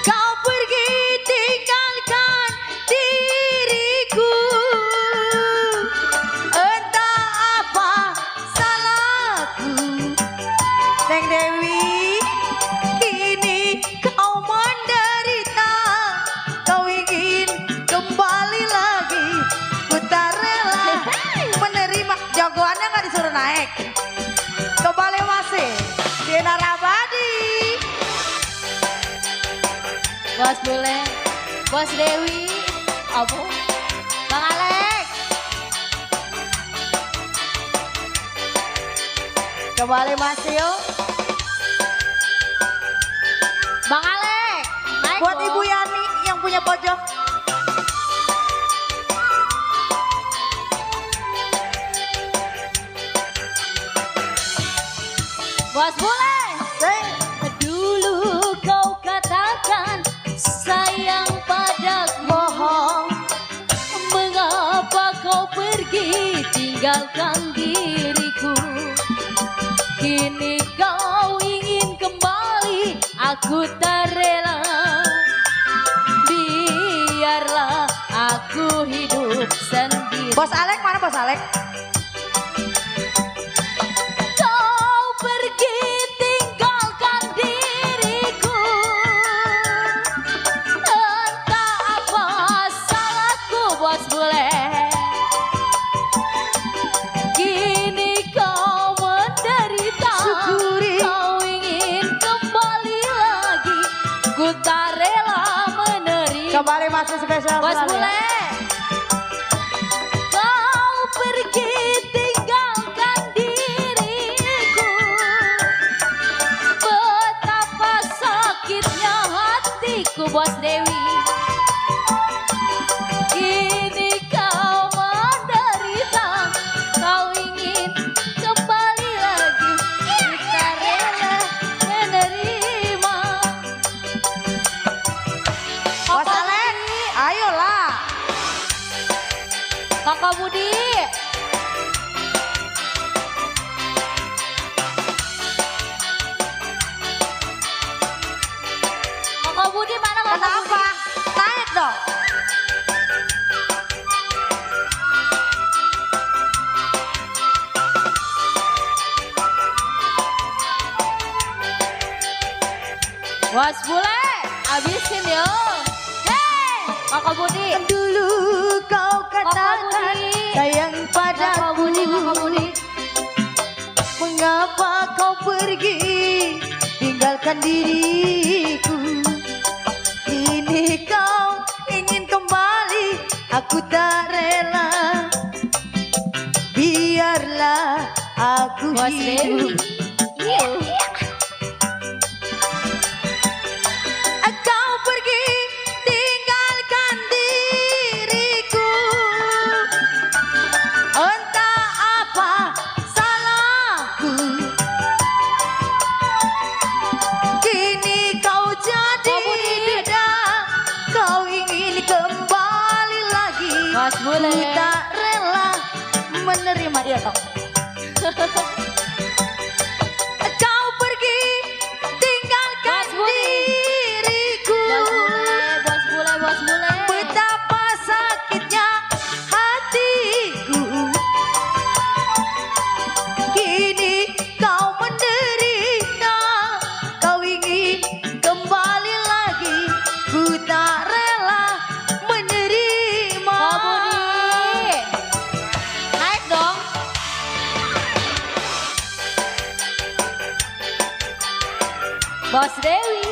Speaker 6: Kau pergi tinggalkan diriku, entah apa salahku. Neng Dewi, kini kau menderita, kau ingin kembali lagi. Ku tak rela menerima. Jagoannya nggak disuruh naik. Kembali masih Dina Rabadi.
Speaker 7: Bos boleh, Bos Dewi, apa? Bang Alex,
Speaker 6: Kembali masih yuk.
Speaker 7: Bang Alex, naik
Speaker 6: Buat
Speaker 7: dong.
Speaker 6: Ibu Yani yang punya pojok.
Speaker 7: Bos boleh.
Speaker 6: Sing.
Speaker 7: Dulu kau katakan sayang padaku,
Speaker 6: Bohong.
Speaker 7: mengapa kau pergi tinggalkan diriku? Kini kau ingin kembali, aku tak rela. Biarlah aku hidup sendiri.
Speaker 6: Bos Alek mana Bos Alek?
Speaker 7: Kau pergi tinggalkan diriku, entah apa salahku bos boleh. Kini kau menderita,
Speaker 6: Syukuri.
Speaker 7: kau ingin kembali lagi. Ku tak rela menerima.
Speaker 6: Kembali masih spesial
Speaker 7: Bos
Speaker 6: selalu ya.
Speaker 7: boleh. Kau pergi tinggalkan diriku, betapa sakitnya hatiku Bos Dewi. Kini kau menderita, kau ingin kembali lagi. Kita rela menerima.
Speaker 6: Bos Alek, ayolah.
Speaker 7: Kakak Budi. Kakak Budi mana Kakak
Speaker 6: Kenapa?
Speaker 7: Budi?
Speaker 6: Naik dong.
Speaker 7: Was bule, abisin yo. Hei, Kakak Budi.
Speaker 6: Dulu kau katakan
Speaker 7: Budi.
Speaker 6: sayang
Speaker 7: Kakak Budi, Kakak
Speaker 6: padaku.
Speaker 7: Budi.
Speaker 6: Mengapa kau pergi tinggalkan diriku? Kini kau ingin kembali, aku tak rela. Biarlah aku
Speaker 7: Bos Dewi.
Speaker 6: hidup.
Speaker 7: Iya.
Speaker 6: Kau pergi tinggalkan diriku, entah apa salahku. Kini kau jadi duda, kau ingin kembali lagi.
Speaker 7: Was bule.
Speaker 6: Ku tak rela menerima dia toh. Kau pergi tinggalkan
Speaker 7: Bos Budi.
Speaker 6: diriku.
Speaker 7: Bos bule, bos bule.
Speaker 6: Betapa sakitnya hatiku. Kini kau menderita, kau ingin kembali lagi. Ku tak rela menerima.
Speaker 7: Kakak Budi. Naik dong. Bos Dewi.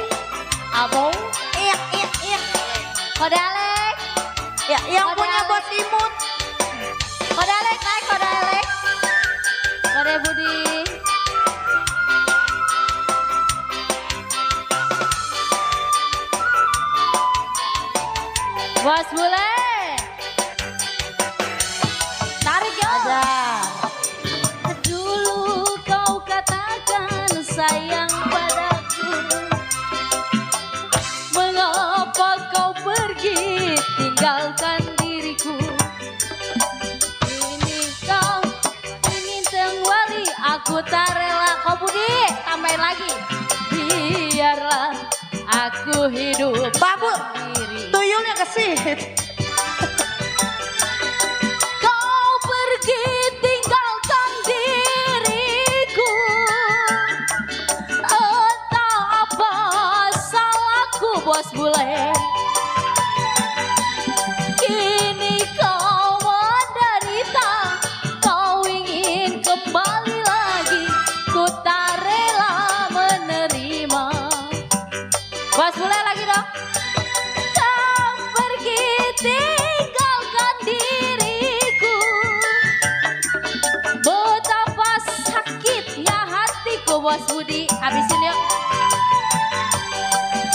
Speaker 7: Abang.
Speaker 6: Iya, iya, iya.
Speaker 7: Kode Alex.
Speaker 6: Ya, yang
Speaker 7: Kode
Speaker 6: punya
Speaker 7: Alex.
Speaker 6: bos imut.
Speaker 7: Kode Alex, naik kode Alex. Kode Budi.
Speaker 2: Bos Bule. Tarik yo.
Speaker 7: Dulu kau katakan sayang padaku, mengapa kau pergi tinggalkan diriku? Kini kau ingin kembali, aku tak rela.
Speaker 2: Kau Budi, tambahin lagi.
Speaker 7: Biarlah aku hidup
Speaker 6: Babu,
Speaker 7: sendiri.
Speaker 6: tuyulnya kesih.
Speaker 7: Kau pergi tinggalkan diriku, entah apa salahku Bos Bule. Kini kau menderita, kau ingin kembali lagi, ku tak rela menerima.
Speaker 2: Bos Bule lagi dong.
Speaker 7: Kau pergi tinggalkan diriku, betapa sakitnya hatiku Bos Budi.
Speaker 2: Habisin yuk.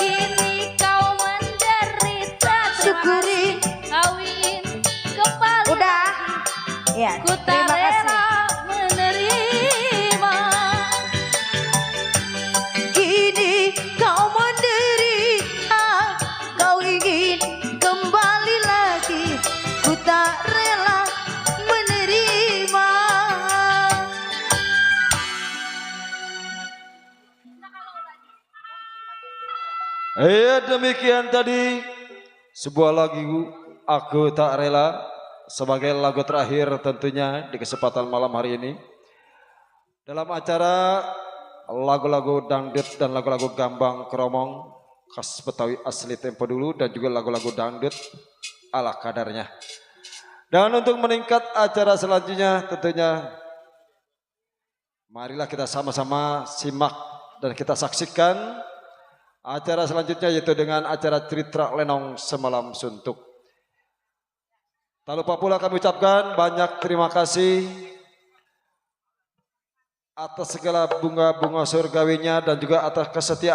Speaker 7: Kini kau menderita,
Speaker 6: Syukuri.
Speaker 7: kau ingin kembali,
Speaker 6: Udah. Ya,
Speaker 7: ku tak
Speaker 6: terima kasih.
Speaker 7: rela menerima.
Speaker 6: Kini kau menderita, kau ingin kembali lagi, ku tak rela menerima.
Speaker 1: Demikian tadi sebuah lagu Aku Tak Rela sebagai lagu terakhir tentunya di kesempatan malam hari ini dalam acara lagu-lagu dangdut dan lagu-lagu gambang kromong khas Betawi asli tempo dulu dan juga lagu-lagu dangdut ala kadarnya. Dan untuk meningkat acara selanjutnya tentunya marilah kita sama-sama simak dan kita saksikan acara selanjutnya yaitu dengan acara Cerita Lenong Semalam Suntuk. Tak lupa pula kami ucapkan banyak terima kasih atas segala bunga-bunga surgawinya dan juga atas kesetiaan